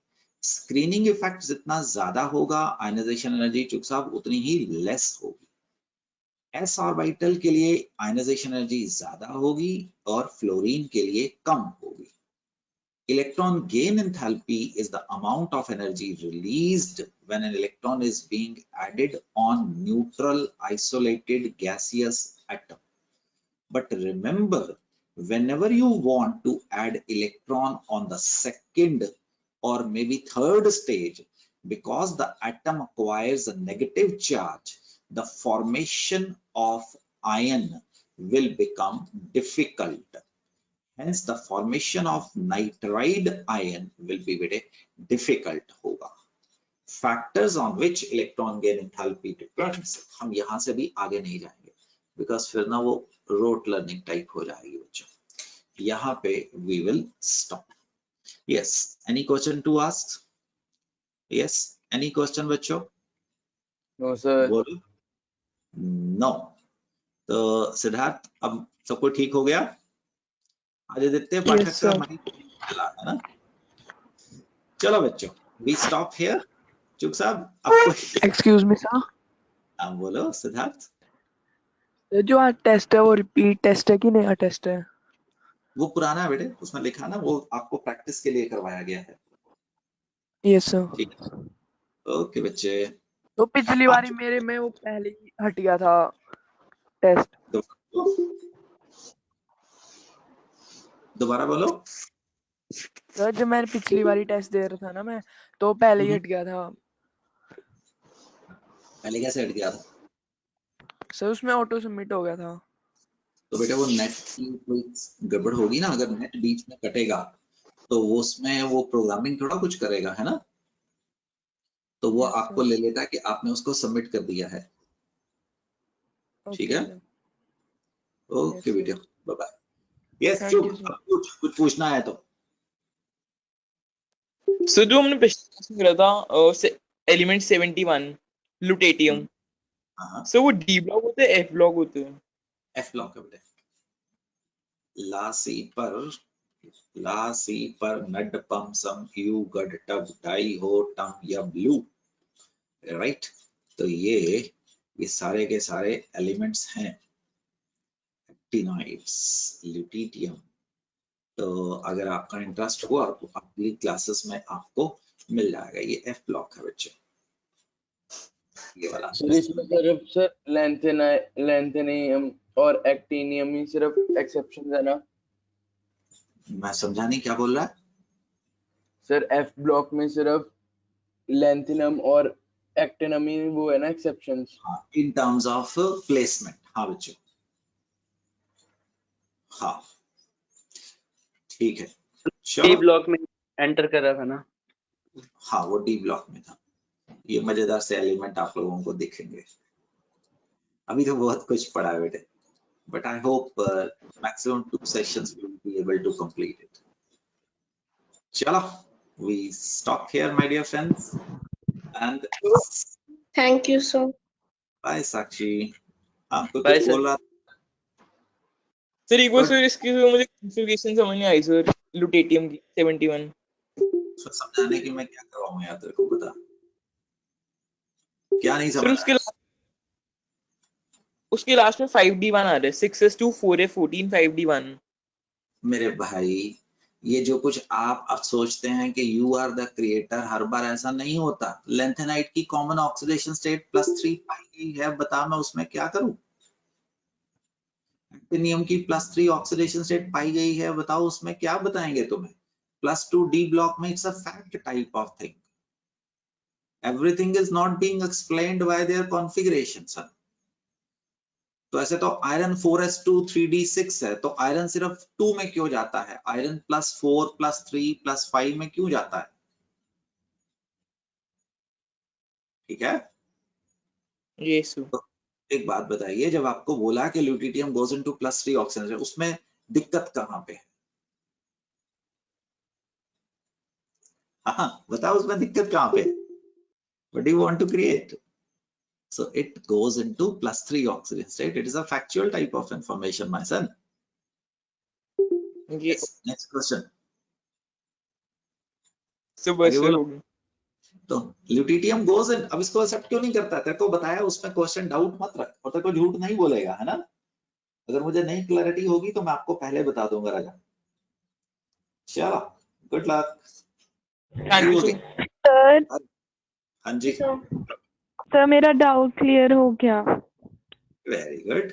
Screening effect जितना ज्यादा होगा, ionization energy चूक साहब उतनी ही लेस होगी. एस ऑर्बिटल के लिए आयनाइजेशन एनर्जी ज्यादा होगी और फ्लोरीन के लिए कम होगी. Electron gain enthalpy is the amount of energy released when an electron is being added on neutral isolated gaseous atom. But remember, whenever you want to add electron on the second or maybe third stage, because the atom acquires a negative charge, the formation of ion will become difficult. Hence, the formation of nitride ion will be very difficult होगा. Factors on which electron gain enthalpy depends, हम यहाँ से भी आगे नहीं जाएंगे, because फिर ना वो rote learning type हो जाएगी बच्चों. यहाँ पे we will stop. Yes, any question to ask? Yes, any question बच्चों? No sir. बोलो. No. तो सिद्धार्थ अब सबको ठीक हो गया? आदित्य पाठक का माइक चला है ना? चलो बच्चों, we stop here. चुप साहब आपको एक्सक्यूज मी सर, आप बोलो सिद्धार्थ. जो आज टेस्ट है वो रिपीट टेस्ट है कि नया टेस्ट है? वो पुराना है बेटे, उसमें लिखा ना, वो आपको प्रैक्टिस के लिए करवाया गया है. Yes sir. ठीक है, ओके बच्चे. तो पिछली बारी मेरे में वो पहले ही हट गया था टेस्ट. दोबारा बोलो. सर जब मैंने पिछली बारी टेस्ट दे रहा था ना मैं, तो पहले ही हट गया था. पहले कैसे हट गया था? सर उसमें ऑटो सबमिट हो गया था. तो बेटा वो नेट की कोई गड़बड़ होगी ना, अगर नेट बीच में कटेगा तो वो उसमें वो प्रोग्रामिंग थोड़ा कुछ करेगा, है ना? तो वो Yes, आपको sir. ले लेता है कि आपने उसको सबमिट कर दिया है। ठीक Okay, है, sir. ओके Yes, बेटा, sir. Bye bye. Yes Thank चुप, you, sir. अब कुछ पूछना है तो। सो जो हमने पिछले क्लास में करा था एलिमेंट 71 लुटेटियम, हाँ, सो वो डी ब्लॉक होते हैं एफ ब्लॉक होते हैं? एफ ब्लॉक है बेटा। ला सी पर नड पम सम यू गड टब डाई हो टम या ब्लू, राइट। तो ये सारे के सारे एलिमेंट्स हैं एक्टिनाइड्स, ल्यूटिटियम। तो अगर आपका इंटरेस्ट हुआ तो अगली क्लासेस में आपको मिल जाएगा। ये एफ ब्लॉक है बच्चे, ये वाला। सर इसमें सिर्फ सर लैंथेनियम और एक्टिनियम ही सिर्फ एक्सेप्शन है ना? मैं समझा नहीं, क्या बोल रहा है सर एफ ब्लॉक में सिर्फ लैंथेनियम और एक्टिनम ही वो है ना exceptions? In terms of placement. हाँ बच्चों, हाँ ठीक है, डी चलो। ब्लॉक में एंटर कर रहा था ना? हाँ वो डी ब्लॉक में था। ये मजेदार से एलिमेंट आप लोगों को दिखेंगे। अभी तो बहुत कुछ पढ़ा है बेटे, but I hope maximum 2 sessions we will be able to complete it. Chalo, we stop here, my dear friends, and Thank you, sir. bye Sakshi. आपको बाय कुछ सर। बोल रहा? सर एक बार Good. सर इसकी मुझे कॉन्फ़िगरेशन समझ नहीं आई sir lutetium की 71। उसको समझाने की मैं क्या करवाऊं यार, तेरे को बता, क्या नहीं सर समझ आया? उसके लास्ट में 5D1 आ रहा है, 6s2 4f14 5D1। मेरे भाई, ये जो कुछ आप अब सोचते हैं कि यू आर द क्रिएटर, हर बार ऐसा नहीं होता। लेंथेनाइट की कॉमन ऑक्सीडेशन स्टेट +3 पाई गई है, बता मैं उसमें क्या करूं? एक्टिनियम की +3 ऑक्सीडेशन स्टेट पाई गई है, बताओ उसमें क्या बताएंगे तुम्हें? +2 डी ब्लॉक में it's a fact type of thing. Everything is not being explained by their configuration son. तो ऐसे तो आयरन 4s2 3d6 है, तो आयरन सिर्फ 2 में क्यों जाता है? आयरन +4 +3 +5 में क्यों जाता है? ठीक है, यस सर। तो एक बात बताइए, जब आपको बोला कि ल्यूटिटियम गोज इनटू +3 ऑक्सीजन, उसमें दिक्कत कहां पे है? हाँ बताओ, उसमें दिक्कत कहां पे है? What do you want to create? So it goes into +3 oxygen state. It is a factual type of information, my son. Yes, next question. Sir बस आगे सर बोलो। हो गया। तो ल्यूटिटियम गोज इन, अब इसको एक्सेप्ट क्यों नहीं करता? तेरे को बताया उसमें क्वेश्चन, डाउट मत रख, और तेरे को झूठ नहीं बोलेगा, है ना? अगर मुझे नहीं क्लैरिटी होगी तो मैं आपको पहले बता दूंगा राजा। चलो, good luck. Thank you sir. Sir हाँ जी, सर मेरा डाउट क्लियर हो गया। Very good.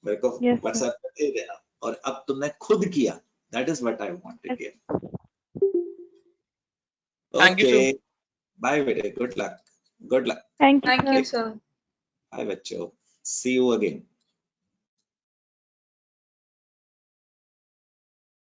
मेरे को Yes, sir. व्हाट्सएप पे दे देना, और अब तुमने खुद किया, that is what I wanted here. Thank you, sir. Okay, bye बेटे, good luck, good luck. Thank you, Thank sir. you, sir. Bye बच्चों, सी यू अगेन।